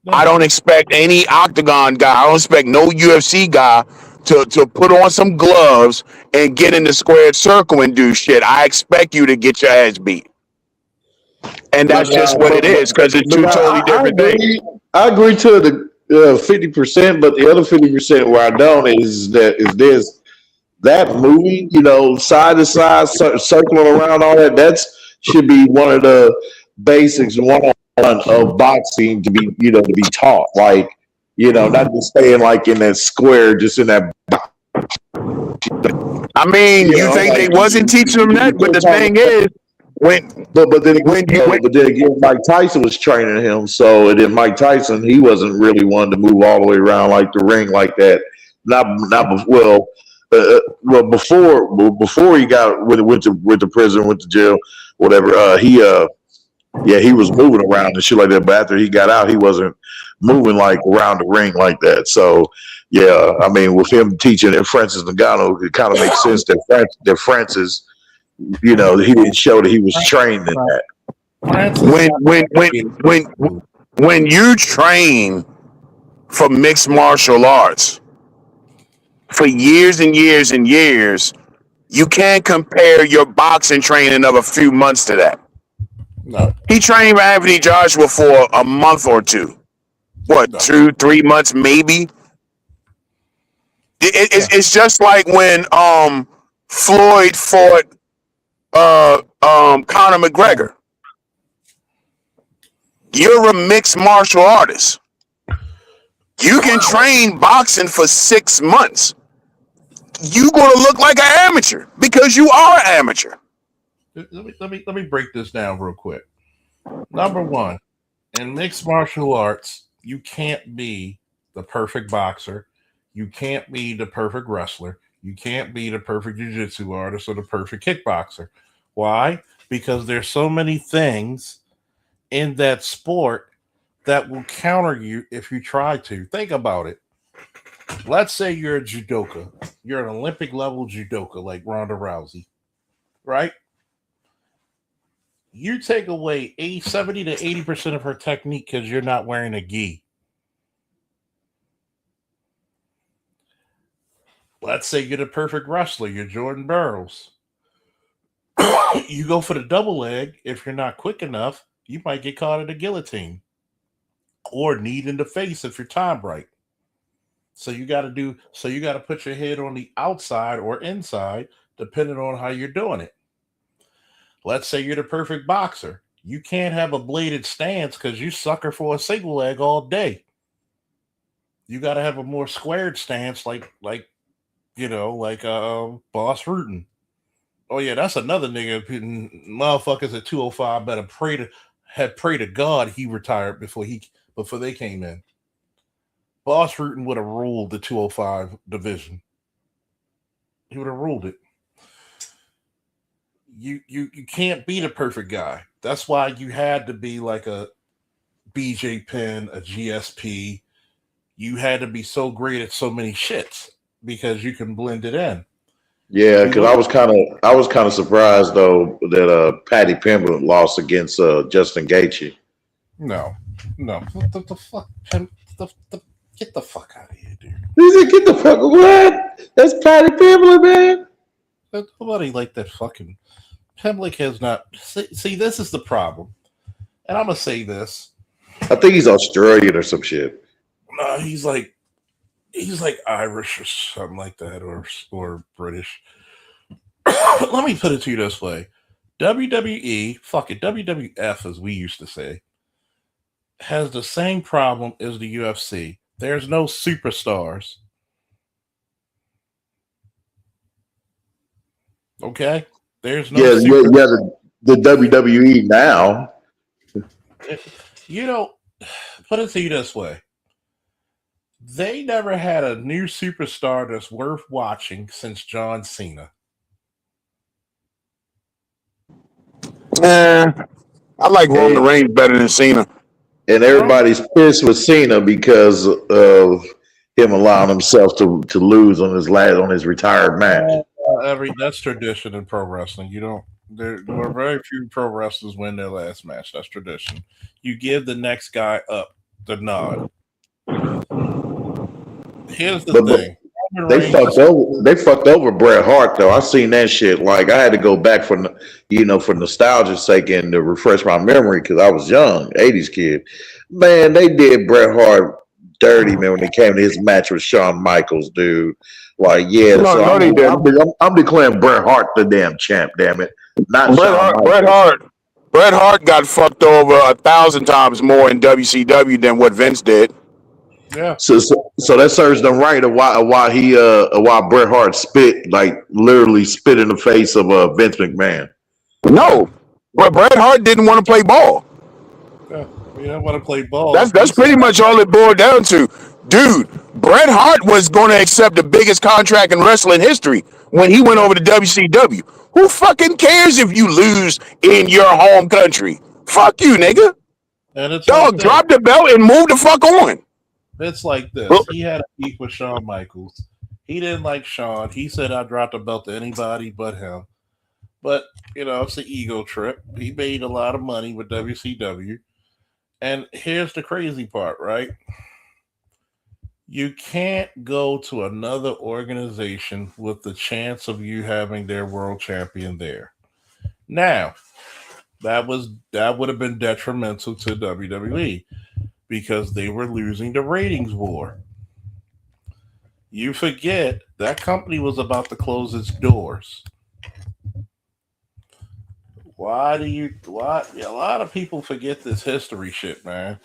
I don't expect any octagon guy. I don't expect no UFC guy to put on some gloves and get in the squared circle and do shit. I expect you to get your ass beat. And that's just what it is, because it's two totally different things. I agree to the 50%, but the other 50% where I don't is that moving, side to side, circling around, all that should be one of the basics, one of boxing to be, to be taught. Like, not just staying like in that square, just in that. I mean, you think they wasn't teaching them that, but the thing is, but then again, Mike Tyson was training him, so then Mike Tyson, he wasn't really one to move all the way around like the ring like that. Before he went to prison, went to jail, whatever. He was moving around and shit like that. But after he got out, he wasn't moving like around the ring like that. So yeah, I mean, with him teaching Francis Ngannou, it kind of makes sense that Francis, he didn't show that he was trained in that. When you train for mixed martial arts for years and years and years, you can't compare your boxing training of a few months to that. No. He trained Anthony Joshua for a month or two. What, 2-3 months maybe? It's just like when Floyd fought Conor McGregor. You're a mixed martial artist. You can train boxing for 6 months. You're gonna look like an amateur because you are an amateur. Let me break this down real quick. Number one, in mixed martial arts, you can't be the perfect boxer. You can't be the perfect wrestler. You can't be the perfect jiu-jitsu artist or the perfect kickboxer. Why? Because there's so many things in that sport that will counter you if you try to. Think about it. Let's say you're a judoka. You're an Olympic level judoka like Ronda Rousey, right? You take away 70 to 80% of her technique because you're not wearing a gi. Let's say you're the perfect wrestler. You're Jordan Burroughs. You go for the double leg. If you're not quick enough, you might get caught at a guillotine. or kneed in the face if you're time right. So you got to put your head on the outside or inside, depending on how you're doing it. Let's say you're the perfect boxer. You can't have a bladed stance because you sucker for a single leg all day. You got to have a more squared stance, like Boss Rutan. Oh yeah, that's another nigga. Motherfuckers at 205 better pray to God he retired before they came in. Boss Rutan would have ruled the 205 division. He would have ruled it. You can't be the perfect guy. That's why you had to be like a BJ Penn, a GSP. You had to be so great at so many shits because you can blend it in. Yeah, because I was kind of surprised though that Patty Pimblett lost against Justin Gaethje. No. What the fuck? Get the fuck out of here, dude. He said, "Get the fuck what? That's Patty Pimblett, man." Nobody like that fucking Pimblett has not. See, this is the problem, and I'm gonna say this. I think he's Australian or some shit. No, he's like Irish or something like that, or British. Let me put it to you this way: WWE, fuck it, WWF, as we used to say, has the same problem as the UFC. There's no superstars. Okay, there's no. The WWE now. Put it to you this way. They never had a new superstar that's worth watching since John Cena. I like Roman Reigns better than Cena. And everybody's pissed with Cena because of him allowing himself to lose on his retired match. That's tradition in pro wrestling. There are very few pro wrestlers win their last match. That's tradition. You give the next guy up the nod. Here's the thing. They fucked over Bret Hart though. I seen that shit. Like I had to go back for nostalgia's sake and to refresh my memory because I was young, 80s kid. Man, they did Bret Hart dirty, man, when they came to his match with Shawn Michaels, dude. Like, yeah, I'm declaring Bret Hart the damn champ, damn it. Not Bret Hart got fucked over 1,000 times more in WCW than what Vince did. Yeah. So that serves them right of why Bret Hart literally spit in the face of Vince McMahon. No, but Bret Hart didn't want to play ball. Yeah, we don't want to play ball. That's pretty much all it boiled down to. Dude, Bret Hart was going to accept the biggest contract in wrestling history when he went over to WCW. Who fucking cares if you lose in your home country? Fuck you, nigga. Dog, drop the belt and move the fuck on. It's like this. He had a beef with Shawn Michaels. He didn't like Shawn. He said, I dropped the belt to anybody but him. But, it's an ego trip. He made a lot of money with WCW. And here's the crazy part, right? You can't go to another organization with the chance of you having their world champion there. Now, that would have been detrimental to WWE because they were losing the ratings war. You forget that company was about to close its doors. A lot of people forget this history shit, man.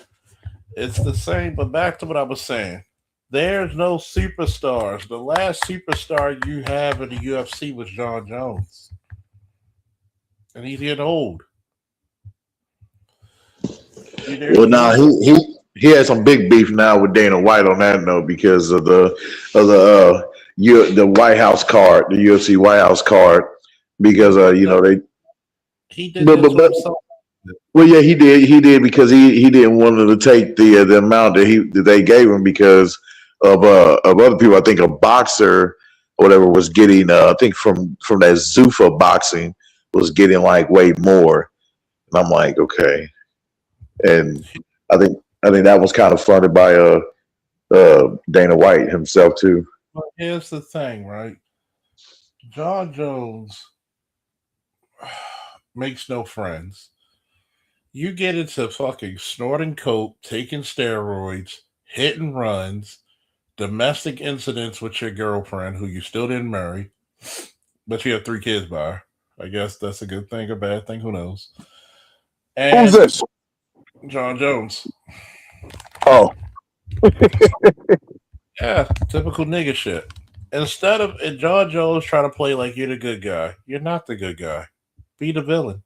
It's the same, but back to what I was saying. There's no superstars. The last superstar you have in the UFC was Jon Jones. And he's getting old. Well, now he has some big beef now with Dana White on that note because of the White House card, the UFC White House card, because he did this to himself. Well, yeah, he did because he didn't want to take the amount that they gave him because of other people. I think a boxer or whatever was getting I think from that Zuffa boxing was getting like way more, and I'm like, okay. And I think that was kind of funded by Dana White himself too. But here's the thing, right? Jon Jones makes no friends. You get into fucking snorting coke, taking steroids, hit and runs, domestic incidents with your girlfriend who you still didn't marry, but you have 3 kids by her. I guess that's a good thing or bad thing, who knows? Who's And this? John Jones. Oh, Yeah, typical nigga shit. Instead of and John Jones trying to play like you're the good guy, you're not the good guy. Be the villain.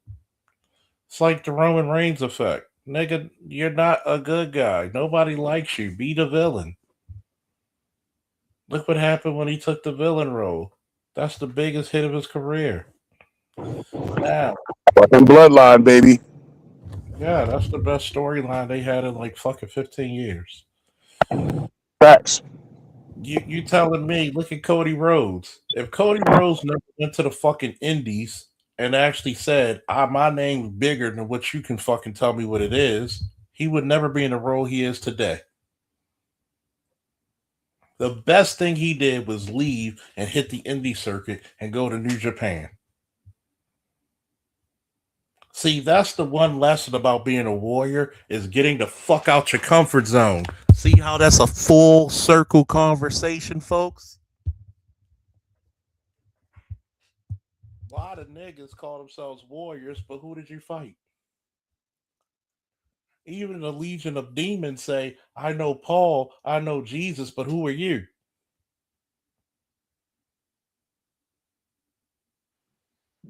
It's like the Roman Reigns effect. Nigga, you're not a good guy. Nobody likes you. Be the villain. Look what happened when he took the villain role. That's the biggest hit of his career. Now, fucking bloodline, baby. yeah, that's the best storyline they had in like fucking 15 years. Facts. You telling me, look at Cody Rhodes. If Cody Rhodes never went to the fucking Indies and actually said, my name's bigger than what you can fucking tell me what it is, he would never be in the role he is today. The best thing he did was leave and hit the indie circuit and go to New Japan. See, that's the one lesson about being a warrior is getting the fuck out your comfort zone. See how that's a full circle conversation, folks? A lot of niggas call themselves warriors, but who did you fight? Even the Legion of Demons say, I know Paul, I know Jesus, but who are you?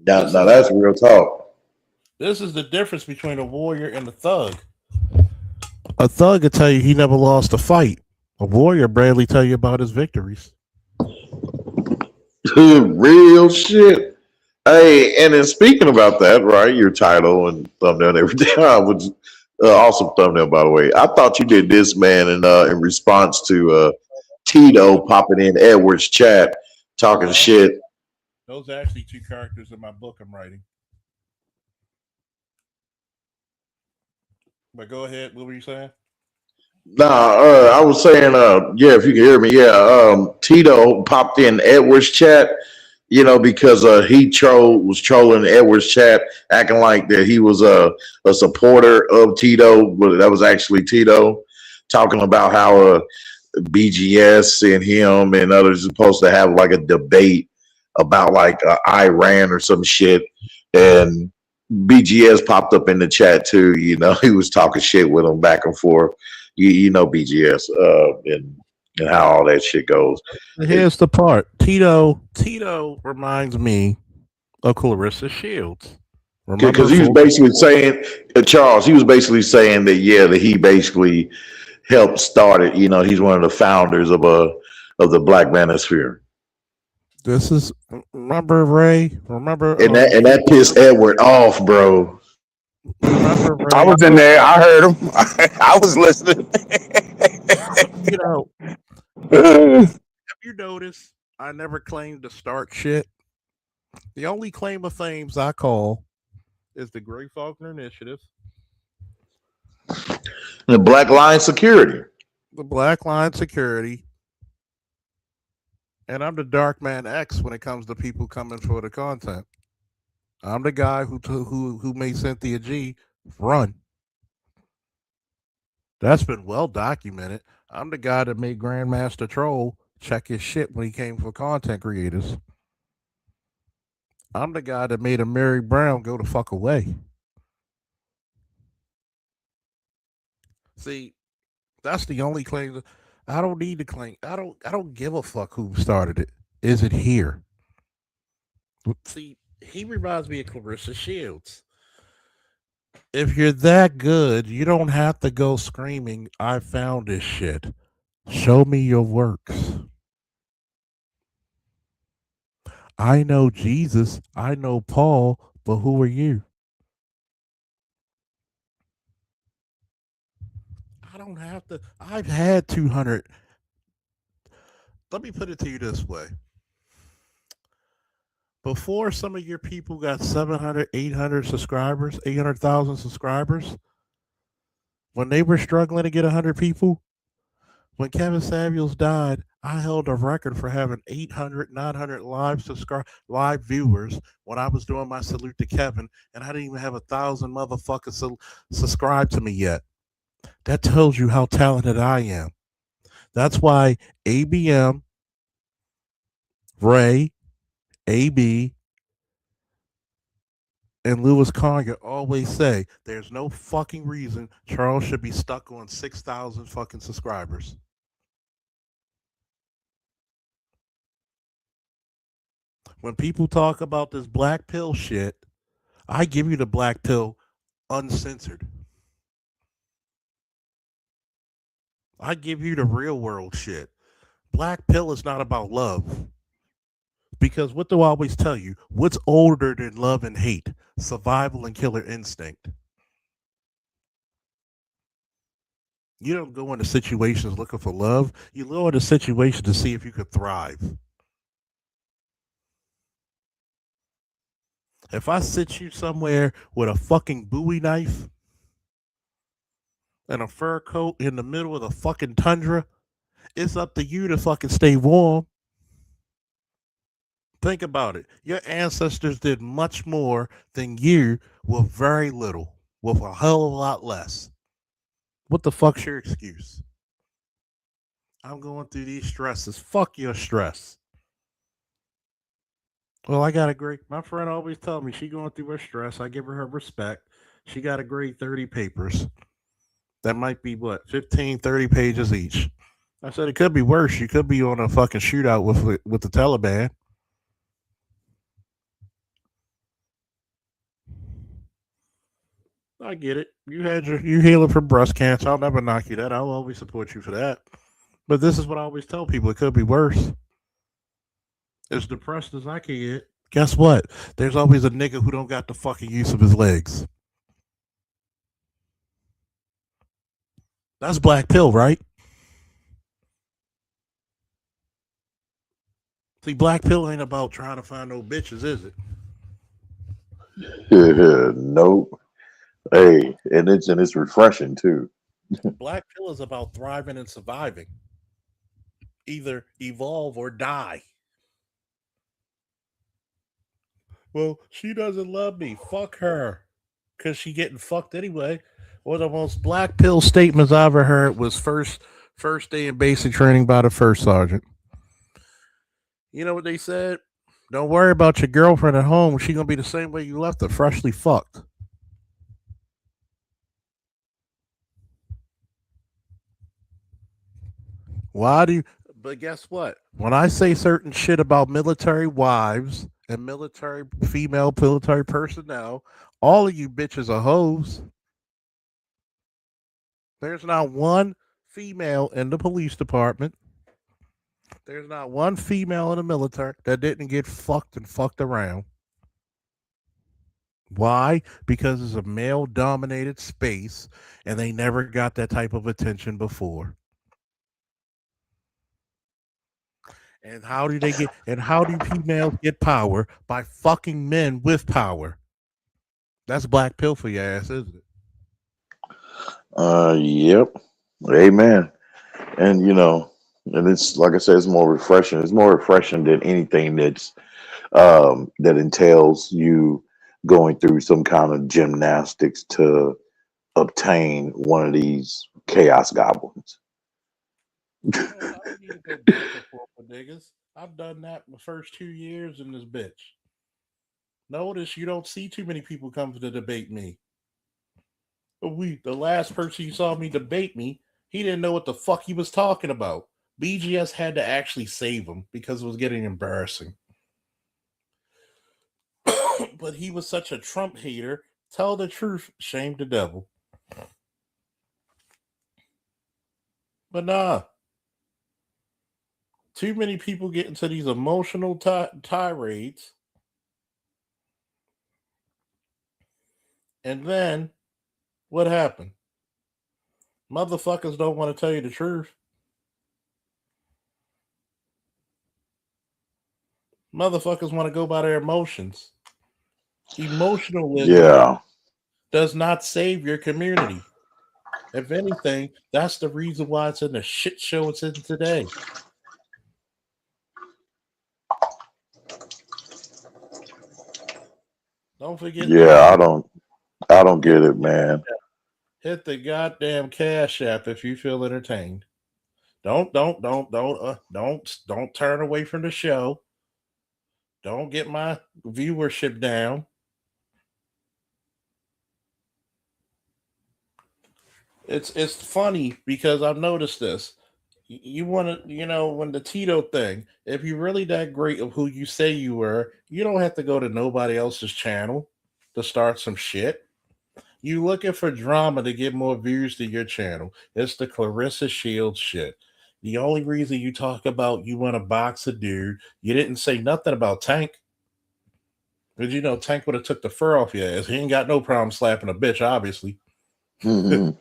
Now that's real talk. This is the difference between a warrior and a thug. A thug will tell you he never lost a fight. A warrior barely tell you about his victories. Real shit. Hey, and then speaking about that, right? Your title and thumbnail and everything. Was awesome thumbnail, by the way. I thought you did this, man, in response to Tito popping in Edward's chat talking shit. Those are actually 2 characters in my book I'm writing. But go ahead. What were you saying? Nah, I was saying, yeah, if you can hear me, yeah. Tito popped in Edward's chat, because he was trolling Edward's chat, acting like that he was a supporter of Tito, but that was actually Tito talking about how BGS and him and others are supposed to have like a debate about like Iran or some shit, and BGS popped up in the chat too. He was talking shit with him back and forth. BGS and how all that shit goes. Here's the part. Tito reminds me of Clarissa Shields. Because he was basically saying, Charles, he was basically saying that that he basically helped start it. He's one of the founders of the Black Manosphere. This is Ray. Remember, and that pissed Edward off, bro. Remember, Ray? I was in there. I heard him. I was listening. Have you noticed? I never claimed to start shit. The only claim of fames I call is the Gray Faulkner Initiative, the Black Line Security, and I'm the Dark Man X when it comes to people coming for the content. I'm the guy who made Cynthia G run. That's been well documented. I'm the guy that made Grandmaster Troll check his shit when he came for content creators. I'm the guy that made a Mary Brown go the fuck away. See, that's the only claim. I don't need to claim. I don't give a fuck who started it. Is it here? See, he reminds me of Clarissa Shields. If you're that good, you don't have to go screaming, I found this shit. Show me your works. I know Jesus, I know Paul, but who are you? I don't have to. I've had 200. Let me put it to you this way. Before some of your people got 700, 800 subscribers, 800,000 subscribers, when they were struggling to get 100 people, when Kevin Samuels died, I held a record for having 800, 900 live viewers when I was doing my salute to Kevin, and I didn't even have 1,000 motherfuckers subscribe to me yet. That tells you how talented I am. That's why ABM, Ray, AB, and Louis Conger always say there's no fucking reason Charles should be stuck on 6,000 fucking subscribers. When people talk about this black pill shit, I give you the black pill uncensored. I give you the real world shit. Black pill is not about love. Because what do I always tell you? What's older than love and hate? Survival and killer instinct. You don't go into situations looking for love. You go into situations to see if you could thrive. If I sit you somewhere with a fucking Bowie knife and a fur coat in the middle of the fucking tundra, it's up to you to fucking stay warm. Think about it. Your ancestors did much more than you with very little, with a hell of a lot less. What the fuck's your excuse? I'm going through these stresses. Fuck your stress. Well, I got a great. My friend always tells me she going through her stress. I give her respect. She got a grade 30 papers. That might be what, 15, 30 pages each. I said it could be worse. You could be on a fucking shootout with the Taliban. I get it. You healing from breast cancer. I'll never knock you that. I'll always support you for that. But this is what I always tell people. It could be worse. As depressed as I can get, guess what? There's always a nigga who don't got the fucking use of his legs. That's black pill, right? See, black pill ain't about trying to find no bitches, is it? Nope. Hey, and it's refreshing too. Black pill is about thriving and surviving. Either evolve or die. Well, she doesn't love me. Fuck her. Because she getting fucked anyway. One of the most black pill statements I ever heard was first day in basic training by the first sergeant. You know what they said? Don't worry about your girlfriend at home. She's going to be the same way you left her, freshly fucked. But guess what? When I say certain shit about military wives and female military personnel, all of you bitches are hoes. There's not one female in the police department. There's not one female in the military that didn't get fucked and fucked around. Why? Because it's a male-dominated space, and they never got that type of attention before. And how do females get power? By fucking men with power. That's black pill for your ass, isn't it? Yep. Amen. And and it's like I said, it's more refreshing. It's more refreshing than anything that's that entails you going through some kind of gymnastics to obtain one of these chaos goblins. I don't need to go back and forth with niggas. I've done that my first 2 years in this bitch. Notice you don't see too many people come to debate me. The last person you saw me debate me, he didn't know what the fuck he was talking about. BGS had to actually save him because it was getting embarrassing. But he was such a Trump hater. Tell the truth, shame the devil. But nah. Too many people get into these emotional tirades. And then, what happened? Motherfuckers don't want to tell you the truth. Motherfuckers want to go by their emotions. Emotionalism does not save your community. If anything, that's the reason why it's in the shit show it's in today. Don't forget. Yeah, I don't get it, man. Hit the goddamn Cash App if you feel entertained. Don't turn away from the show. Don't get my viewership down. It's funny because I've noticed this. You want to, when the Tito thing, if you're really that great of who you say you were, you don't have to go to nobody else's channel to start some shit. You looking for drama to get more views to your channel. It's the Clarissa Shields shit. The only reason you talk about you want to box a dude, you didn't say nothing about Tank. Because Tank would have took the fur off your ass. He ain't got no problem slapping a bitch, obviously. Mhm.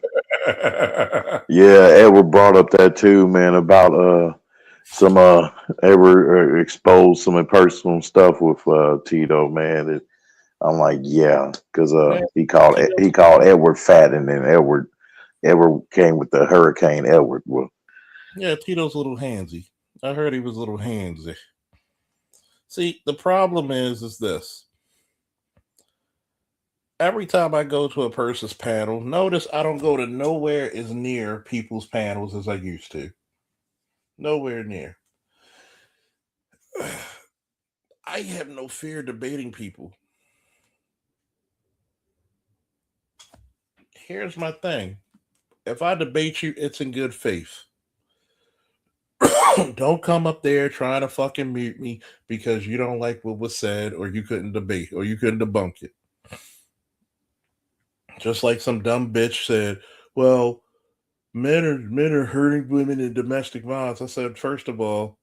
Yeah, Edward brought up that too, man, about some Edward exposed some personal stuff with Tito, man. I'm like, yeah, because he called Edward fat, and then Edward came with the Hurricane Edward. Well, Yeah, Tito's a little handsy. I heard he was a little handsy. See, the problem is this. Every time I go to a person's panel, notice I don't go to nowhere as near people's panels as I used to. Nowhere near. I have no fear debating people. Here's my thing. If I debate you, it's in good faith. Don't come up there trying to fucking mute me because you don't like what was said or you couldn't debate or you couldn't debunk it. Just like some dumb bitch said, well, men are hurting women in domestic violence. I said, first of all,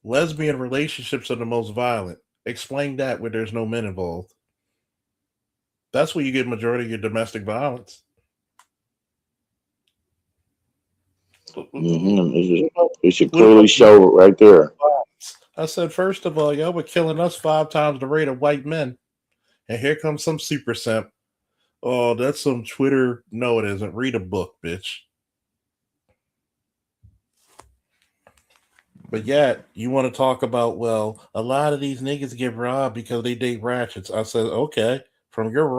lesbian relationships are the most violent. Explain that where there's no men involved. That's where you get majority of your domestic violence. it should clearly show right there. I said, first of all, y'all were killing us 5 times the rate of white men. And here comes some super simp. Oh, that's some Twitter. No, it isn't. Read a book, bitch. But yet, you want to talk about, well, a lot of these niggas get robbed because they date ratchets. I said, okay, from your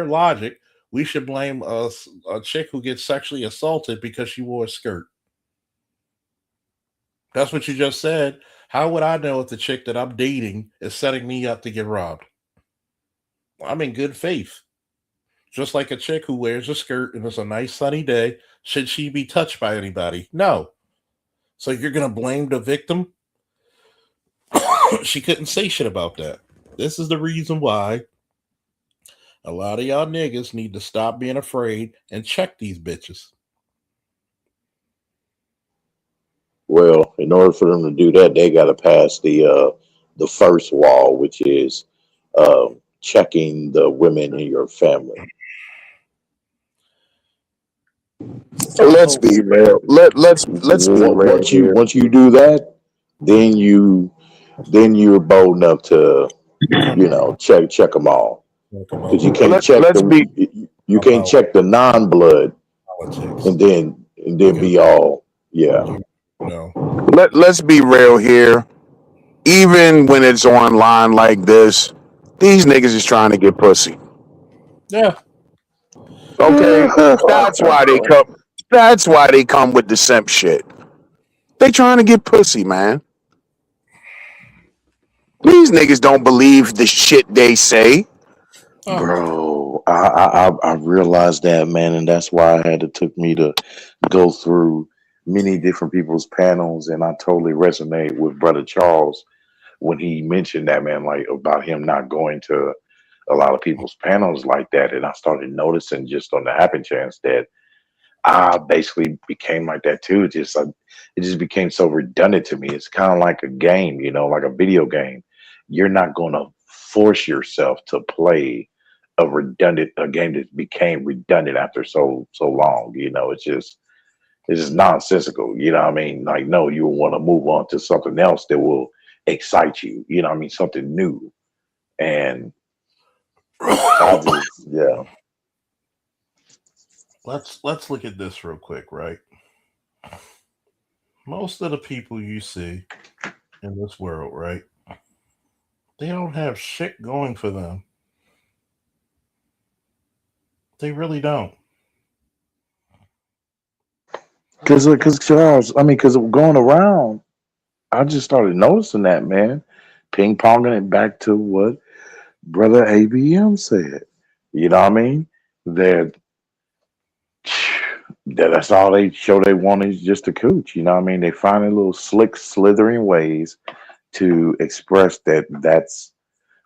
logic, we should blame a chick who gets sexually assaulted because she wore a skirt. That's what you just said. How would I know if the chick that I'm dating is setting me up to get robbed? I'm in good faith. Just like a chick who wears a skirt and it's a nice sunny day, should she be touched by anybody? No. So you're going to blame the victim? She couldn't say shit about that. This is the reason why a lot of y'all niggas need to stop being afraid and check these bitches. Well, in order for them to do that, they got to pass the first wall, which is checking the women in your family. Let's be real. Let's be real. Once you do that, then you're bold enough to check them all, because you can't check them. You can't check the non-blood Politics. and then be all No. Let's be real here. Even when it's online like this, these niggas is trying to get pussy. Yeah. Okay, that's why they come. That's why they come with the simp shit. They trying to get pussy, man. These niggas don't believe the shit they say. Bro, I realized that, man, and that's why it took me to go through many different people's panels, and I totally resonate with Brother Charles when he mentioned that, man, like about him not going to a lot of people's panels like that, and I started noticing just on the happen chance that I basically became like that too. It just became so redundant to me. It's kind of like a game, like a video game. You're not going to force yourself to play a game that became redundant after so long. It's just nonsensical. You know what I mean? Like, no, you will want to move on to something else that will excite you. You know what I mean? Something new. And yeah. Let's look at this real quick, right? Most of the people you see in this world, right? They don't have shit going for them. They really don't. Because Charles, I mean, because going around, I just started noticing that, man. Ping ponging it back to what brother ABM said. You know what I mean? That that's all they show they want is just a cooch. You know what I mean? They find little slick, slithering ways to express that that's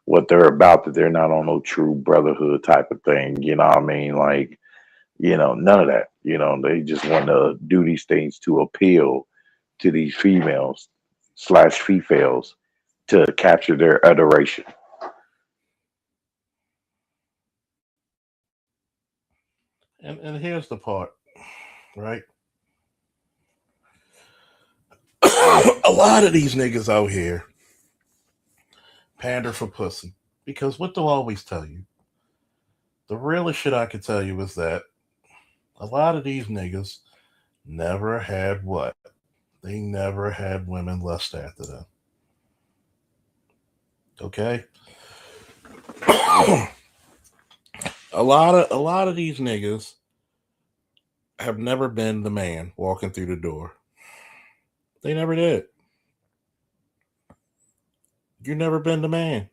what they're about, that they're not on no true brotherhood type of thing. You know what I mean? Like, none of that. They just want to do these things to appeal to these females slash females to capture their adoration. And here's the part, right? A lot of these niggas out here pander for pussy. Because what they'll always tell you, the realest shit I can tell you is that a lot of these niggas never had what? They never had women lust after them. Okay? A lot of these niggas have never been the man walking through the door. They never did. You never been the man.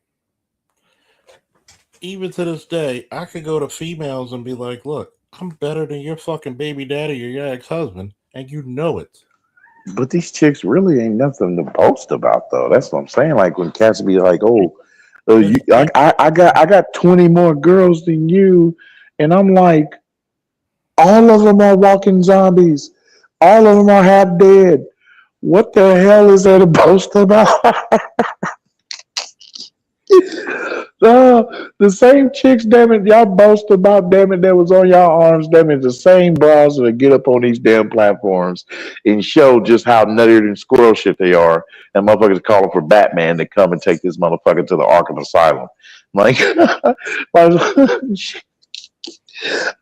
Even to this day, I could go to females and be like, look, I'm better than your fucking baby daddy or your ex-husband, and you know it. But these chicks really ain't nothing to boast about, though. That's what I'm saying. Like when cats be like, "Oh, I got 20 more girls than you," and I'm like, all of them are walking zombies. All of them are half dead. What the hell is there to boast about? The same chicks, damn it, y'all boast about, damn it, that was on y'all arms, damn it, the same bras that get up on these damn platforms and show just how nuttier than squirrel shit they are. And motherfuckers calling for Batman to come and take this motherfucker to the Arkham Asylum. Like,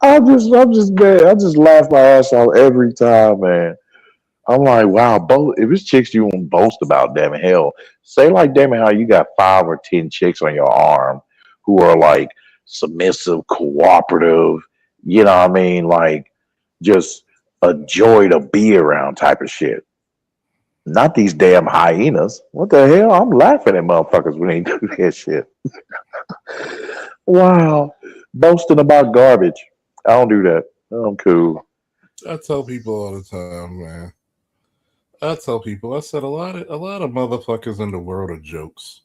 I'm just man, I just laugh my ass off every time, man. I'm like, wow, if it's chicks you want to boast about, damn it, hell, say like, damn it, how you got 5 or 10 chicks on your arm who are like submissive, cooperative, you know what I mean? Like, just a joy to be around type of shit. Not these damn hyenas. What the hell? I'm laughing at motherfuckers when they do that shit. Wow. Boasting about garbage. I don't do that. I'm cool. I tell people all the time, man. I tell people, I said a lot of motherfuckers in the world are jokes.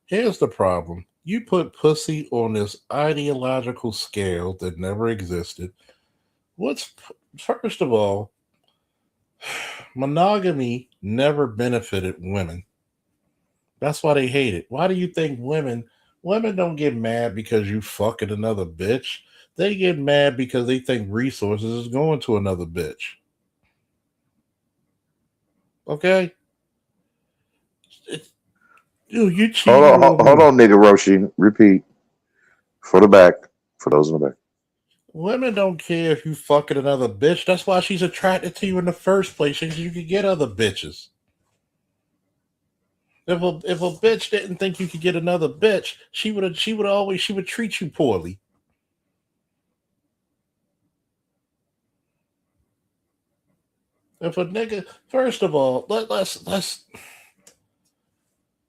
Here's the problem. You put pussy on this ideological scale that never existed. First of all, monogamy never benefited women. That's why they hate it. Why do you think women don't get mad because you fucking another bitch? They get mad because they think resources is going to another bitch. Okay? You cheating Hold on, nigga Roshi. Repeat. For the back. For those in the back. Women don't care if you fucking another bitch. That's why she's attracted to you in the first place, because you could get other bitches. If a bitch didn't think you could get another bitch, she would treat you poorly. If a nigga, first of all, let's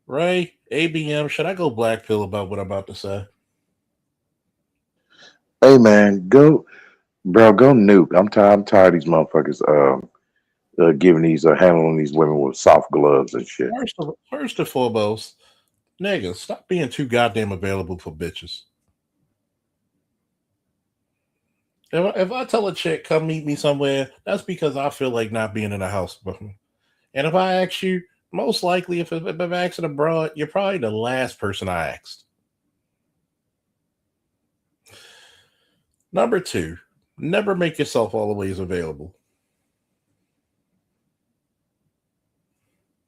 Ray, ABM, should I go black pill about what I'm about to say? Hey man, go nuke. I'm tired of these motherfuckers giving these handling these women with soft gloves and shit. First and foremost, niggas, stop being too goddamn available for bitches. If I tell a chick, come meet me somewhere, that's because I feel like not being in the house. And if I ask you, most likely, if I'm asking abroad, you're probably the last person I asked. Number 2, never make yourself always available.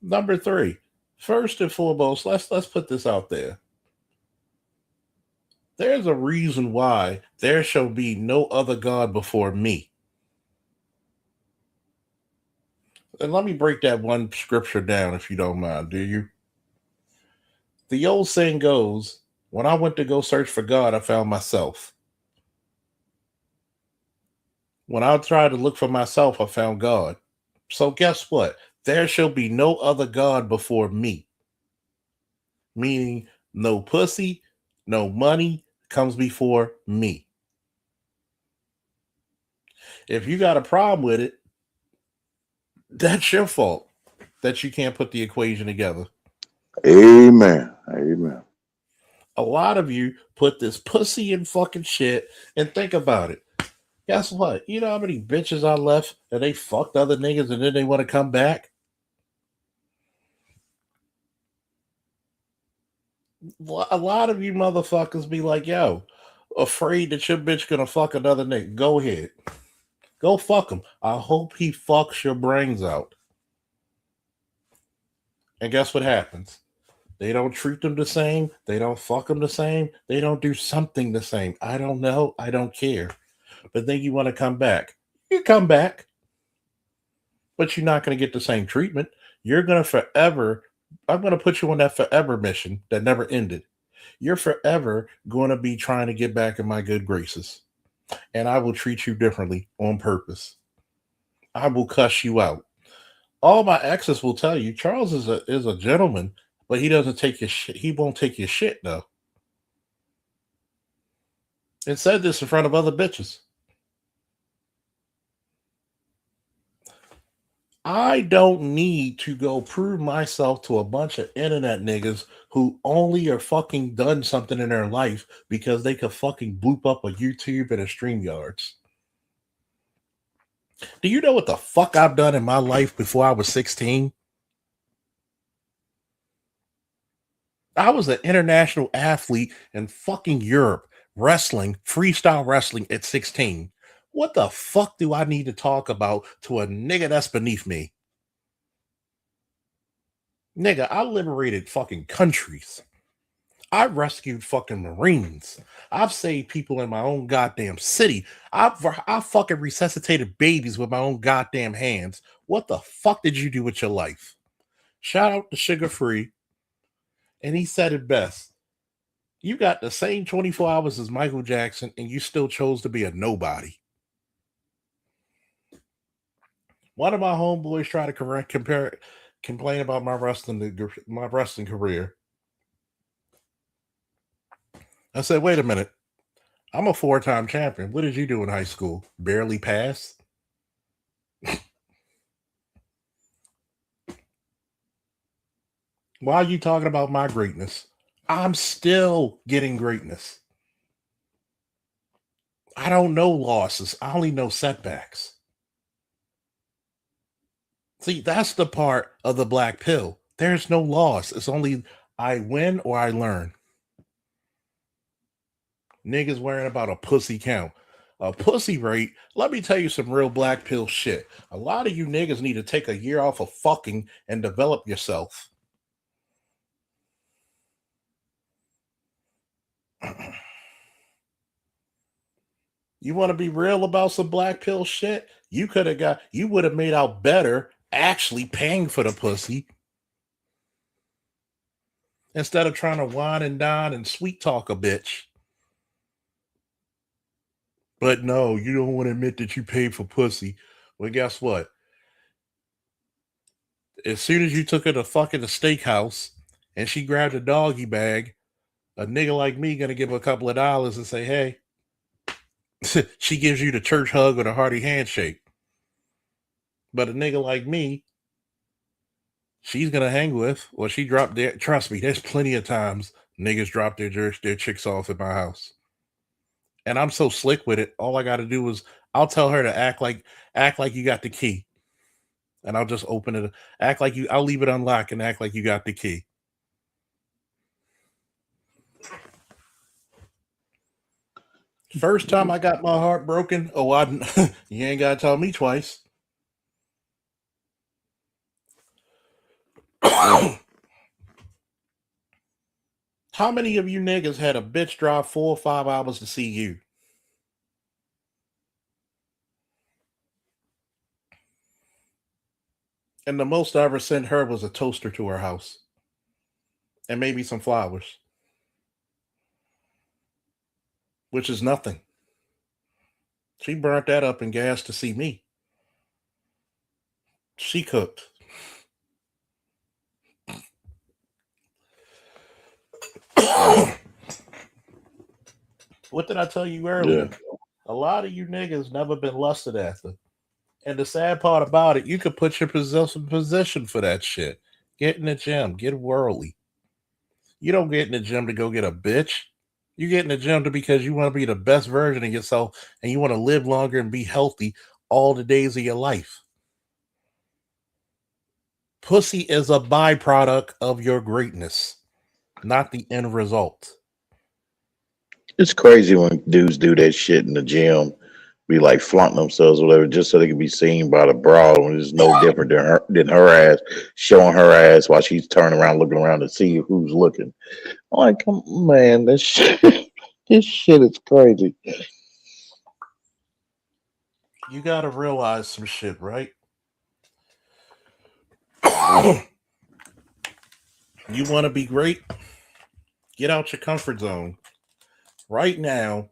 Number 3, first and foremost, let's put this out there. There's a reason why there shall be no other God before me. And let me break that one scripture down if you don't mind, do you? The old saying goes, when I went to go search for God, I found myself. When I tried to look for myself, I found God. So guess what? There shall be no other God before me. Meaning no pussy, no money comes before me. If you got a problem with it, that's your fault that you can't put the equation together. Amen. Amen. A lot of you put this pussy in fucking shit and think about it. Guess what? You know how many bitches I left and they fucked other niggas and then they want to come back? A lot of you motherfuckers be like, yo, afraid that your bitch gonna fuck another nigga. Go ahead. Go fuck him. I hope he fucks your brains out. And guess what happens? They don't treat them the same. They don't fuck them the same. They don't do something the same. I don't know. I don't care. But then you want to come back. You come back. But you're not going to get the same treatment. You're going to forever, I'm going to put you on that forever mission that never ended. You're forever going to be trying to get back in my good graces. And I will treat you differently on purpose. I will cuss you out. All my exes will tell you, Charles is a gentleman, but he doesn't take your shit. He won't take your shit though. And said this in front of other bitches. I don't need to go prove myself to a bunch of internet niggas who only are fucking done something in their life because they could fucking bloop up a YouTube and a StreamYards. Do you know what the fuck I've done in my life before I was 16? I was an international athlete in fucking Europe, wrestling, freestyle wrestling at 16. What the fuck do I need to talk about to a nigga that's beneath me? Nigga, I liberated fucking countries. I rescued fucking Marines. I've saved people in my own goddamn city. I fucking resuscitated babies with my own goddamn hands. What the fuck did you do with your life? Shout out to Sugar Free. And he said it best. You got the same 24 hours as Michael Jackson and you still chose to be a nobody. One of my homeboys tried to complain about my wrestling career. I said, wait a minute. I'm a 4-time champion. What did you do in high school? Barely pass? Why are you talking about my greatness? I'm still getting greatness. I don't know losses. I only know setbacks. See, that's the part of the black pill. There's no loss. It's only I win or I learn. Niggas worrying about a pussy count. A pussy rate, let me tell you some real black pill shit. A lot of you niggas need to take a year off of fucking and develop yourself. You want to be real about some black pill shit? You would have made out better actually paying for the pussy instead of trying to wine and dine and sweet talk a bitch. But no, you don't want to admit that you paid for pussy. Well, guess what? As soon as you took her to fucking the steakhouse and she grabbed a doggy bag, a nigga like me gonna give her a couple of dollars and say, hey, she gives you the church hug or the hearty handshake. But a nigga like me, she's gonna hang with, or she dropped their, trust me, there's plenty of times niggas drop their chicks off at my house. And I'm so slick with it, all I gotta do is I'll tell her to act like you got the key. And I'll just open it, I'll leave it unlocked and act like you got the key. First time I got my heart broken, you ain't gotta tell me twice. How many of you niggas had a bitch drive 4 or 5 hours to see you? And the most I ever sent her was a toaster to her house. and maybe some flowers, which is nothing. She burnt that up in gas to see me. She cooked. What did I tell you earlier? Yeah. A lot of you niggas never been lusted after. And the sad part about it, you could put your position for that shit. Get in the gym. Get worldly. You don't get in the gym to go get a bitch. You get in the gym because you want to be the best version of yourself and you want to live longer and be healthy all the days of your life. Pussy is a byproduct of your greatness, not the end result. It's crazy when dudes do that shit in the gym, be like flaunting themselves or whatever, just so they can be seen by the broad when it's no different than her ass showing her ass while she's turning around looking around to see who's looking. I'm like, come on, man, this shit is crazy. You gotta realize some shit, right? You want to be great? Get out your comfort zone. Right now,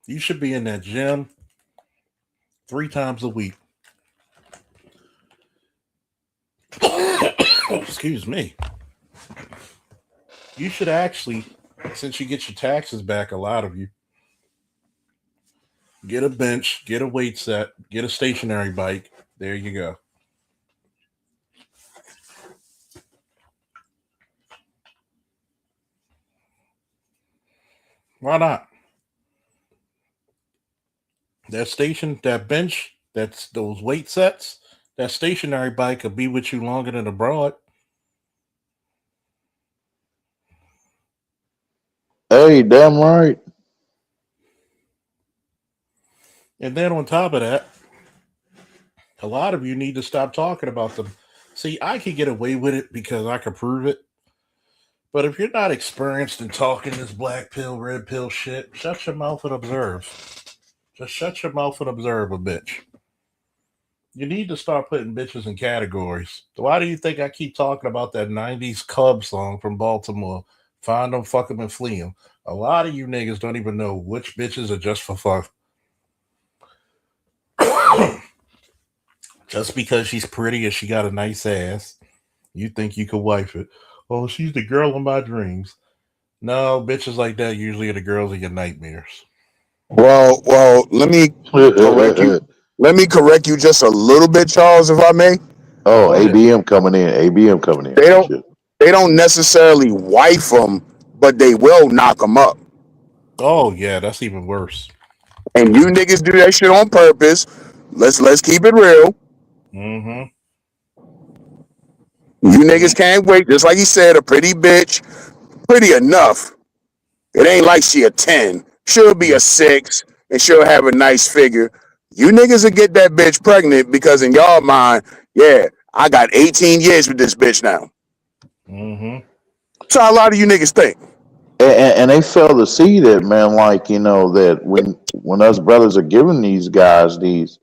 you should be in that gym 3 times a week. Excuse me. You should actually, since you get your taxes back, a lot of you, get a bench, get a weight set, get a stationary bike. There you go. Why not? That bench, that's those weight sets, that stationary bike will be with you longer than abroad. Hey, damn right. And then on top of that, a lot of you need to stop talking about them. See, I could get away with it because I could prove it. But if you're not experienced in talking this black pill, red pill shit, shut your mouth and observe. Just shut your mouth and observe a bitch. You need to start putting bitches in categories. Why do you think I keep talking about that 90s Cub song from Baltimore? Find them, fuck them, and flee them. A lot of you niggas don't even know which bitches are just for fuck. Just because she's pretty and she got a nice ass, you think you could wife it. Oh, she's the girl of my dreams. No, bitches like that usually are the girls of your nightmares. Well, let me correct you. Let me correct you just a little bit, Charles, if I may. Oh, ABM coming in. They don't necessarily wife them, but they will knock them up. Oh yeah, that's even worse. And you niggas do that shit on purpose. Let's keep it real. Mm-hmm. You niggas can't wait. Just like he said, a pretty bitch, pretty enough. It ain't like she a 10. She'll be a 6, and she'll have a nice figure. You niggas will get that bitch pregnant because in y'all mind, yeah, I got 18 years with this bitch now. Mm-hmm. That's how a lot of you niggas think. And they fail to see that, man. Like, you know, that when us brothers are giving these guys these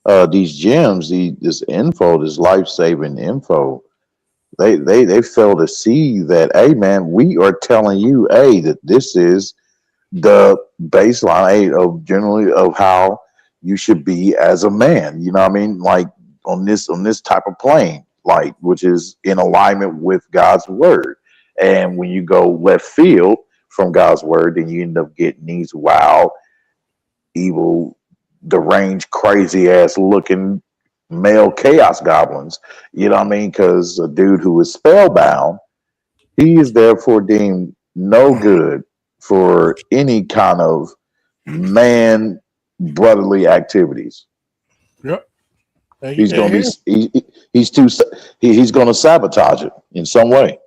gems, this info, this life-saving info, they fail to see that, hey man, we are telling you, hey, that this is the baseline of generally of how you should be as a man. You know what I mean? Like on this type of plane, like which is in alignment with God's word. And when you go left field from God's word, then you end up getting these wild, evil, deranged, crazy ass looking male chaos goblins. You know what I mean? Because a dude who is spellbound, he is therefore deemed no good for any kind of man brotherly activities. Yep. He's going to sabotage it in some way.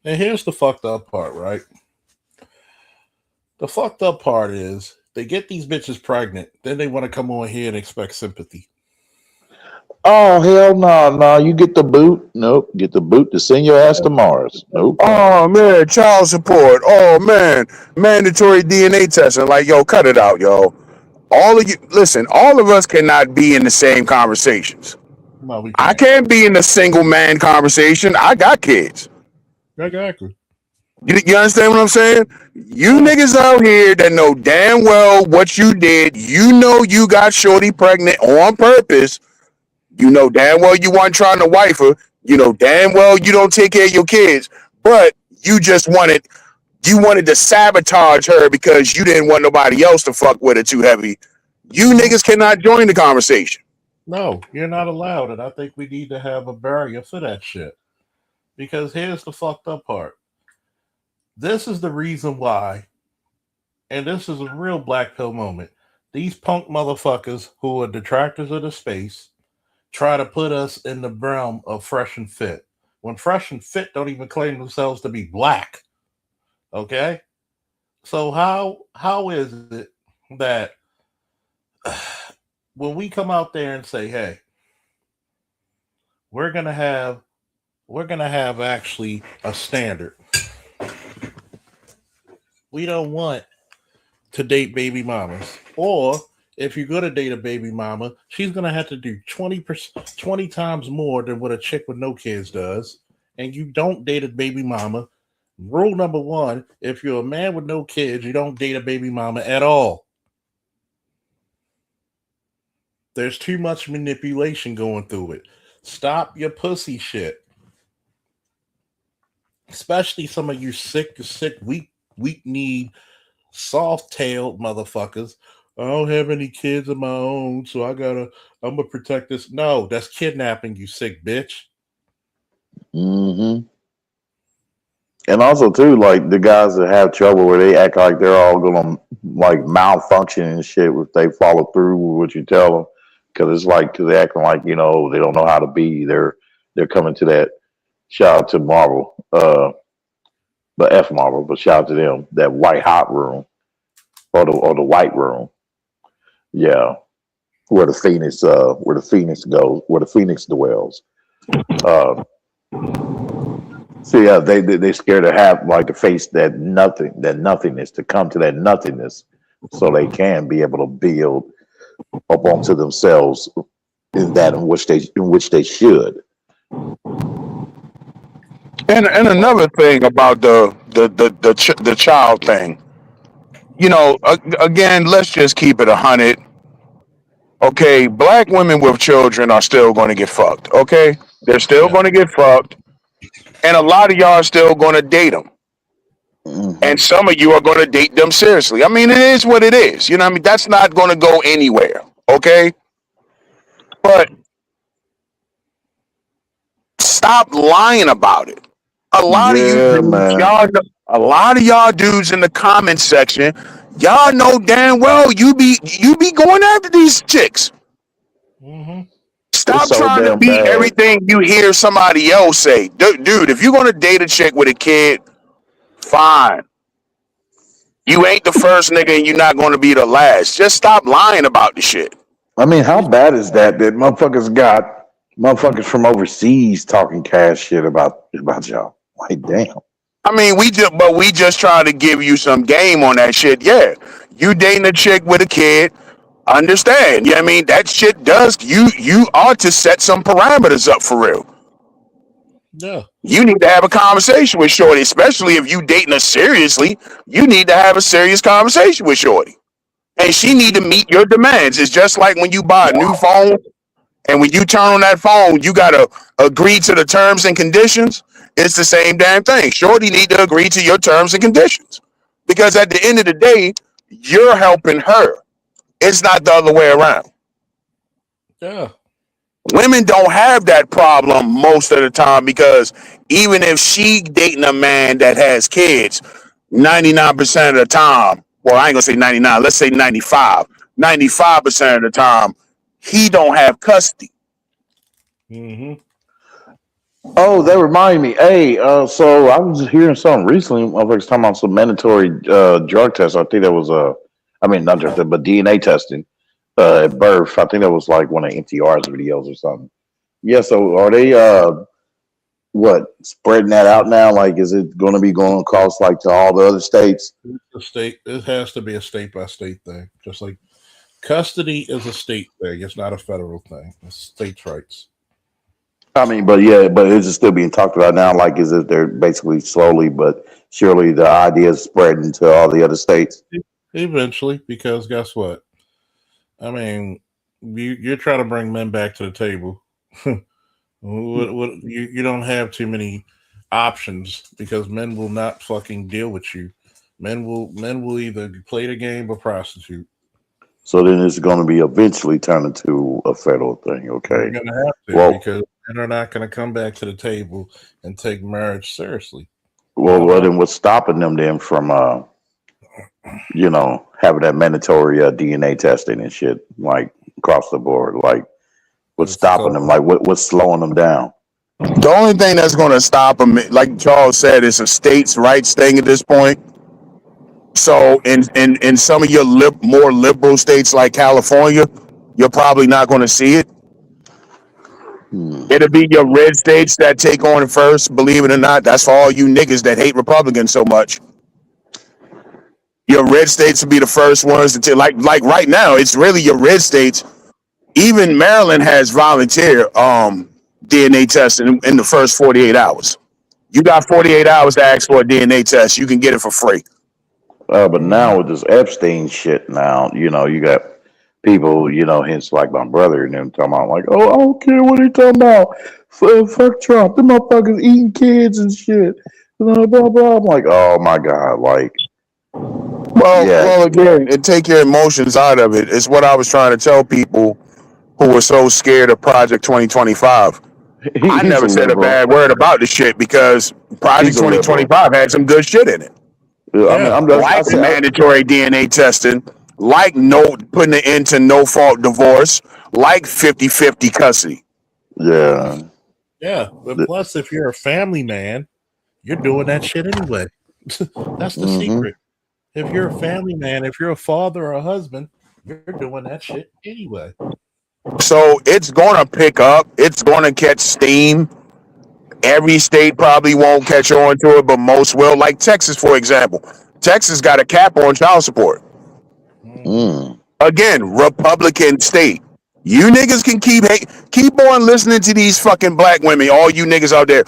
And here's the fucked up part, right? The fucked up part is they get these bitches pregnant, then they want to come on here and expect sympathy. Oh, hell no. You get the boot. Nope. Get the boot to send your ass to Mars. Nope. Oh, man, child support. Oh, man, mandatory DNA testing. Like, yo, cut it out, yo. All of you, listen, all of us cannot be in the same conversations. No, we I can't be in a single man conversation. I got kids. Exactly. You understand what I'm saying? You niggas out here that know damn well what you did. You know you got Shorty pregnant on purpose. You know damn well you weren't trying to wife her. You know damn well you don't take care of your kids. But you just wanted to sabotage her because you didn't want nobody else to fuck with her too heavy. You niggas cannot join the conversation. No, you're not allowed, and I think we need to have a barrier for that shit. Because here's the fucked up part. This is the reason why, and this is a real black pill moment. These punk motherfuckers who are detractors of the space try to put us in the realm of Fresh and Fit. When Fresh and Fit don't even claim themselves to be black. Okay? So how is it that when we come out there and say, hey, we're gonna have actually a standard. We don't want to date baby mamas. Or if you're gonna date a baby mama, she's gonna have to do 20 times more than what a chick with no kids does. And you don't date a baby mama. Rule number one, if you're a man with no kids, you don't date a baby mama at all. There's too much manipulation going through it. Stop your pussy shit. Especially some of you sick, weak-kneed, soft-tailed motherfuckers. I don't have any kids of my own, so I'm gonna protect this. No, that's kidnapping, you sick bitch. Mm-hmm. And also too, like the guys that have trouble where they act like they're all gonna like malfunction and shit if they follow through with what you tell them, because it's like they acting like they don't know how to be. They're coming to that. Shout out to Marvel, but F Marvel, but shout out to them, that white hot room or the white room, yeah, where the Phoenix goes, where the Phoenix dwells. So yeah, they scared to have like to face that nothingness, to come to that nothingness, so they can be able to build up onto themselves in which they should. And another thing about the child thing, again, let's just keep it 100. Okay, black women with children are still going to get fucked. Okay, they're still going to get fucked, and a lot of y'all are still going to date them. Mm-hmm. And some of you are going to date them seriously. I mean, it is what it is. You know what I mean? That's not going to go anywhere. Okay, but stop lying about it. A lot of you dudes, man. a lot of y'all dudes in the comment section, y'all know damn well you be going after these chicks. Mm-hmm. Stop It's so trying to damn be bad. everything you hear somebody else say. Dude, if you're gonna date a chick with a kid, fine. You ain't the first nigga and you're not gonna be the last. Just stop lying about the shit. I mean, how bad is that motherfuckers got motherfuckers from overseas talking cash shit about y'all? Like, damn. I mean, we just try to give you some game on that shit. Yeah, you dating a chick with a kid. Understand? Yeah, I mean that shit does. You ought to set some parameters up for real. Yeah. You need to have a conversation with Shorty, especially if you dating her seriously. You need to have a serious conversation with Shorty, and she need to meet your demands. It's just like when you buy a new phone, and when you turn on that phone, you gotta agree to the terms and conditions. It's the same damn thing. Shorty need to agree to your terms and conditions, because at the end of the day, you're helping her. It's not the other way around. Yeah. Women don't have that problem most of the time, because even if she dating a man that has kids, 99% of the time, well, I ain't gonna say 99, let's say 95. 95% of the time, he don't have custody. Mm-hmm. Oh, that reminded me. Hey, so I was hearing something recently. Motherfuckers talking about some mandatory drug tests. I think that was not drug test, but DNA testing at birth. I think that was like one of NTR's videos or something. Yeah. So are they spreading that out now? Like, is it going to be going across like to all the other states? The state. It has to be a state by state thing. Just like custody is a state thing. It's not a federal thing. It's states' rights. I mean, but yeah, but is it still being talked about now? Like, is it they're basically slowly but surely the idea is spreading to all the other states? Eventually, because guess what? I mean, you're trying to bring men back to the table. You don't have too many options because men will not fucking deal with you. Men will either play the game or prostitute. So then it's going to be eventually turned into a federal thing. They're Okay. gonna have to Well, because men are not gonna come back to the table and take marriage seriously. well, then what's stopping them then from, having that mandatory DNA testing and shit, like across the board? Like, what's It's stopping them? Like, what's slowing them down? The only thing that's going to stop them, like Charles said, is a states' rights thing at this point. So in some of your more liberal states like California, you're probably not going to see it. It'll be your red states that take on first. Believe it or not, that's for all you niggas that hate Republicans so much. Your red states will be the first ones to take. Like right now, it's really your red states. Even Maryland has volunteer DNA testing in the first 48 hours. You got 48 hours to ask for a DNA test. You can get it for free. But now with this Epstein shit, now you got people, hence like my brother and them talking about like, oh, I don't care what they talking about. Fuck Trump, them motherfuckers eating kids and shit. Blah blah blah. I'm like, oh my god, like. Well, again, and take your emotions out of it. It's what I was trying to tell people who were so scared of Project 2025. I never said a bad word about the shit because Project 2025 had some good shit in it. Like mandatory DNA testing, like putting an end to no-fault divorce, like 50-50 custody. Yeah. Yeah, but plus, if you're a family man, you're doing that shit anyway. That's the secret. If you're a family man, if you're a father or a husband, you're doing that shit anyway. So it's going to pick up. It's going to catch steam. Every state probably won't catch on to it, but most will. Like Texas, for example. Texas got a cap on child support. Again, Republican state. You niggas can keep on listening to these fucking black women. All you niggas out there,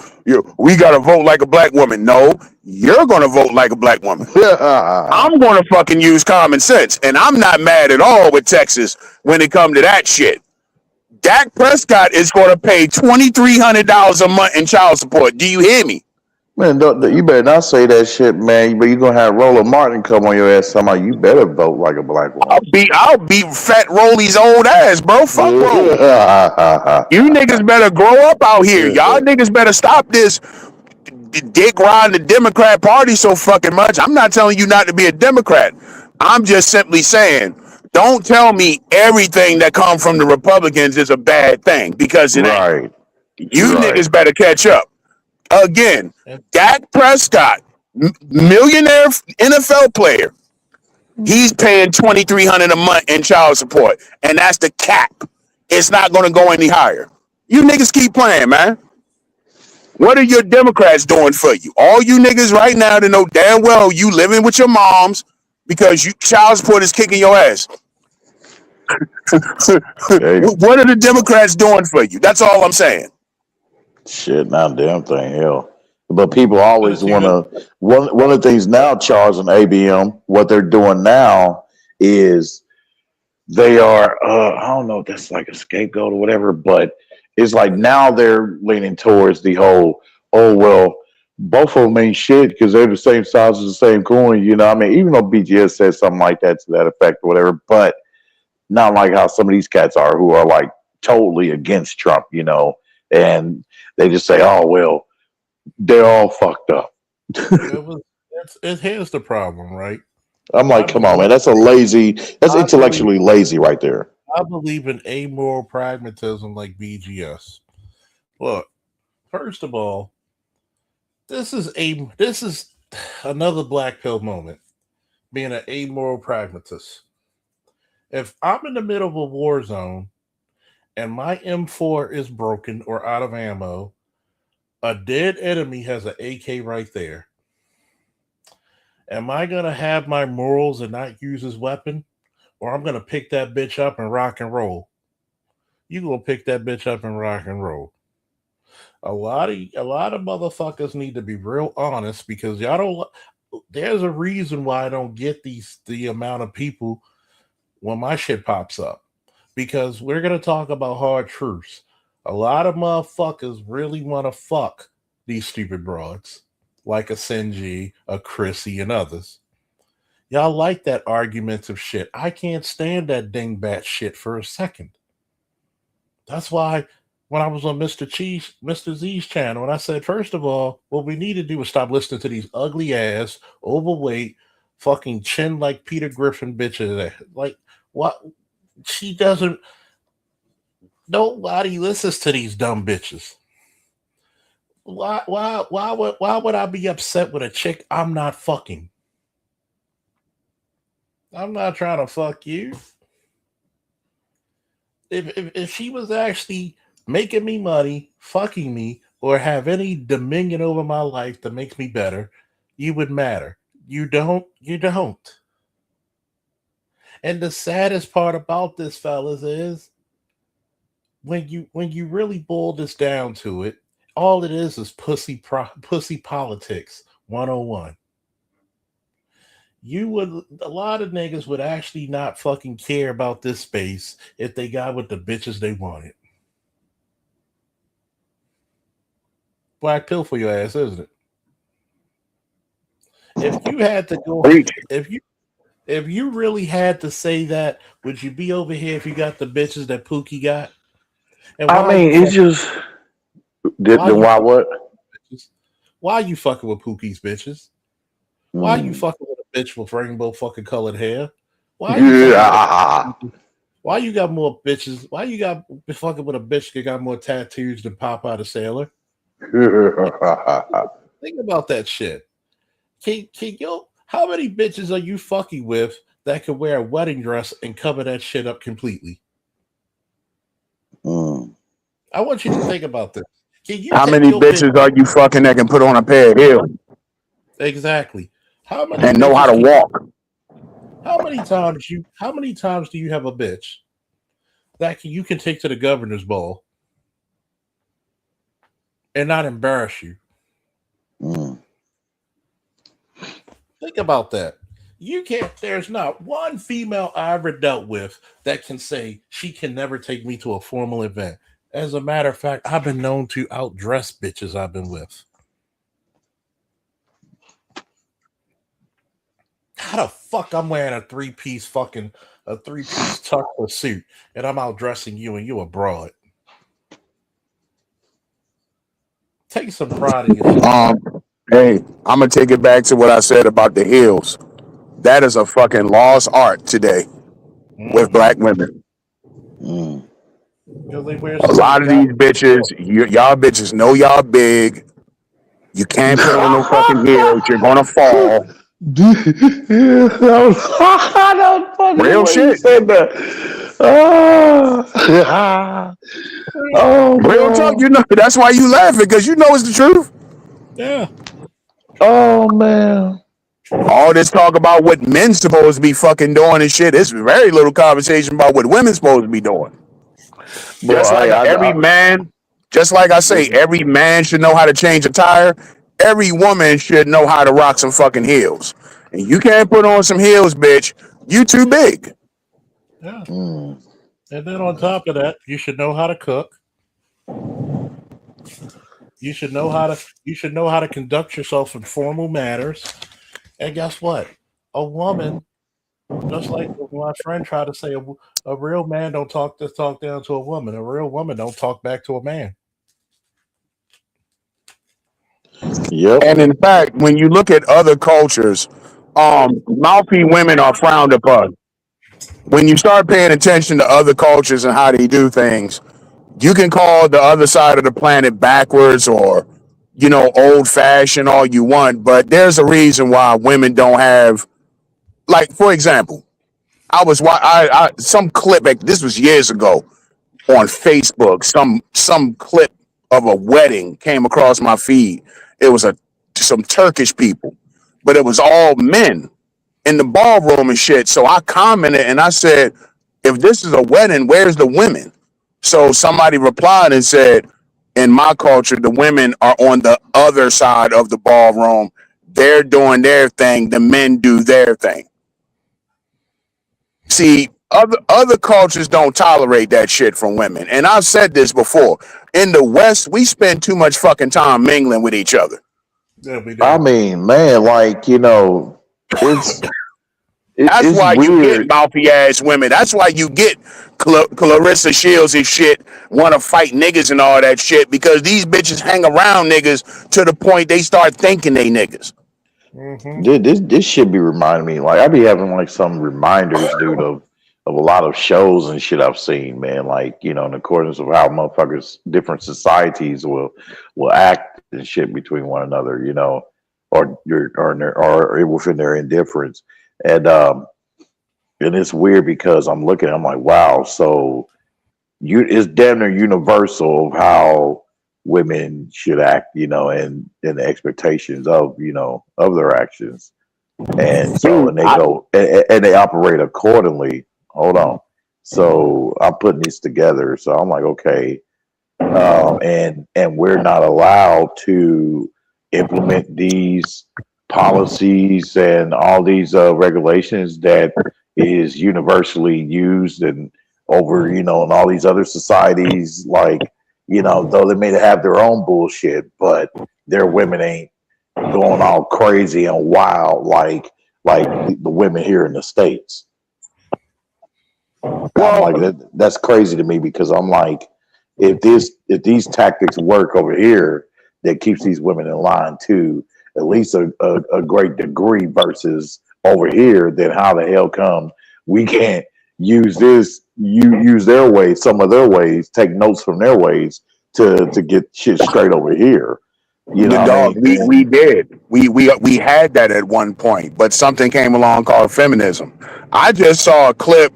we gotta vote like a black woman. No, you're gonna vote like a black woman. I'm gonna fucking use common sense, and I'm not mad at all with Texas when it come to that shit. Dak Prescott is gonna pay $2,300 a month in child support. Do you hear me? Man, you better not say that shit, man. But you're gonna have Roland Martin come on your ass. Somebody, you better vote like a black woman. I'll beat Fat Rolly's old ass, bro. Fuck Rolly. You niggas better grow up out here. Y'all niggas better stop this dick riding the Democrat Party so fucking much. I'm not telling you not to be a Democrat. I'm just simply saying, don't tell me everything that comes from the Republicans is a bad thing because it ain't. You niggas better catch up. Again, Dak Prescott, millionaire NFL player, he's paying $2,300 a month in child support, and that's the cap. It's not going to go any higher. You niggas keep playing, man. What are your Democrats doing for you? All you niggas right now to know damn well you living with your moms because child support is kicking your ass. What are the Democrats doing for you? That's all I'm saying. Shit, not a damn thing, hell. But people always want to. One of the things now, Charles and ABM, what they're doing now is they are. I don't know if that's like a scapegoat or whatever, but it's like now they're leaning towards the whole. Oh well, both of them ain't shit because they're the same size as the same coin. You know, what I mean, even though BGS says something like that to that effect or whatever, but not like how some of these cats are who are like totally against Trump. You know. And they just say, "Oh well, they're all fucked up." Here's the problem, right? I'm like, come on, man. That's intellectually lazy right there. I believe in amoral pragmatism like BGS. Look, first of all, this is another black pill moment. Being an amoral pragmatist. If I'm in the middle of a war zone and my M4 is broken or out of ammo, a dead enemy has an AK right there. Am I going to have my morals and not use his weapon? Or I'm going to pick that bitch up and rock and roll? You going to pick that bitch up and rock and roll. A lot of motherfuckers need to be real honest because y'all don't. There's a reason why I don't get the amount of people when my shit pops up because we're gonna talk about hard truths. A lot of motherfuckers really want to fuck these stupid broads like a Senji, a Chrissy, and others. Y'all like that argumentative shit. I can't stand that dingbat shit for a second. That's why when I was on Mr. Z's channel, and I said, first of all, what we need to do is stop listening to these ugly ass, overweight, fucking chin like Peter Griffin bitches. Like, what? She doesn't. Nobody listens to these dumb bitches. Why would I be upset with a chick I'm not fucking? I'm not trying to fuck you. If she was actually making me money, fucking me, or have any dominion over my life that makes me better, you would matter. You don't. And the saddest part about this, fellas, is when you really boil this down to it, all it is pussy politics 101. A lot of niggas would actually not fucking care about this space if they got with the bitches they wanted. Black pill for your ass, isn't it? If you had to go, if you really had to say that, would you be over here if you got the bitches that Pookie got? And I mean, it's just why what? Why you fucking with Pookie's bitches? Why you fucking with a bitch with rainbow fucking colored hair? Why you got more bitches? Why you got fucking with a bitch that got more tattoos than Popeye the Sailor? Think about that shit. How many bitches are you fucking with that could wear a wedding dress and cover that shit up completely? I want you to think about this. How many bitches are you fucking that can put on a pair of heels? Exactly. How many and know how to walk? How many times do you have a bitch that you can take to the governor's ball and not embarrass you? Think about that. You can't. There's not one female I ever dealt with that can say she can never take me to a formal event. As a matter of fact, I've been known to outdress bitches I've been with. How the fuck I'm wearing a three-piece tuxedo suit and I'm outdressing you and you a broad? Take some pride in your shit. Hey, I'm gonna take it back to what I said about the heels. That is a fucking lost art today with black women. A lot of these bitches, y'all bitches know y'all big. You can't put on no fucking heels. You're gonna fall. Real shit. Real talk. You know that's why you laughing because you know it's the truth. Yeah. Oh man. All this talk about what men's supposed to be fucking doing and shit. It's very little conversation about what women's supposed to be doing. Just like every man, just like I say, every man should know how to change a tire. Every woman should know how to rock some fucking heels. And you can't put on some heels, bitch. You too big. Yeah. And then on top of that, you should know how to cook. You should know how to conduct yourself in formal manners. And guess what? A woman, just like my friend tried to say, a real man don't talk down to a woman. A real woman don't talk back to a man. Yep. And in fact, when you look at other cultures, mouthy women are frowned upon. When you start paying attention to other cultures and how they do things, you can call the other side of the planet backwards or, old fashioned all you want, but there's a reason why women don't have, like, for example, some clip, this was years ago on Facebook, some clip of a wedding came across my feed. It was some Turkish people, but it was all men in the ballroom and shit. So I commented and I said, if this is a wedding, where's the women? So somebody replied and said, in my culture, the women are on the other side of the ballroom. They're doing their thing. The men do their thing. See, other cultures don't tolerate that shit from women. And I've said this before. In the West, we spend too much fucking time mingling with each other. Yeah, we do. I mean, man, like, you know, it's That's it's why you get weird. mouthy ass women. That's why you get Clarissa Shields and shit want to fight niggas and all that shit, because these bitches hang around niggas to the point they start thinking they niggas. This should be reminding me. Like, I be having like some reminders, dude, of a lot of shows and shit I've seen, man. Like, you know, in accordance of how motherfuckers, different societies will act and shit between one another, you know, or within their indifference. And it's weird because I'm like, wow, so it's damn near universal of how women should act, you know, and the expectations of, you know, of their actions. And so, and they go and they operate accordingly. Hold on. So I'm putting this together. So I'm like, okay. And we're not allowed to implement these policies and all these regulations that is universally used and over, you know, in all these other societies, like, you know, though they may have their own bullshit, but their women ain't going all crazy and wild like the women here in the States. I'm like, that's crazy to me, because I'm like, if these tactics work over here, that keeps these women in line to at least a great degree versus over here, then how the hell come we can't use their ways, some of their ways, take notes from their ways to get shit straight over here. You know, Dog, we did. We had that at one point, but something came along called feminism. I just saw a clip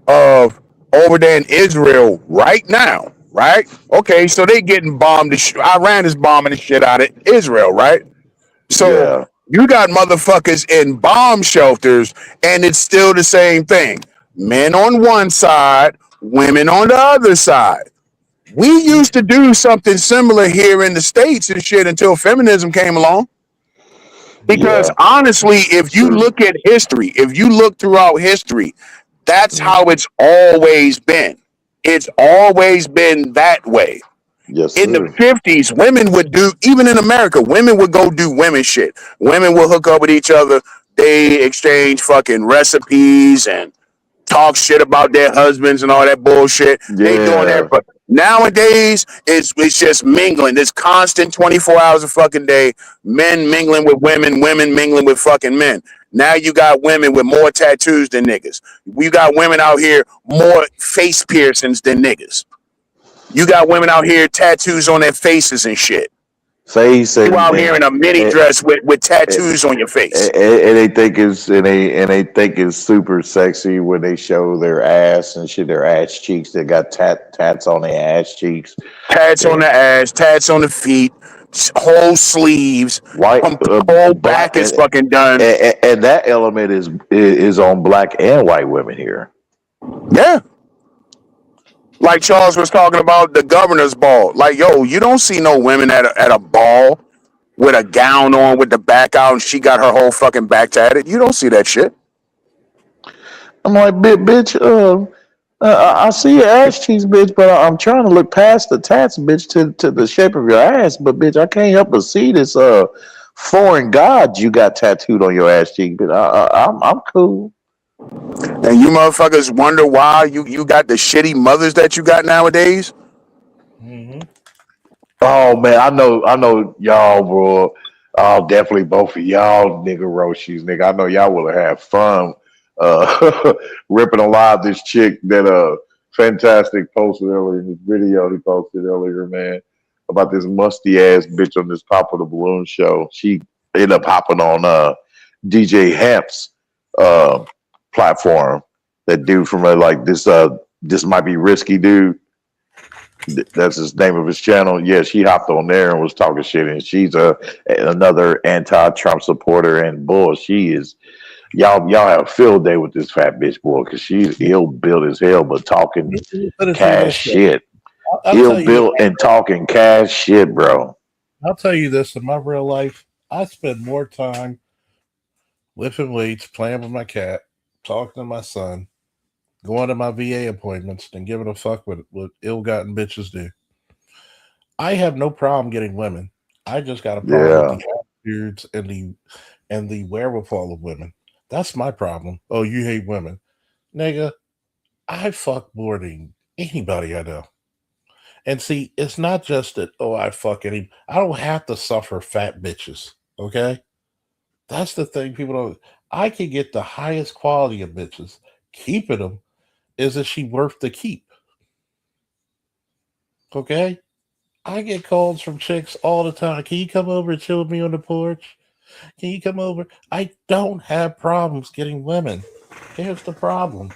of over there in Israel right now, right? Okay, so they getting bombed. Iran is bombing the shit out of Israel, right? So you got motherfuckers in bomb shelters, and it's still the same thing. Men on one side, women on the other side. We used to do something similar here in the States and shit until feminism came along. Because honestly, if you look at history, if you look throughout history, that's how it's always been. It's always been that way. Yes, in the 50s, women would do, even in America, women would go do women shit. Women will hook up with each other. They exchange fucking recipes and talk shit about their husbands and all that bullshit. They doing that. But nowadays, it's just mingling. This constant 24 hours a fucking day. Men mingling with women, women mingling with fucking men. Now you got women with more tattoos than niggas. You got women out here more face piercings than niggas. You got women out here tattoos on their faces and shit. You out here in a mini dress with tattoos on your face. And they think it's super sexy when they show their ass and shit, their ass cheeks. They got tats on their ass cheeks. Tats on the ass, tats on the feet, whole sleeves, whole back is fucking done. And that element is on black and white women here. Yeah. Like Charles was talking about the governor's ball. Like, yo, you don't see no women at a ball with a gown on with the back out and she got her whole fucking back tatted. You don't see that shit. I'm like, bitch, I see your ass cheeks, bitch, but I'm trying to look past the tats, bitch, to the shape of your ass. But, bitch, I can't help but see this foreign god you got tattooed on your ass cheek. But I'm cool. And you motherfuckers wonder why you got the shitty mothers that you got nowadays? Mm-hmm. Oh man, I know y'all, bro. Oh, definitely both of y'all, nigga Roshis, nigga. I know y'all will have fun ripping alive this chick that Fantastic posted earlier in this video he posted earlier, man, about this musty ass bitch on this Pop of the Balloon show. She ended up hopping on DJ Hamp's platform. That dude from like this might be risky dude. That's his name of his channel. Yeah, she hopped on there and was talking shit, and she's another anti-Trump supporter, and boy, she is. Y'all have a field day with this fat bitch, boy, because she's ill built as hell, but talking cash shit. I'll tell you, ill-built and talking cash shit, bro. I'll tell you this. In my real life, I spend more time lifting weights, playing with my cat, talking to my son, going to my VA appointments, than giving a fuck what ill-gotten bitches do. I have no problem getting women. I just got a problem with Yeah. the attitudes and the wherewithal of women. That's my problem. Oh, you hate women, nigga. I fuck more than anybody I know. And see, it's not just that, oh, I fuck any. I don't have to suffer fat bitches. Okay, that's the thing. People don't. I can get the highest quality of bitches. Keeping them is that she worth the keep. Okay, I get calls from chicks all the time. Can you come over and chill with me on the porch? Can you come over? I don't have problems getting women. Here's the problem.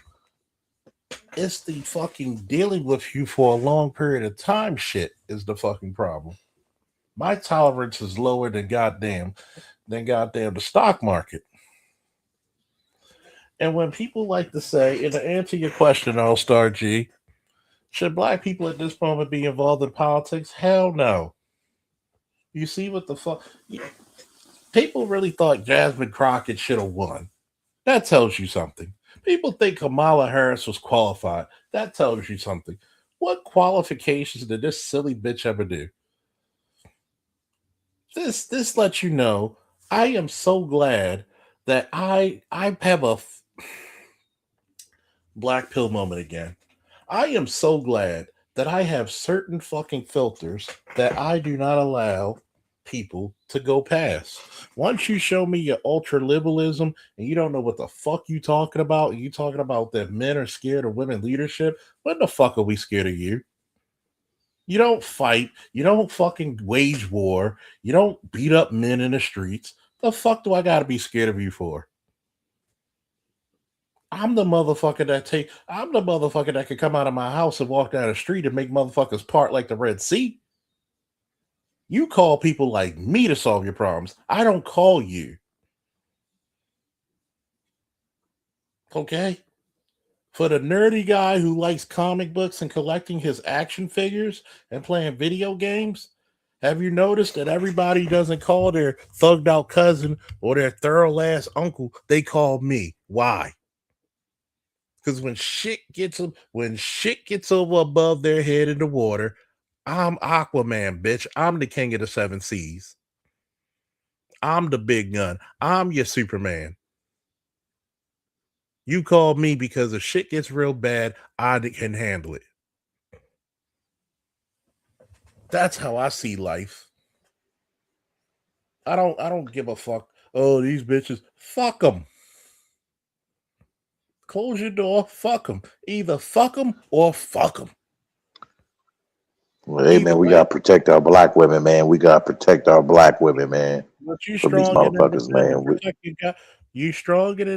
It's the fucking dealing with you for a long period of time shit is the fucking problem. My tolerance is lower than goddamn the stock market. And when people like to say, and to answer your question, All Star G, should black people at this moment be involved in politics? Hell no. You see what the fuck? People really thought Jasmine Crockett should have won. That tells you something. People think Kamala Harris was qualified. That tells you something. What qualifications did this silly bitch ever do? This lets you know I am so glad that I have a black pill moment again. I am so glad that I have certain fucking filters that I do not allow people to go past. Once you show me your ultra liberalism and you don't know what the fuck you talking about, and you talking about that men are scared of women leadership, when the fuck are we scared of you? You don't fight, you don't fucking wage war, you don't beat up men in the streets. The fuck do I gotta be scared of you for? I'm the motherfucker that could come out of my house and walk down the street and make motherfuckers part like the Red Sea. You call people like me to solve your problems. I don't call you. Okay? For the nerdy guy who likes comic books and collecting his action figures and playing video games, have you noticed that everybody doesn't call their thugged out cousin or their thorough ass uncle? They call me. Why? Because when shit gets over above their head in the water, I'm Aquaman, bitch. I'm the king of the seven seas. I'm the big gun. I'm your Superman. You call me because if shit gets real bad, I can handle it. That's how I see life. I don't give a fuck. Oh, these bitches. Fuck them. Close your door. Fuck them. Either fuck them or fuck them. Well, hey, man, we got to protect our black women, man. We got to protect our black women, man. But you From these strong motherfuckers, man. You strong and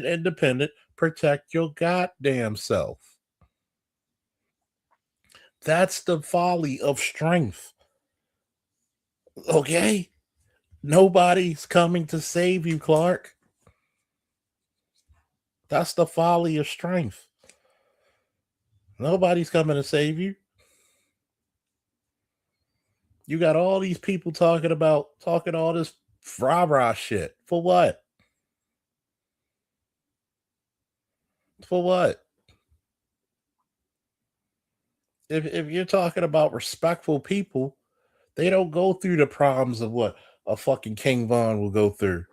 independent. Protect your goddamn self. That's the folly of strength. Okay? Nobody's coming to save you, Clark. That's the folly of strength. Nobody's coming to save you. You got all these people talking all this rah-rah shit. For what? For what? If you're talking about respectful people, they don't go through the problems of what a fucking King Von will go through.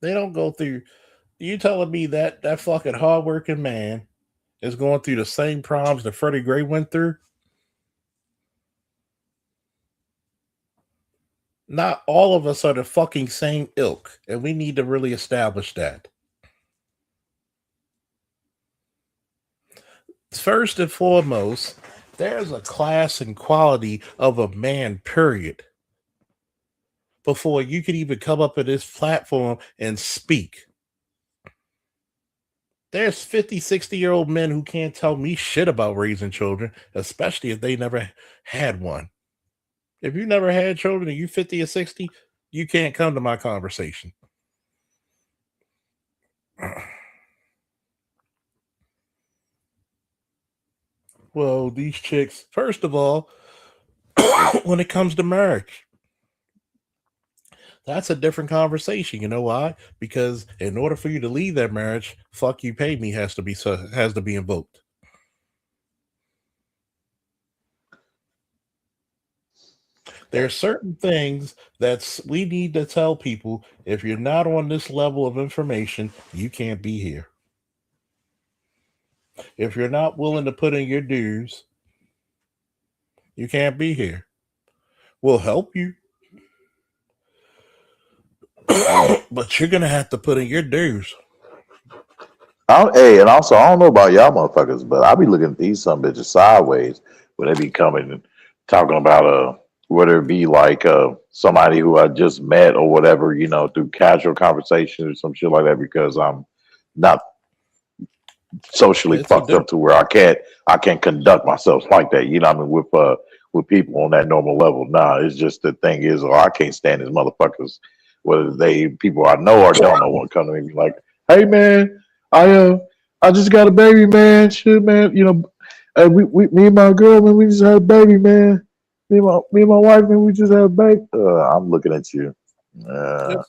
They don't go through. You telling me that fucking hardworking man is going through the same problems that Freddie Gray went through? Not all of us are the fucking same ilk, and we need to really establish that. First and foremost, there's a class and quality of a man, period, before you can even come up at this platform and speak. There's 50, 60-year-old men who can't tell me shit about raising children, especially if they never had one. If you never had children and you 50 or 60, you can't come to my conversation. Well, these chicks, first of all, when it comes to marriage, that's a different conversation. You know why? Because in order for you to leave that marriage, "fuck you, pay me" has to be invoked. There are certain things that we need to tell people. If you're not on this level of information, you can't be here. If you're not willing to put in your dues, you can't be here. We'll help you, but you're gonna have to put in your dues. Hey, and also I don't know about y'all motherfuckers, but I be looking at these some bitches sideways when they be coming and talking about whether it be like somebody who I just met or whatever, you know, through casual conversation or some shit like that, because I'm not socially It's a fucked up to where I can't conduct myself like that. You know what I mean? With people on that normal level. Nah, it's just the thing is, I can't stand these motherfuckers, whether they people I know or don't know, want to come to me and be like, "Hey man, I just got a baby, man. Shit, man. You know, we me and my girl, man, we just had a baby, man. Me and my wife, man, we just had a baby." I'm looking at you.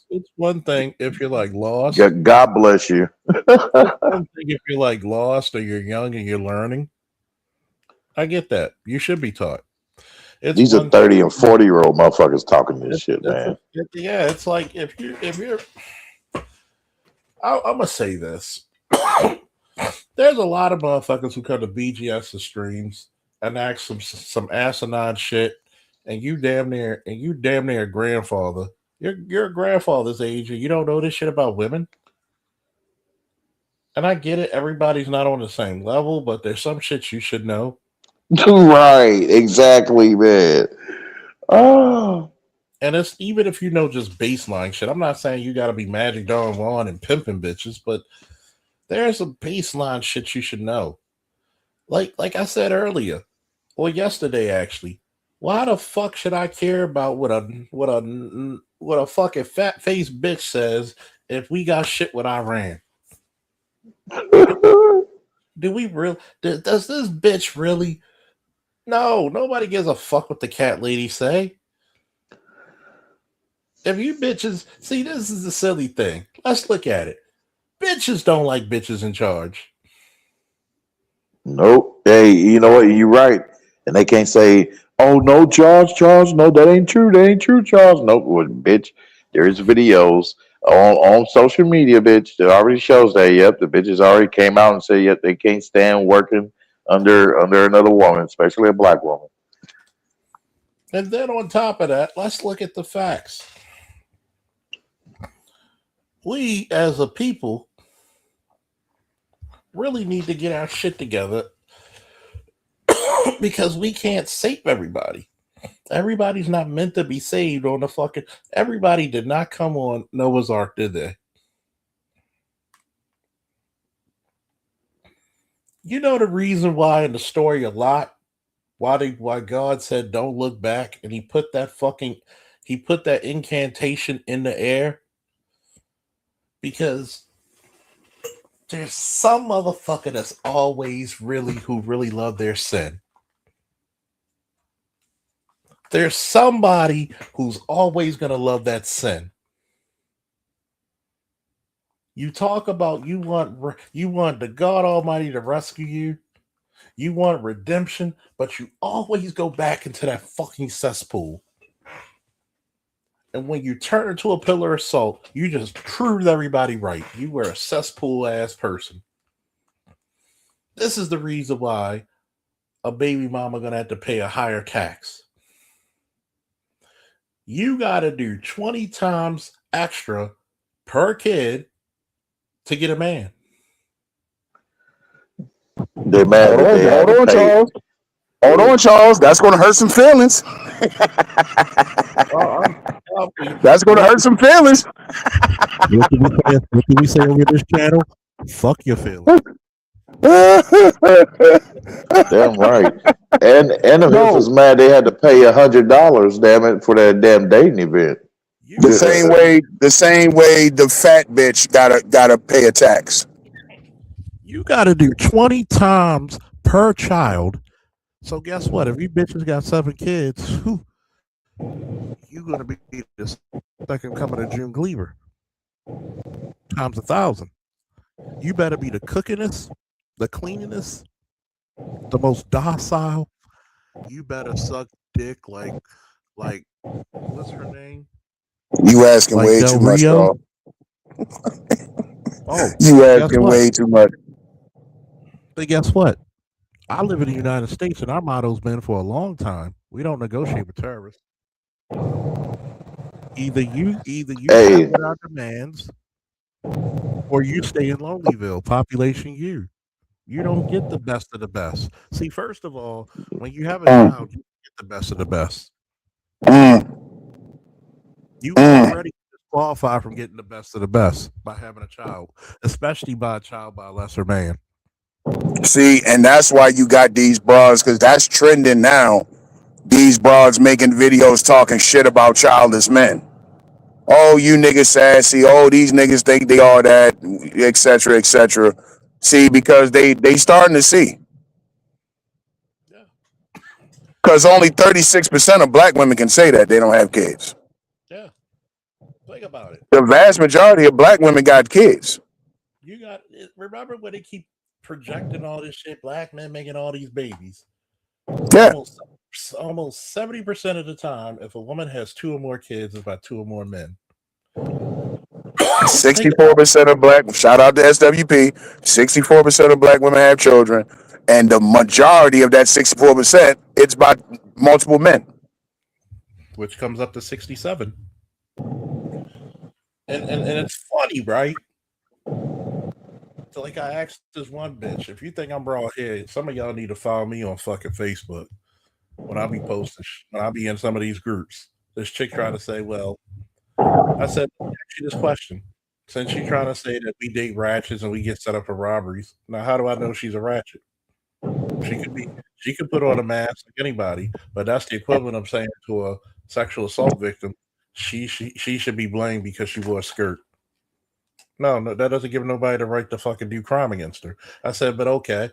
It's one thing if you're like lost. God bless you. One thing if you're like lost or you're young and you're learning. I get that. You should be taught. These are 30 and 40-year-old motherfuckers talking this shit, man. Yeah, it's like if you're I'm gonna say this. There's a lot of motherfuckers who come to BGS streams and ask some asinine shit, and you damn near a grandfather. You're a grandfather's age, and you don't know this shit about women. And I get it, everybody's not on the same level, but there's some shit you should know. Right, exactly, man. Oh. And it's even if you know just baseline shit. I'm not saying you got to be Magic Don Juan and pimping bitches, but there's some baseline shit you should know. Like I said earlier, or yesterday actually. Why the fuck should I care about what a fucking fat faced bitch says if we got shit with Iran? Do we really? Does this bitch really? No, nobody gives a fuck what the cat lady say. If you bitches see, this is the silly thing. Let's look at it. Bitches don't like bitches in charge. Nope. Hey, you know what? You're right. And they can't say, "Oh no, Charles, no, that ain't true. That ain't true, Charles." Nope, well, bitch. There's videos on social media, bitch, that already shows that. Yep, the bitches already came out and said, yep, they can't stand working under another woman, especially a black woman. And then on top of that, let's look at the facts. We as a people really need to get our shit together because we can't save everybody. Everybody's not meant to be saved on the fucking. Everybody did not come on Noah's Ark, did they? You know the reason why in the story a lot, why God said don't look back, and he put that incantation in the air? Because there's some motherfucker that's always who really love their sin. There's somebody who's always going to love that sin. You talk about you want the God Almighty to rescue you. You want redemption, but you always go back into that fucking cesspool. And when you turn into a pillar of salt, you just proved everybody right. You were a cesspool ass person. This is the reason why a baby mama gonna have to pay a higher tax. You gotta do 20 times extra per kid to get a man. They're mad. Hold on, Charles. That's going to hurt some feelings. That's going to hurt some feelings. What do we say over this channel? Fuck your feelings. Damn right. And the bitch was mad they had to pay $100, damn it, for that damn dating event. The same way the fat bitch gotta pay a tax. You gotta do 20 times per child So guess what? If you bitches got 7 kids, whew, you gonna be the second coming of June Cleaver times 1,000. You better be the cookingest, the cleaningest, the most docile. You better suck dick like what's her name? You asking Like way Del too much, Rio. dog. Oh, You guess asking what? way too much. But guess what? I live in the United States, and our motto's been for a long time: we don't negotiate with terrorists. Either you Hey, fit with our demands, or you stay in Lonelyville, population U. You don't get the best of the best. See, first of all, when you have a Mm, child, you get the best of the best. mm, You mm. already disqualify from getting the best of the best by having a child, especially by a child by a lesser man. See, and that's why you got these bras, because that's trending now. These bras making videos talking shit about childless men. Oh, you niggas sassy. Oh, these niggas think they are that, etc., etc. See, because they starting to see. Yeah, Because only 36% of black women can say that they don't have kids. yeah. Think about it. The vast majority of black women got kids. You got remember when they keep projecting all this shit? Black men making all these babies. Yeah. Almost 70% of the time, if a woman has 2 or more kids, it's about 2 or more men. Think about 64% of black, shout out to SWP, 64% of black women have children. And the majority of that 64%, it's by multiple men. which comes up to 67. And it's funny, right? So like I asked this one bitch, if you think I'm raw head, some of y'all need to follow me on fucking Facebook when I be posting, when I be in some of these groups. This chick trying to say, well, I said, ask you this question. Since she's trying to say that we date ratchets and we get set up for robberies, now how do I know she's a ratchet? She could put on a mask like anybody, but that's the equivalent of saying to a sexual assault victim, she should be blamed because she wore a skirt. No, that doesn't give nobody the right to fucking do crime against her. I said, but okay,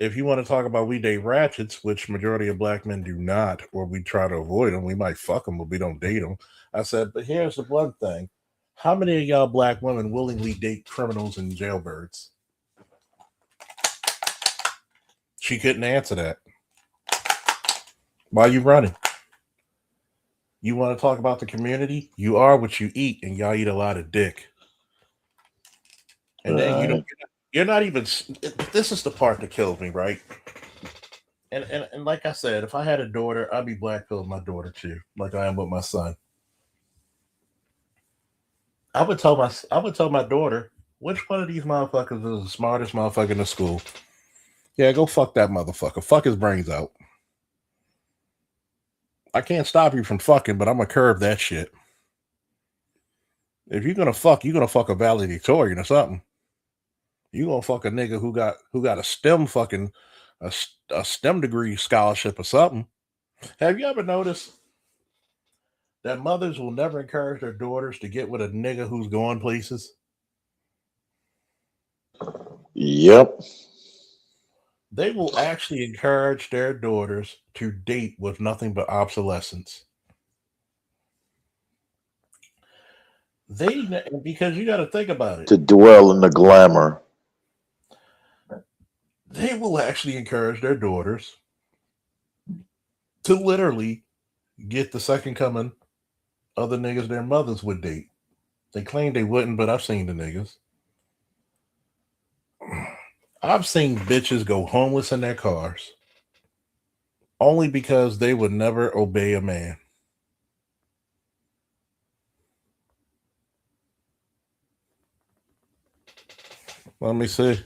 if you want to talk about we date ratchets, which majority of black men do not, or we try to avoid them, we might fuck them, but we don't date them. I said, but here's the blunt thing: how many of y'all black women willingly date criminals and jailbirds? She couldn't answer that. Why are you running? You want to talk about the community? You are what you eat, and y'all eat a lot of dick. And then you're not even. This is the part that kills me, right? And like I said, if I had a daughter, I'd be blackpilling my daughter too, like I am with my son. I would tell my daughter, which one of these motherfuckers is the smartest motherfucker in the school? Yeah, go fuck that motherfucker. Fuck his brains out. I can't stop you from fucking, but I'm gonna curb that shit. If you're gonna fuck a valedictorian or something. You gonna fuck a nigga who got a STEM fucking a STEM degree scholarship or something. Have you ever noticed that mothers will never encourage their daughters to get with a nigga who's going places? yep. They will actually encourage their daughters to date with nothing but obsolescence. Because you got to think about it. To dwell in the glamour. They will actually encourage their daughters to literally get the second coming of the niggas their mothers would date. They claim they wouldn't, but I've seen the niggas. I've seen bitches go homeless in their cars only because they would never obey a man. Let me see.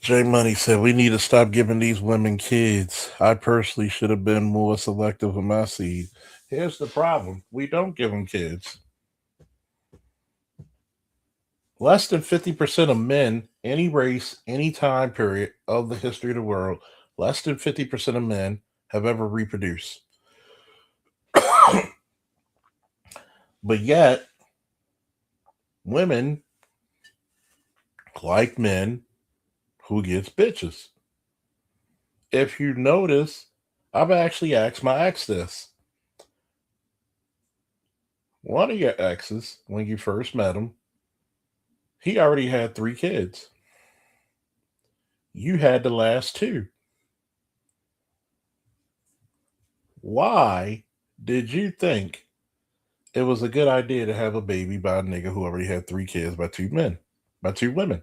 J Money said, we need to stop giving these women kids. I personally should have been more selective with my seed. Here's the problem. We don't give them kids. Less than 50% of men, any race, any time period of the history of the world, less than 50% of men have ever reproduced. But yet, women like men who gets bitches. if you notice, I've actually asked my ex this. One of your exes, when you first met him, he already had 3 kids. You had the last 2. Why did you think it was a good idea to have a baby by a nigga who already had 3 kids by 2 women?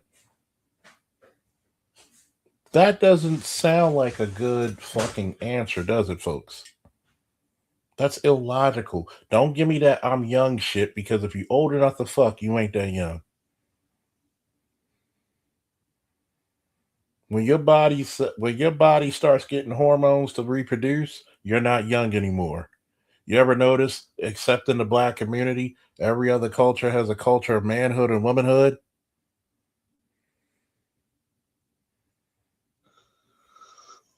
That doesn't sound like a good fucking answer, does it, folks? That's illogical. Don't give me that I'm young shit, because if you old enough to fuck, you ain't that young. When your body starts getting hormones to reproduce, you're not young anymore. You ever notice, except in the black community, every other culture has a culture of manhood and womanhood?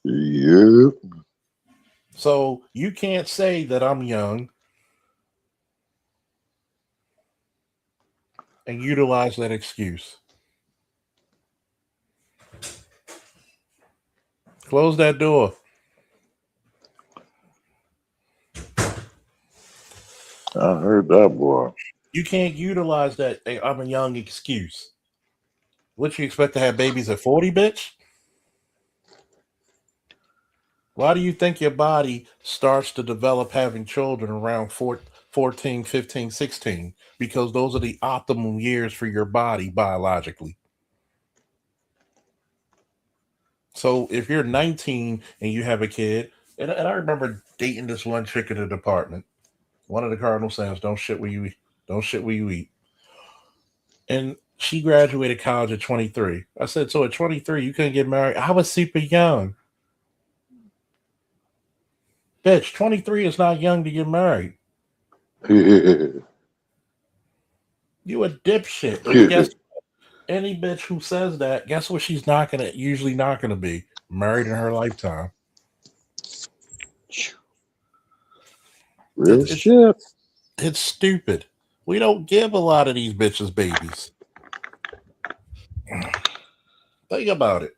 Yeah. So you can't say that I'm young and utilize that excuse. Close that door. I heard that, boy. You can't utilize that "Hey, I'm a young" excuse. What, you expect to have babies at 40, bitch? Why do you think your body starts to develop having children around 14, 15, 16? Because those are the optimum years for your body biologically. So if you're 19 and you have a kid, and I remember dating this one chick in the department. One of the cardinal sins: don't shit where you eat. Don't shit where you eat. And she graduated college at 23. I said, so at 23, you couldn't get married? I was super young. Bitch, 23 is not young to get married. You a dipshit. And guess any bitch who says that, guess what she's usually not gonna be? Married in her lifetime. Real shit. It's stupid. We don't give a lot of these bitches babies. Think about it.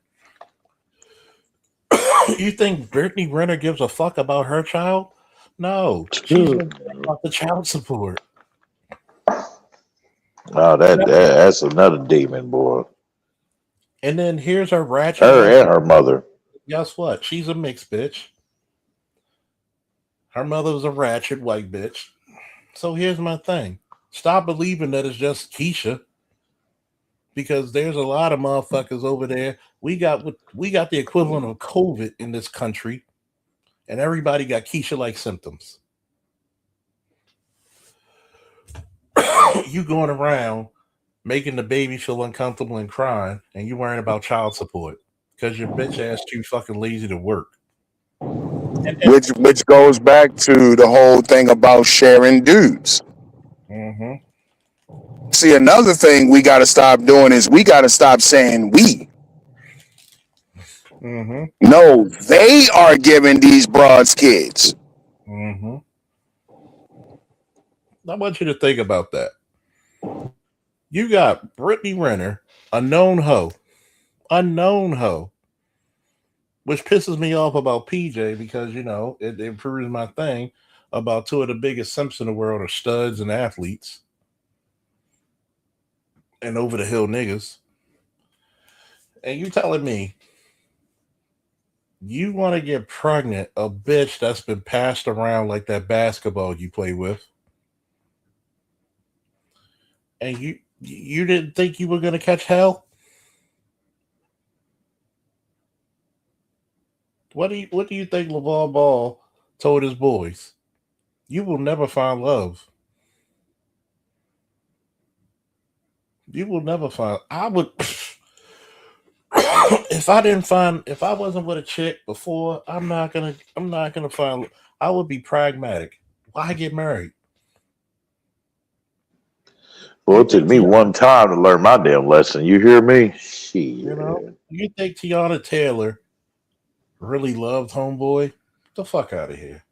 You think Brittany Renner gives a fuck about her child? No. She's about the child support. No, that's another demon, boy. And then here's her ratchet. Her and her mother. Guess what? She's a mixed bitch. Her mother's a ratchet white bitch. So here's my thing. Stop believing that it's just Keisha, because there's a lot of motherfuckers over there. We got the equivalent of COVID in this country, and everybody got Keisha-like symptoms. You going around making the baby feel uncomfortable and crying, and you worrying about child support because your bitch ass too fucking lazy to work. Which goes back to the whole thing about sharing dudes. Mm-hmm. See, another thing we got to stop doing is we got to stop saying we. Mm-hmm. No, they are giving these broads kids. Mm-hmm. I want you to think about that. You got Brittany Renner, a known hoe, which pisses me off about PJ, because, you know, it improves my thing about 2 of the biggest simps in the world are studs and athletes and over the hill niggas. And you telling me you want to get pregnant a bitch that's been passed around like that basketball you play with, and you didn't think you were going to catch hell? What do you think LeVar Ball told his boys? You will never find love. You will never find. I would if I wasn't with a chick before, I'm not gonna find. I would be pragmatic. Why get married? Well, it took me one time to learn my damn lesson. You hear me? Shit. You know, you think Tiana Taylor really loved Homeboy? Get the fuck out of here.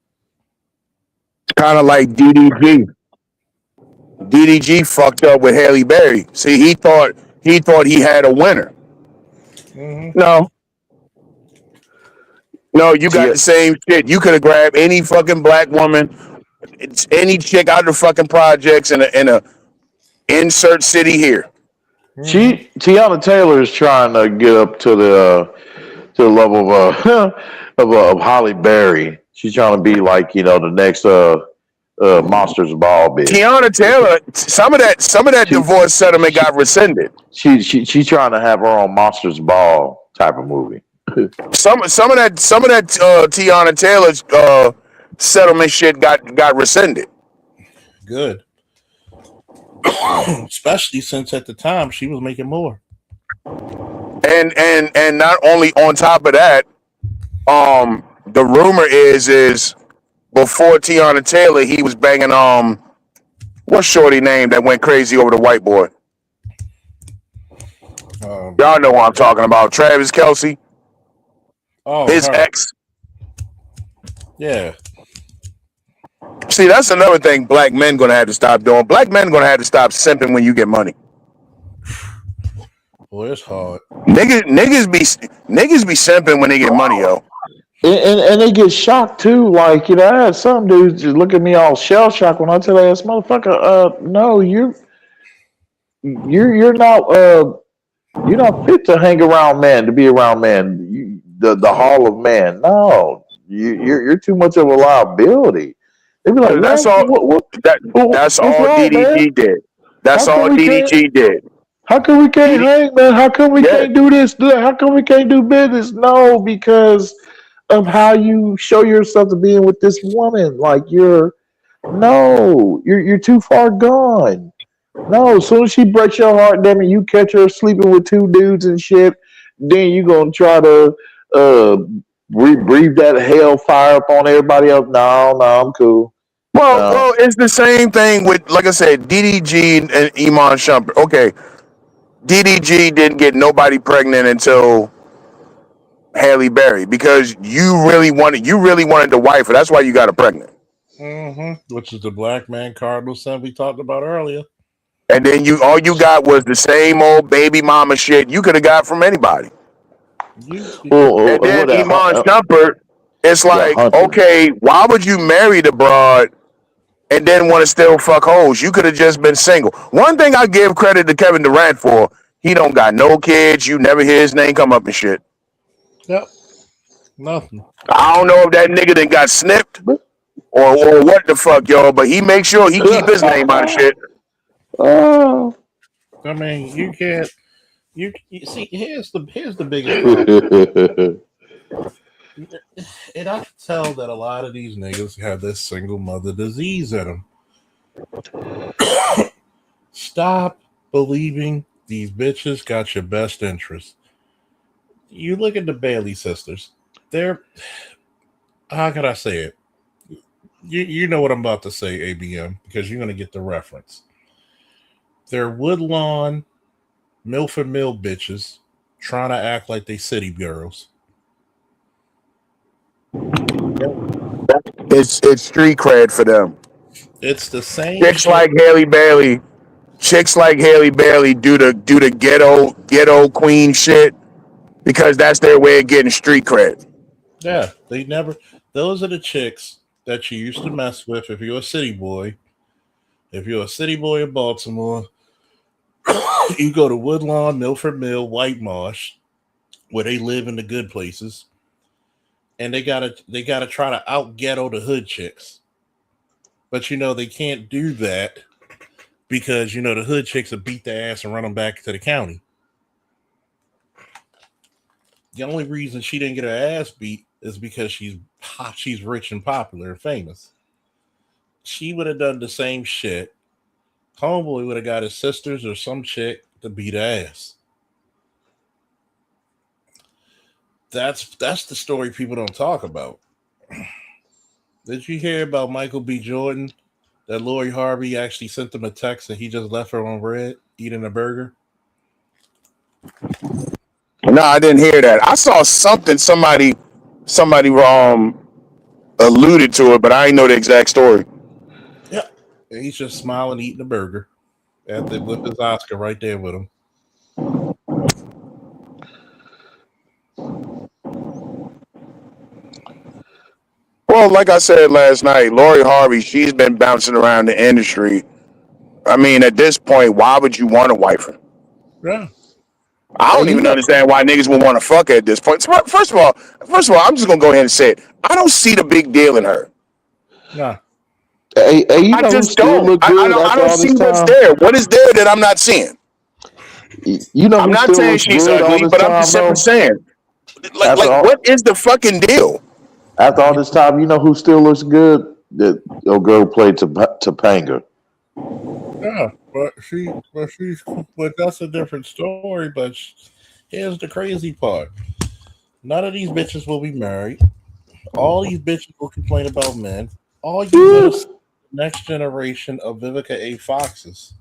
Kind of like DDG. DDG fucked up with Halle Berry. See, he thought he had a winner. Mm-hmm. No. No, you got T- the same shit. You could have grabbed any fucking black woman, any chick out of the fucking projects in a insert city here. Mm-hmm. Tiana Taylor is trying to get up to the level of of Holly Berry. She's trying to be like the next Monsters Ball bitch. Tiana Taylor, some of that She divorce settlement she got rescinded. she's trying to have her own Monsters Ball type of movie. Some of that Tiana Taylor settlement shit got rescinded. Good. Especially since at the time she was making more. And not only on top of that, the rumor is before Tiana Taylor, he was banging what's shorty name that went crazy over the white boy? Y'all know what I'm talking about. Travis Kelce, his her. ex. Yeah. See, that's another thing black men gonna have to stop doing. Black men gonna have to stop simping when you get money. Boy, it's hard. Niggas be simping when they get money, yo. And they get shocked too. Like I had some dudes just look at me all shell shocked when I tell that motherfucker, no, you're not fit to hang around men, to be around men. The hall of men. No, you're too much of a liability. They be like, That's all. That's all DDG did. That's all DDG did. How come we can't hang, man? How come we can't do this? How come we can't do business? No, because of how you show yourself to being with this woman. Like you're too far gone. No, as soon as she breaks your heart, damn it, you catch her sleeping with two dudes and shit, then you gonna try to breathe that hellfire up on everybody else. No, I'm cool. Well, it's the same thing with, like I said, DDG and Iman Shumpert. Okay, DDG didn't get nobody pregnant until Halle Berry because you really wanted the wife, and that's why you got her pregnant. Mm-hmm. Which is the black man Cardinal son we talked about earlier. And then all you got was the same old baby mama shit you could have got from anybody. And then Iman Shumpert, it's like, okay, why would you marry the broad and then want to still fuck hoes? You could have just been single. One thing I give credit to Kevin Durant for, he don't got no kids. You never hear his name come up and shit. Yep. Nothing. I don't know if that nigga then got snipped or what the fuck, yo, but he makes sure he keep his name out of shit. I mean, you can't. You see, here's the biggest problem. And I can tell that a lot of these niggas have this single mother disease in them. Stop believing these bitches got your best interest. You look at the Bailey sisters. They're, how can I say it? You know what I'm about to say, ABM, because you're going to get the reference. They're Woodlawn, Milford Mill bitches trying to act like they city girls. It's street cred for them. It's the same. Chicks like Halle Bailey do the ghetto queen shit because that's their way of getting street cred. Yeah, they never. Those are the chicks that you used to mess with if you're a city boy. If you're a city boy in Baltimore, you go to Woodlawn, Milford Mill, White Marsh, where they live in the good places, and they gotta try to out ghetto the hood chicks. But they can't do that because the hood chicks will beat their ass and run them back to the county. The only reason she didn't get her ass beat is because she's rich and popular and famous. She would have done the same shit. Homeboy would have got his sisters or some chick to beat her ass. That's the story people don't talk about. Did you hear about Michael B. Jordan? That Lori Harvey actually sent him a text and he just left her on red eating a burger? No, I didn't hear that. I saw something somebody alluded to it, but I didn't know the exact story. Yeah. And he's just smiling, eating a burger. With his Oscar right there with him. know, like I said last night, Lori Harvey, she's been bouncing around the industry. I mean, at this point, why would you want to wife her? Yeah. I don't even understand why niggas would want to fuck her at this point. First of all, I'm just gonna go ahead and say it. I don't see the big deal in her. Nah. Hey, you I know who just still don't. look I good don't after all see this what's time? there. What is there that I'm not seeing? You know I'm who not still saying looks she's good all ugly, this but I'm time, just simply though? saying, After all, what is the fucking deal? after all this time, you know who still looks good? That your girl played Topanga. Yeah, but that's a different story. But here's the crazy part: none of these bitches will be married. All these bitches will complain about men. All you gonna see the next generation of Vivica A. Foxes.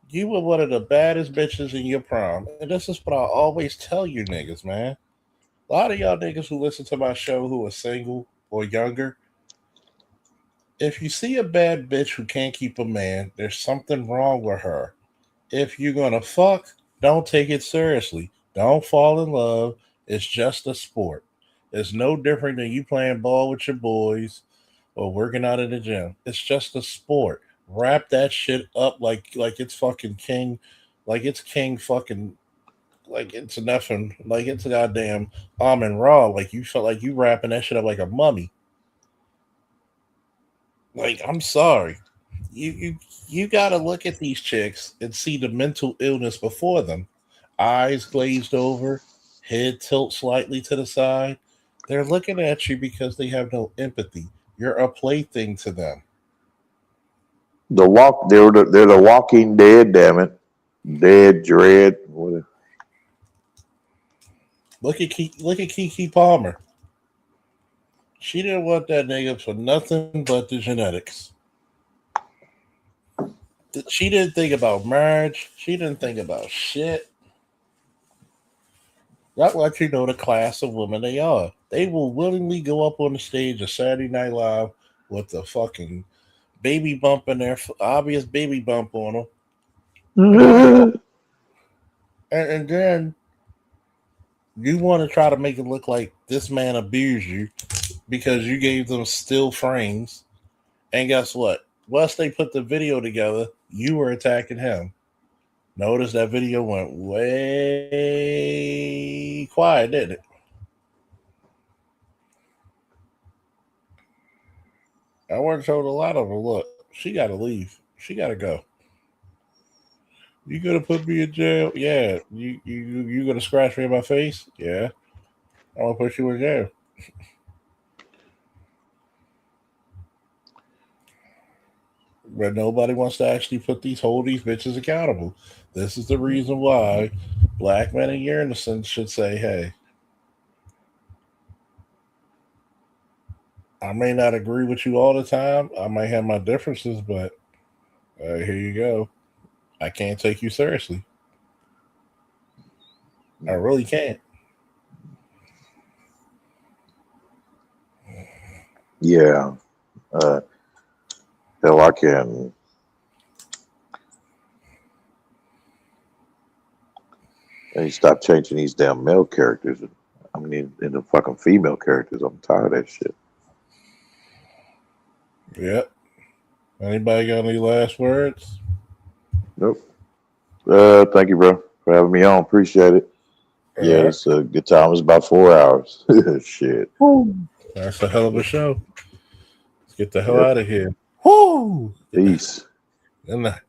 You were one of the baddest bitches in your prime, and this is what I always tell you niggas, man. A lot of y'all niggas who listen to my show who are single or younger, if you see a bad bitch who can't keep a man, there's something wrong with her. If you're gonna fuck, don't take it seriously. Don't fall in love. It's just a sport. It's no different than you playing ball with your boys or working out in the gym. It's just a sport. Wrap that shit up like it's fucking king, like it's king fucking, like it's nothing, like it's a goddamn almond raw. Like you felt like you wrapping that shit up like a mummy. Like, I'm sorry. You gotta look at these chicks and see the mental illness before them. Eyes glazed over, head tilt slightly to the side. They're looking at you because they have no empathy. You're a plaything to them. They're the Walking Dead. Damn it, Dead Dread. What? Look at Kiki Palmer. She didn't want that nigga for nothing but the genetics. She didn't think about marriage. She didn't think about shit. That lets you know the class of women they are. They will willingly go up on the stage of Saturday Night Live with the fucking baby bump in there, obvious baby bump on them. And then you want to try to make it look like this man abused you because you gave them still frames. And guess what? Once they put the video together, you were attacking him. Notice that video went way quiet, didn't it? I went and told a lot of them, look, she got to leave. She got to go. You gonna put me in jail? Yeah. You gonna scratch me in my face? Yeah. I'm gonna put you in jail. But nobody wants to actually hold these bitches accountable. This is the reason why black men in unison should say, hey, I may not agree with you all the time. I might have my differences, but here you go. I can't take you seriously. I really can't. Yeah. Hell, I can. Hey, stop changing these damn male characters. I mean, in the fucking female characters. I'm tired of that shit. Yep. Anybody got any last words? Nope. Thank you, bro, for having me on. Appreciate it. Yeah, it's a good time. It's about 4 hours. Shit. That's a hell of a show. Let's get the hell out of here. Woo! Peace. Good night.